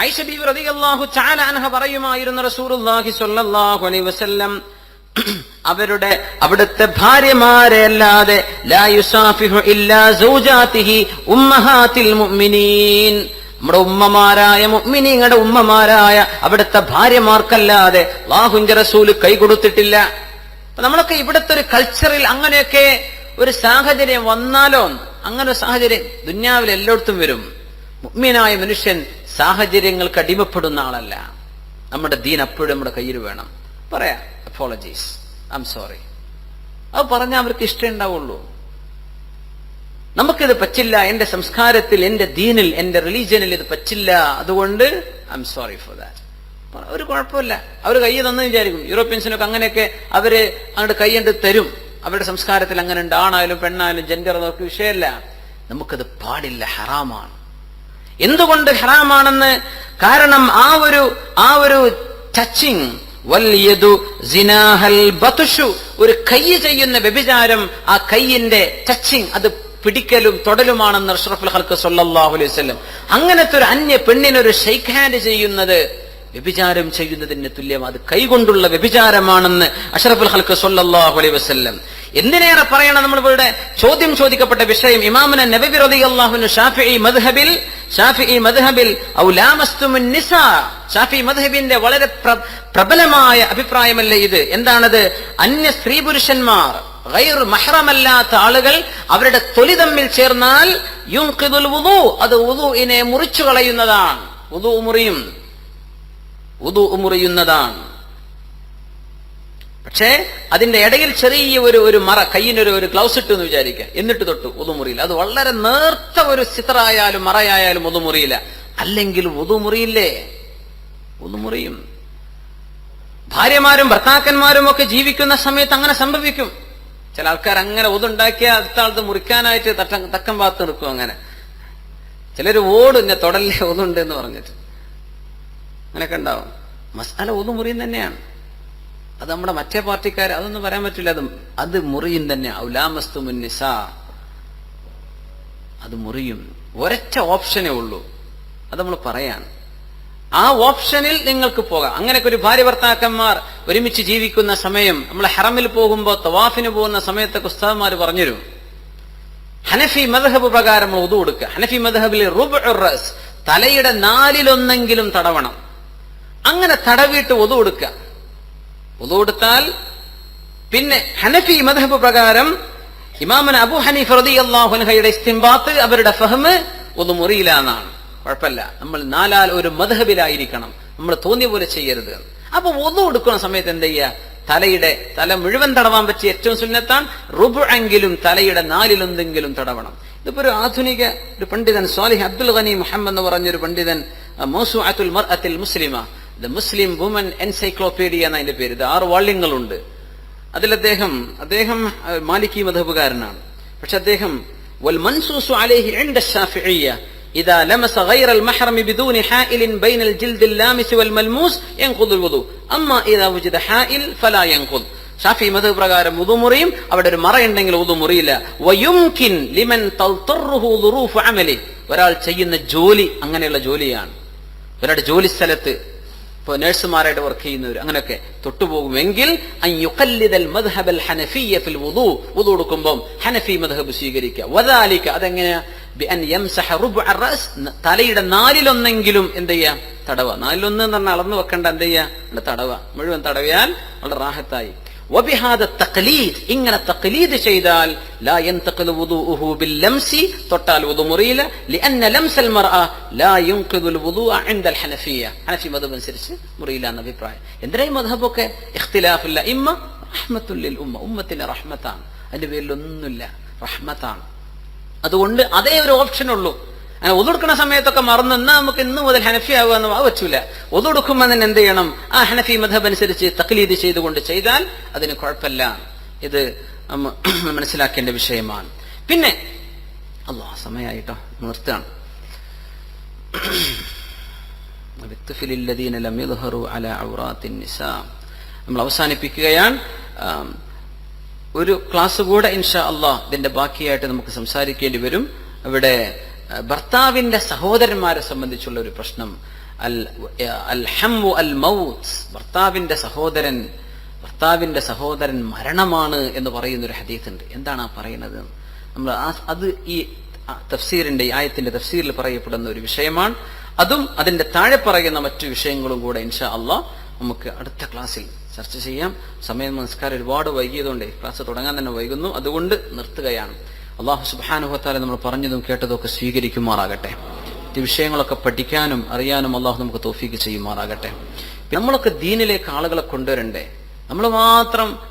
ആയിഷ ബീവി റളിയല്ലാഹു തആല അൻഹ പറയുമായിരുന്നു, റസൂലുള്ളാഹി സ്വല്ലല്ലാഹു അലൈഹി വസല്ലം അവിടുത്തെ ഭാര്യമാരെ അല്ലാതെ ലാ യുസാഫിഹു ഇല്ലാ സൗജാതിഹി ഉമ്മഹാത്തിൽ മുഅ്മിനീൻ, നമ്മുടെ ഉമ്മമാരായ മുഅ്മിനീങ്ങളുടെ ഉമ്മമാരായ അവിടുത്തെ ഭാര്യമാർക്കല്ലാതെ അല്ലാഹുവിന്റെ റസൂൽ കൈ കൊടുത്തിട്ടില്ല. നമ്മളൊക്കെ ഇവിടുത്തെ ഒരു കൾച്ചറിൽ അങ്ങനെയൊക്കെ ഒരു സാഹചര്യം വന്നാലോ, അങ്ങനെ ഒരു സാഹചര്യം ദുന്യാവിൽ എല്ലായിടത്തും വരും. മുഅ്മിനായ മനുഷ്യൻ സാഹചര്യങ്ങൾക്ക് അടിമപ്പെടുന്ന ആളല്ല. നമ്മുടെ ദീൻ അപ്പോഴും നമ്മുടെ കയ്യിൽ വേണം. പറയാ അപ്പോളജീസ്, ഐ എം സോറി, അത് പറഞ്ഞാൽ അവർക്ക് ഇഷ്ടം ഉണ്ടാവുള്ളൂ. നമുക്കിത് പറ്റില്ല, എന്റെ സംസ്കാരത്തിൽ, എന്റെ ദീനിൽ, എന്റെ റിലീജിയനിൽ ഇത് പറ്റില്ല, അതുകൊണ്ട് I am sorry for that. ഒരു കുഴപ്പമില്ല. അവർ കൈ തന്നു വിചാരിക്കും. യൂറോപ്യൻസിനൊക്കെ അങ്ങനെയൊക്കെ അവര് അങ്ങോട്ട് കൈയ്യണ്ട് തരും. അവരുടെ സംസ്കാരത്തിൽ അങ്ങനെ ഉണ്ട്. ആണായാലും പെണ്ണായാലും ജെൻഡർ അതൊക്കെ വിഷയമല്ല. നമുക്കത് പാടില്ല, ഹറാമാണ്. എന്തുകൊണ്ട് ഹറാമാണെന്ന്? കാരണം ആ ഒരു ടച്ചിങ്, ഒരു കൈ ചെയ്യുന്ന വ്യഭിചാരം, ആ കൈയിന്റെ ടച്ചിങ്, അത് പിടിക്കലും തൊടലുമാണെന്ന് അഷ്റഫുൽ ഖൽഖ് സ്വല്ലല്ലാഹു അലൈഹി വസല്ലം. അങ്ങനത്തെ ഒരു അന്യ പെണ്ണിനൊരു ഷെയ്ക്ക് ഹാൻഡ് ചെയ്യുന്നത് വ്യഭിചാരം ചെയ്യുന്നതിന് തുല്യം. അത് കൈകൊണ്ടുള്ള വ്യഭിചാരമാണെന്ന് അഷ്റഫുൽ ഖൽഖ് സ്വല്ലല്ലാഹു അലൈഹി വസല്ലം. എന്തിനേറെ പറയണം, നമ്മളിവിടെ ചോദ്യം ചോദിക്കപ്പെട്ട വിഷയം ഇമാമുന നബവി റളിയല്ലാഹു അൻഹു ഷാഫിഈ മദ്ഹബിൽ ഔ ലാമസ്തുമുൻ നിസാ, ഷാഫിഈ മദ്ഹബിന്റെ വളരെ പ്രബലമായ അഭിപ്രായമല്ലേ ഇത്? എന്താണത്? അന്യ സ്ത്രീ പുരുഷന്മാർ, ഗൈർ മഹ്റമല്ലാത്ത ആളുകൾ അവരുടെ തൊലി തമ്മിൽ ചേർന്നാൽ യുൻഖിദുൽ വുദൂ, അത് വുദൂഇനെ മുറിച്ചു കളയുന്നതാണ്. വുദൂ മുറിയുന്നതാണ്. പക്ഷേ അതിന്റെ ഇടയിൽ ചെറിയ ഒരു മറ, കയ്യിനൊരു ഗ്ലൗസ് ഇട്ടു എന്ന് വിചാരിക്കുക, എന്നിട്ട് തൊട്ടു വുദൂ മുറിയില്ല. അത് വളരെ നേർത്ത ഒരു സിത്രായാലും മറയായാലും വുദൂ മുറിയില്ല. അല്ലെങ്കിൽ വുദൂ മുറിയില്ലേ? വുദൂ മുറിയും. ഭാര്യമാരും ഭർത്താക്കന്മാരും ഒക്കെ ജീവിക്കുന്ന സമയത്ത് അങ്ങനെ സംഭവിക്കും. ചില ആൾക്കാർ അങ്ങനെ വുദുണ്ടാക്കിയാൽ അടുത്ത ആൾക്ക് മുറിക്കാനായിട്ട് തക്കം ഭാഗത്ത് നിൽക്കും. അങ്ങനെ ചിലര് ഓടും, എന്നെ തൊടല്ലേ വുദുണ്ട് എന്ന് പറഞ്ഞിട്ട്. അങ്ങനെയൊക്കെ ഉണ്ടാവും. മസാല വുദു മുറിയും തന്നെയാണ്. അത് നമ്മുടെ മറ്റേ പാർട്ടിക്കാർ അതൊന്നും പറയാൻ പറ്റില്ല. അത് മുറിയും തന്നെ. ഔലാമസ്തുമുൻ നിസാ, അത് മുറിയും. ഒരൊറ്റ ഓപ്ഷനേ ഉള്ളൂ, അത് നമ്മൾ പറയാൻ. ആ ഓപ്ഷനിൽ നിങ്ങൾക്ക് പോകാം. അങ്ങനെയൊക്കെ ഒരു ഭാര്യ ഭർത്താക്കന്മാർ ഒരുമിച്ച് ജീവിക്കുന്ന സമയം, നമ്മൾ ഹറമിൽ പോകുമ്പോൾ തവാഫിന് പോകുന്ന സമയത്തൊക്കെ ഉസ്താദ്മാർ പറഞ്ഞുതരും, ഹനഫി മദ്ഹബ് പ്രകാരം വുദു കൊടുക്കുക. ഹനഫി മദ്ഹബിൽ റുബ്ഉർ റഅസ്, തലയുടെ 4/1 തടവണം. അങ്ങനെ തടവിയിട്ട് വുദു കൊടുക്കുക. വുദു കൊടുത്താൽ പിന്നെ ഹനഫി മദ്ഹബ് പ്രകാരം ഇമാമുന അബൂ ഹനീഫ റളിയല്ലാഹു അൻഹുയുടെ ഇസ്തിംബാത്ത്, അവരുടെ ഫഹ്മ്, വുദു മുറിയില്ല എന്നാണ്. കുഴപ്പമില്ല, നമ്മൾ 4 മദ്ഹബിലായിരിക്കണം, നമ്മൾ തോന്നിയ പോലെ ചെയ്യരുത്. അപ്പൊ വുദു കൊടുക്കുന്ന സമയത്ത് എന്ത് ചെയ്യുക? തല മുഴുവൻ തടവാൻ പറ്റിയ ഏറ്റവും സുന്നത്താണ് റുബ്ഉ തലയുടെ 4/1 തടവണം. ഇതിപ്പോ ഒരു ആധുനിക ഒരു പണ്ഡിതൻ സ്വാലിഹ് അബ്ദുൽ ഗനി മുഹമ്മദ് എന്ന് പറഞ്ഞൊരു പണ്ഡിതൻ, മൗസൂഅത്തുൽ മർഅത്തുൽ മുസ്ലിമ, ദ മുസ്ലിം വുമൻ എൻസൈക്ലോപീഡിയ എന്നതിന്റെ പേര്, ഇത് 6 വാള്യങ്ങളുണ്ട്. അതിൽ അദ്ദേഹം മാലിക്കി മദ്ഹബുകാരനാണ്. പക്ഷെ അദ്ദേഹം വൽ മൻസൂസു അലൈഹി ഇൻദ ശാഫിഇയ്യ ഇദാ ലമസ ഗൈറൽ മഹ്റം ബിദൂനി ഹായിലിൻ ബൈനൽ ജിൽദ് ലാമിസ് വൽ മൽമൂസ് യൻഖുദുൽ വുദു അമ്മാ ഇദാ വജദ ഹായിൽ ഫലാ യൻഖുദ്. ഷാഫി മദ്ഹബ് പ്രകാരം വുദു മുറിയും, അവിടെ ഒരു മറ ഉണ്ടെങ്കിൽ വുദു മുറിയില്ല. വയുംകിൻ ലിമൻ തൽതറുഹു ദുറൂഫ് അമലി, ഒരാൾ ചെയ്യുന്ന ജോലി അങ്ങനെയുള്ള ജോലിയാണ്. ഒരാളുടെ ജോലി സ്ഥലത്ത് ഇപ്പൊ നഴ്സുമാരായിട്ട് വർക്ക് ചെയ്യുന്നവർ അങ്ങനെയൊക്കെ തൊട്ടുപോകുമെങ്കിൽ വുദു കൊടുക്കുമ്പോൾ ഹനഫി മദ്ഹബ് സ്വീകരിക്കുക. വദാലിക, അതെങ്ങനെയാ? തലയുടെ 4/1 എന്ത് ചെയ്യാം? തടവ. 4/1 എന്ന് പറഞ്ഞാൽ അളന്ന് വെക്കണ്ട, എന്ത് ചെയ്യാ? തടവ. മുഴുവൻ തടവിയാൽ വളരെ റാഹത്തായി. വബിഹാദ തഖ്ലീദ്, ഇങ്ങനെ തഖ്ലീദ് ചെയ്താൽ ലാ യൻതഖിലു വുദൂഉഹു ബില്ലംസി, തൊട്ടാൽ വുദു മുറിയില്ല. ലിഅന്ന ലംസൽ മർഅ ലാ യുൻഖിദുൽ വുദൂഅ ഇൻദൽ ഹനഫിയ്യ, ഹനഫി മദ്ഹബ് അനുസരിച്ച് മുറിയില്ല എന്ന അഭിപ്രായം. എന്തിനാ ഈ മദ്ഹബൊക്കെ? ഇഖ്തിലാഫില്ല, ഇമ്മ റഹ്മത്തുൽ ലിൽ ഉമ്മ, ഉമ്മത്തിന്റെ റഹ്മത്താണ്. അതിന്റെ പേരിലൊന്നുമില്ല, റഹ്മത്താണ്. അതുകൊണ്ട് അതേ ഒരു ഓപ്ഷൻ ഉള്ളൂ. അങ്ങനെ ഒതുടുക്കുന്ന സമയത്തൊക്കെ മറന്നു എന്നാ നമുക്ക് ഇന്ന് മുതൽ ഹനഫി ആവുക എന്ന് പറ്റൂല. ഒതുടുക്കുമ്പോൾ തന്നെ എന്ത് ചെയ്യണം? ആ ഹനഫി മദ്ഹബ് അനുസരിച്ച് തഖ്ലീദ് ചെയ്തുകൊണ്ട് ചെയ്താൽ അതിന് കുഴപ്പമില്ല. ഇത് മനസ്സിലാക്കേണ്ട വിഷയമാണ്. പിന്നെ സമയമായിട്ടോ, നിർത്തുകയാണ്. നമ്മൾ അവസാനിപ്പിക്കുകയാണ്. ഒരു ക്ലാസ് കൂടെ ഇൻഷാ അല്ലാഹ് ഇതിന്റെ ബാക്കിയായിട്ട് നമുക്ക് സംസാരിക്കേണ്ടി വരും. അവിടെ ഭർത്താവിന്റെ സഹോദരന്മാരെ സംബന്ധിച്ചുള്ള ഒരു പ്രശ്നം, അൽ ഹംവു അൽ മൗത്ത്, ഭർത്താവിന്റെ സഹോദരൻ മരണമാണ് എന്ന് പറയുന്ന ഒരു ഹദീസ് ഉണ്ട്. എന്താണ് ആ പറയുന്നത്? നമ്മൾ അത് ഈ തഫ്സീറിന്റെ, ഈ ആയത്തിന്റെ തഫ്സീറിൽ പറയപ്പെടുന്ന ഒരു വിഷയമാണ്. അതും അതിന്റെ താഴെ പറയുന്ന മറ്റു വിഷയങ്ങളും കൂടെ ഇൻഷാ അല്ലാഹ് നമുക്ക് അടുത്ത ക്ലാസ്സിൽ ചർച്ച ചെയ്യാം. സമയം നമസ്കാരം ഒരുപാട് വൈകിയതുകൊണ്ട് ക്ലാസ് തുടങ്ങാൻ തന്നെ വൈകുന്നു. അതുകൊണ്ട് നിർത്തുകയാണ്. അല്ലാഹു സുബ്ഹാനഹു വ തആല നമ്മൾ പറഞ്ഞതും കേട്ടതും ഒക്കെ സ്വീകരിക്കുമാറാകട്ടെ. ഈ വിഷയങ്ങളൊക്കെ പഠിക്കാനും അറിയാനും അല്ലാഹു നമുക്ക് തൗഫീഖ് ചെയ്യുമാറാകട്ടെ. നമ്മളൊക്കെ ദീനിലേക്ക് ആളുകളെ കൊണ്ടുവരണ്ടേ? നമ്മൾ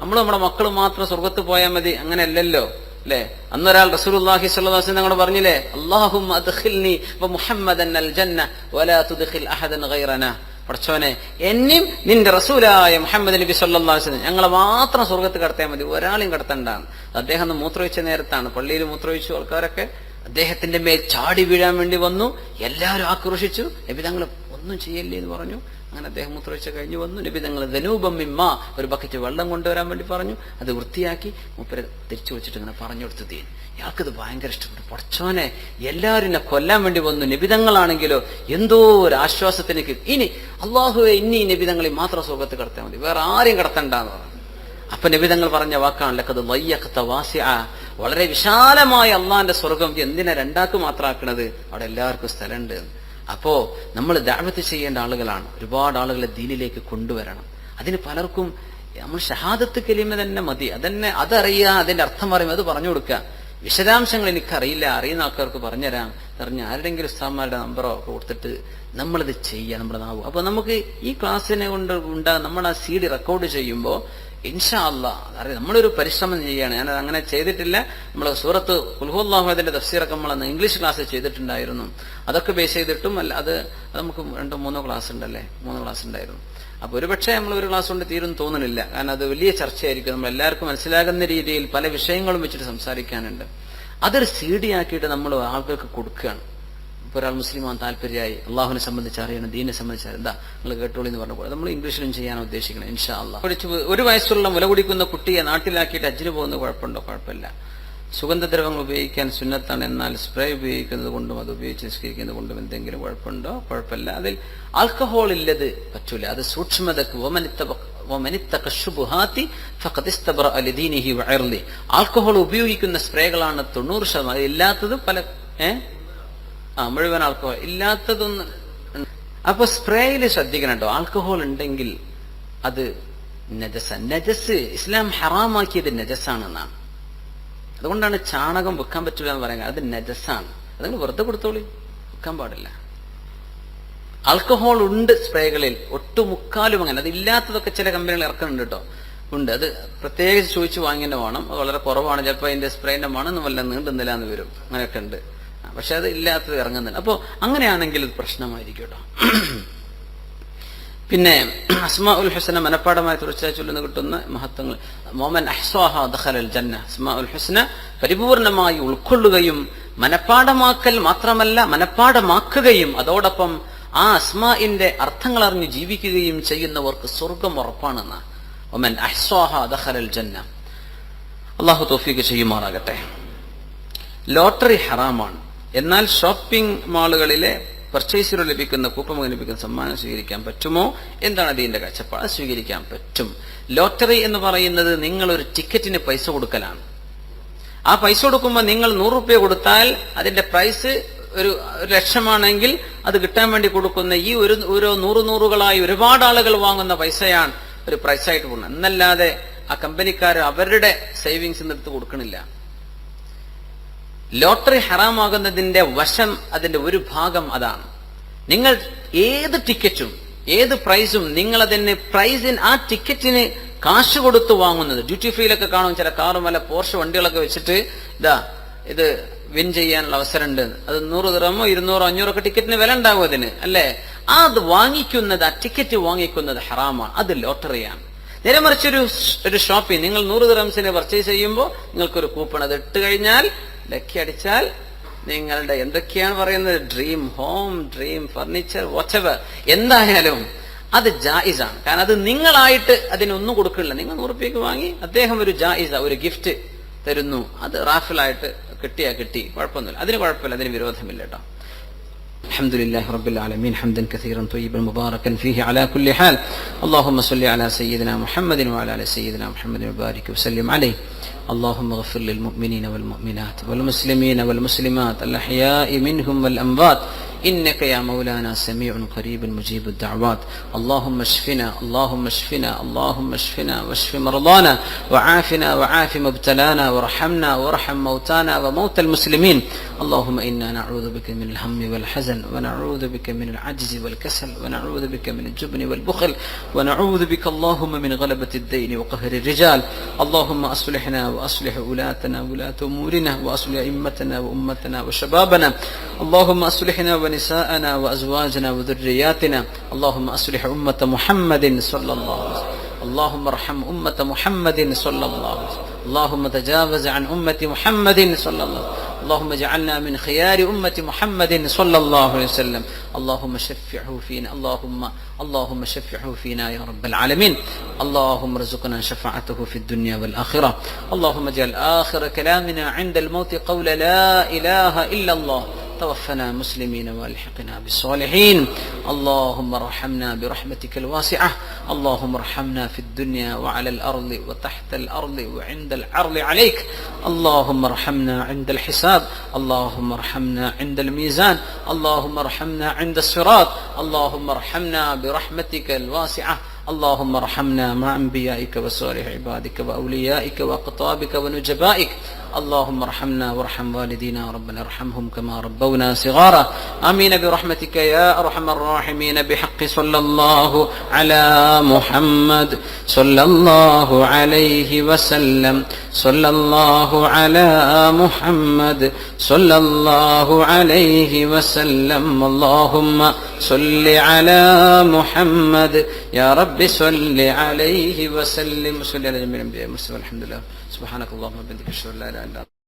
നമ്മുടെ മക്കൾ മാത്രം സ്വർഗത്ത് പോയാൽ മതി, അങ്ങനെയല്ലല്ലോ അല്ലെ? അന്നൊരാൾ റസൂലുള്ളാഹി സ്വല്ലല്ലാഹു അലൈഹി വസല്ലം ഞങ്ങൾ പറഞ്ഞില്ലേ, അല്ലാഹുമ്മ അദ്ഖിൽനി വ മുഹമ്മദൻ അൽ ജന്ന വലാ തുദ്ഖിൽ അഹദൻ ഗൈറനാ. പടച്ചോനെ, എന്നെയും നിന്റെ റസൂലായ മുഹമ്മദ് നബി സ്വല്ലല്ലാഹു അലൈഹി വസല്ലം ഞങ്ങളെ മാത്രം സ്വർഗത്ത് കടത്തിയാൽ മതി, ഒരാളെയും കടത്തണ്ടാണ്. അദ്ദേഹം മൂത്രമൊഴിച്ച നേരത്താണ്, പള്ളിയിൽ മൂത്രമൊഴിച്ചു ആൾക്കാരൊക്കെ അദ്ദേഹത്തിന്റെ മേൽ ചാടി വീഴാൻ വേണ്ടി വന്നു. എല്ലാവരും ആക്രോശിച്ചു. നബി തങ്ങൾ ഒന്നും ചെയ്യല്ലേ എന്ന് പറഞ്ഞു. അങ്ങനെ അദ്ദേഹം മൂത്രമൊഴിച്ച കഴിഞ്ഞു വന്നു. നബി തങ്ങൾ ദനൂബം മിമ്മ, ഒരു ബക്കറ്റ് വെള്ളം കൊണ്ടുവരാൻ വേണ്ടി പറഞ്ഞു. അത് വൃത്തിയാക്കി മൂപ്പരെ തിരിച്ചു വെച്ചിട്ട് ഇങ്ങനെ പറഞ്ഞു കൊടുത്തു. ദീൻ ഇയാൾക്കത് ഭയങ്കര ഇഷ്ടപ്പെട്ടു. പടച്ചോനെ, എല്ലാവരും എന്നെ കൊല്ലാൻ വേണ്ടി വന്നു, നബിതങ്ങളാണെങ്കിലോ എന്തോ ഒരു ആശ്വാസത്തിലേക്ക്, ഇനി അള്ളാഹുവെ ഇനി നബിതങ്ങളെ മാത്രം സ്വർഗത്ത് കടത്താൻ മതി, വേറെ ആരെയും കടത്തണ്ടെന്ന് പറഞ്ഞു. അപ്പൊ നബിതങ്ങൾ പറഞ്ഞ വാക്കാണ് ലഖദ് വയ്യഖത വാസിഅ, വളരെ വിശാലമായ അള്ളാന്റെ സ്വർഗം എന്തിനാ രണ്ടാക്ക് മാത്രമാക്കണത്? അവിടെ എല്ലാവർക്കും സ്ഥലമുണ്ട്. അപ്പോ നമ്മൾ ദഅവത്ത് ചെയ്യേണ്ട ആളുകളാണ്. ഒരുപാട് ആളുകളെ ദീനിലേക്ക് കൊണ്ടുവരണം. അതിന് പലർക്കും നമ്മൾ ഷഹാദത്ത് കലിമ തന്നെ മതി, അതറിയാ, അതിന്റെ അർത്ഥം അറിയുമ്പോൾ അത് പറഞ്ഞു കൊടുക്കുക. വിശദാംശങ്ങൾ എനിക്കറിയില്ല, അറിയുന്ന ആൾക്കാർക്ക് പറഞ്ഞുതരാം, അറിഞ്ഞ ആരുടെങ്കിലും ഉസ്താദ്മാരുടെ നമ്പറോ ഒക്കെ കൊടുത്തിട്ട് നമ്മളത് ചെയ്യുക, നമ്മുടെ നാവ്. അപ്പൊ നമുക്ക് ഈ ക്ലാസ്സിനെ കൊണ്ട് നമ്മൾ ആ CD റെക്കോർഡ് ചെയ്യുമ്പോൾ ഇൻഷാ അല്ലാഹ് അറിയാം, നമ്മളൊരു പരിശ്രമം ചെയ്യുകയാണ്. ഞാനത് അങ്ങനെ ചെയ്തിട്ടില്ല. നമ്മൾ സൂറത്ത് ഖുൽ ഹുവല്ലാഹു അഹദിന്റെ തഫ്സീറൊക്കെ നമ്മൾ ഇംഗ്ലീഷ് ക്ലാസ് ചെയ്തിട്ടുണ്ടായിരുന്നു. അതൊക്കെ ബേസ് ചെയ്തിട്ടും അത് നമുക്ക് 2-3 ക്ലാസ് ഉണ്ടല്ലേ, 3 ക്ലാസ് ഉണ്ടായിരുന്നു. അപ്പൊ ഒരുപക്ഷെ നമ്മൾ ഒരു ക്ലാസ് കൊണ്ട് തീരും തോന്നുന്നില്ല. കാരണം അത് വലിയ ചർച്ചയായിരിക്കും. നമ്മൾ എല്ലാവർക്കും മനസ്സിലാകുന്ന രീതിയിൽ പല വിഷയങ്ങളും വെച്ചിട്ട് സംസാരിക്കാനുണ്ട്. അതൊരു CD ആക്കിയിട്ട് നമ്മൾ ആൾക്കാർക്ക് കൊടുക്കുകയാണ്. ഇപ്പൊ ഒരാൾ മുസ്ലിമാൻ താല്പര്യമായി, അള്ളാഹുവിനെ സംബന്ധിച്ച് അറിയണം, ദീനെ സംബന്ധിച്ച് എന്താ നിങ്ങൾ കേട്ടോളി എന്ന് പറഞ്ഞ പോലെ നമ്മൾ ഇംഗ്ലീഷിലും ചെയ്യാൻ ഉദ്ദേശിക്കണം ഇൻഷാ അല്ലാഹ്. 1 വയസ്സുള്ള മുല കുടിക്കുന്ന കുട്ടിയെ നാട്ടിലാക്കിയിട്ട് ഹജ്ജിന് പോകുന്നത് കുഴപ്പമുണ്ടോ? കുഴപ്പമില്ല. സുഗന്ധദ്രവങ്ങൾ ഉപയോഗിക്കാൻ സുന്നത്താണ്. എന്നാൽ സ്പ്രേ ഉപയോഗിക്കുന്നത് കൊണ്ടും അത് ഉപയോഗിച്ച് നിസ്കരിക്കുന്നത് കൊണ്ടും എന്തെങ്കിലും കുഴപ്പമുണ്ടോ? കുഴപ്പമില്ല. അതിൽ ആൽക്കഹോൾ ഇല്ലത് പറ്റൂല. അത് സൂക്ഷ്മതക്ക് ആൽക്കഹോൾ ഉപയോഗിക്കുന്ന സ്പ്രേകളാണ് 90%. ഇല്ലാത്തത് പല മുഴുവൻ ആൽക്കഹോൾ ഇല്ലാത്തതൊന്നും. അപ്പൊ സ്പ്രേയിൽ ശ്രദ്ധിക്കണം കേട്ടോ. ആൽക്കഹോൾ ഉണ്ടെങ്കിൽ അത് നജസ്, ഇസ്ലാം ഹറാമാക്കിയത് നജസാണെന്നാണ്. അതുകൊണ്ടാണ് ചാണകം വെക്കാൻ പറ്റില്ല എന്ന് പറയുന്നത്. അത് നജസാണ്. അതങ്ങൾ വെറുതെ കൊടുത്തോളി, വെക്കാൻ പാടില്ല. ആൽക്കഹോൾ ഉണ്ട് സ്പ്രേകളിൽ, ഒട്ടുമുക്കാലും അങ്ങനെ. അത് ഇല്ലാത്തതൊക്കെ ചില കമ്പനികൾ ഇറക്കുന്നുണ്ട് കേട്ടോ, ഉണ്ട്. അത് പ്രത്യേകിച്ച് ചോദിച്ചു വാങ്ങിയ വേണം. അത് വളരെ കുറവാണ്. ചിലപ്പോൾ അതിന്റെ സ്പ്രേന്റെ മണം വല്ല നീണ്ടുന്നില്ല എന്ന് വരും. അങ്ങനെയൊക്കെ ഉണ്ട്. പക്ഷെ അത് ഇല്ലാത്തത് ഇറങ്ങുന്നില്ല. അപ്പൊ അങ്ങനെയാണെങ്കിൽ ഇത് പ്രശ്നമായിരിക്കും കേട്ടോ. പിന്നെ അസ്മാഉൽ ഹുസ്ന മനപ്പാഠമായി തുടർച്ചയായി ചൊല്ലുന്ന കിട്ടുന്ന മഹത്വങ്ങൾ. മോമൻ അഹ്സാഹാ ദഖലൽ ജന്ന. അസ്മാഉൽ ഹുസ്ന പരിപൂർണമായി ഉൾക്കൊള്ളുകയും മനപ്പാഠമാക്കൽ മാത്രമല്ല മനപ്പാഠമാക്കുകയും അതോടൊപ്പം ആ അസ്മാഇന്റെ അർത്ഥങ്ങൾ അറിഞ്ഞ് ജീവിക്കുകയും ചെയ്യുന്നവർക്ക് സ്വർഗം ഉറപ്പാണെന്ന്. മോമൻ അഹ്സാഹാ ദഖലൽ ജന്ന. അല്ലാഹു തൗഫീഖ് ചെയ്യുമാറാകട്ടെ. ലോട്ടറി ഹറാമാണ്. എന്നാൽ ഷോപ്പിംഗ് മാളുകളിലെ പർച്ചേസിലോ ലഭിക്കുന്ന കൂപ്പൺ ലഭിക്കുന്ന സമ്മാനം സ്വീകരിക്കാൻ പറ്റുമോ? എന്താണ് അതിന്റെ കാഴ്ചപ്പാട്? സ്വീകരിക്കാൻ പറ്റും. ലോട്ടറി എന്ന് പറയുന്നത് നിങ്ങളൊരു ടിക്കറ്റിന് പൈസ കൊടുക്കലാണ്. ആ പൈസ കൊടുക്കുമ്പോൾ നിങ്ങൾ 100 രൂപ കൊടുത്താൽ അതിന്റെ പ്രൈസ് ഒരു 1,00,000 അത് കിട്ടാൻ വേണ്ടി കൊടുക്കുന്ന ഈ ഓരോ 100 ഒരുപാട് ആളുകൾ വാങ്ങുന്ന പൈസയാണ് ഒരു പ്രൈസായിട്ട് പോകുന്നത്. എന്നല്ലാതെ ആ കമ്പനിക്കാർ അവരുടെ സേവിങ്സ് എടുത്ത് കൊടുക്കണില്ല. ലോട്ടറി ഹറാമാകുന്നതിന്റെ വശം, അതിന്റെ ഒരു ഭാഗം അതാണ്. നിങ്ങൾ ഏത് ടിക്കറ്റും ഏത് പ്രൈസും നിങ്ങൾ അതിന് ആ ടിക്കറ്റിന് കാശ് കൊടുത്ത് വാങ്ങുന്നത്. ഡ്യൂട്ടി ഫ്രീയിലൊക്കെ കാണും ചില കാറും വല്ല പോർഷ് വണ്ടികളൊക്കെ വെച്ചിട്ട് ഇത് വിൻ ചെയ്യാനുള്ള അവസരമുണ്ട്. അത് 100 ദിർഹമോ 200 500 ഒക്കെ ടിക്കറ്റിന് വില ഉണ്ടാകും അതിന്, അല്ലേ? അത് വാങ്ങിക്കുന്നത്, ആ ടിക്കറ്റ് വാങ്ങിക്കുന്നത് ഹറാമാണ്. അത് ലോട്ടറിയാണ്. നേരെ മറിച്ച് ഒരു ഷോപ്പിൽ നിങ്ങൾ 100 ദിർഹംസിന് പർച്ചേസ് ചെയ്യുമ്പോൾ നിങ്ങൾക്കൊരു കൂപ്പൺ, അത് ഇട്ട് കഴിഞ്ഞാൽ ലക്കി അടിച്ചാൽ നിങ്ങളുടെ എന്തൊക്കെയാണ് പറയുന്നത്, dream home, dream furniture, whatever, എന്തായാലും അത് ജായിസാണ്. കാരണം അത് നിങ്ങളായിട്ട് അതിനൊന്നും കൊടുക്കില്ല. നിങ്ങൾ 100 രൂപയ്ക്ക് വാങ്ങി അദ്ദേഹം ഒരു ജായിസ, ഒരു ഗിഫ്റ്റ് തരുന്നു. അത് റാഫിലായിട്ട് കിട്ടിയാ കിട്ടി, കുഴപ്പമൊന്നുമില്ല. അതിന് കുഴപ്പമില്ല, അതിന് വിരോധമില്ല കേട്ടോ. الحمد لله رب العالمين حمدا كثيرا طيبا مباركا فيه على كل حال. اللهم صل على سيدنا محمد وعلى ال سيدنا محمد وبارك وسلم عليه. اللهم اغفر للمؤمنين والمؤمنات والمسلمين والمسلمات الأحياء منهم والأموات إنك يا مولانا سميع قريب مجيب الدعوات. اللهم اشفنا اللهم اشفنا اللهم اشفنا واشف مرضانا وعافنا وعاف مبتلانا وارحمنا وارحم موتانا وموتى المسلمين. اللهم إنا نعوذ بك من الهم والحزن، ونعوذ بك من العجز والكسل، ونعوذ بك من الجبن والبخل، ونعوذ بك اللهم من غلبة الدين وقهر الرجال. اللهم أصلحنا وأصلح ولاتنا ولاة أمورنا، وأصلح أئمتنا وأمتنا وشبابنا. اللهم أصلحنا ونساءنا وأزواجنا وذرياتنا. اللهم أصلح أمة محمد صلى الله عليه وسلم. اللهم ارحم أمة محمد صلى الله عليه وسلم. اللهم تجاوز عن أمة محمد صلى الله عليه وسلم. اللهم اجعلنا من خيار أمة محمد صلى الله عليه وسلم. اللهم شفعه فينا، اللهم شفعه فينا يا رب العالمين. اللهم ارزقنا شفاعته في الدنيا والآخرة. اللهم اجعل آخر كلامنا عند الموت قول لا إله إلا الله. توفنا مسلمين والحقنا بالصالحين. اللهم ارحمنا برحمتك الواسعة. اللهم ارحمنا في الدنيا وعلى الأرض وتحت الأرض وعند العرض عليك. اللهم ارحمنا عند الحساب. اللهم ارحمنا عند الميزان. اللهم ارحمنا عند الصراط. اللهم ارحمنا برحمتك الواسعة. اللهم ارحمنا مع أنبيائك وصالح عبادك وأوليائك وأقطابك ونجبائك. اللهم ارحمنا وارحم والدينا، ربنا ارحمهم كما ربونا صغارا. آمين برحمتك يا أرحم الراحمين. بحق صلى الله على محمد صلى الله عليه وسلم. صلى الله على محمد صلى الله عليه وسلم. اللهم صل على محمد يا رب صل عليه وسلم. صل على جميع الأنبياء والمرسلين والحمد لله. سبحانك اللهم وبحمدك أشهد أن لا إله إلا أنت.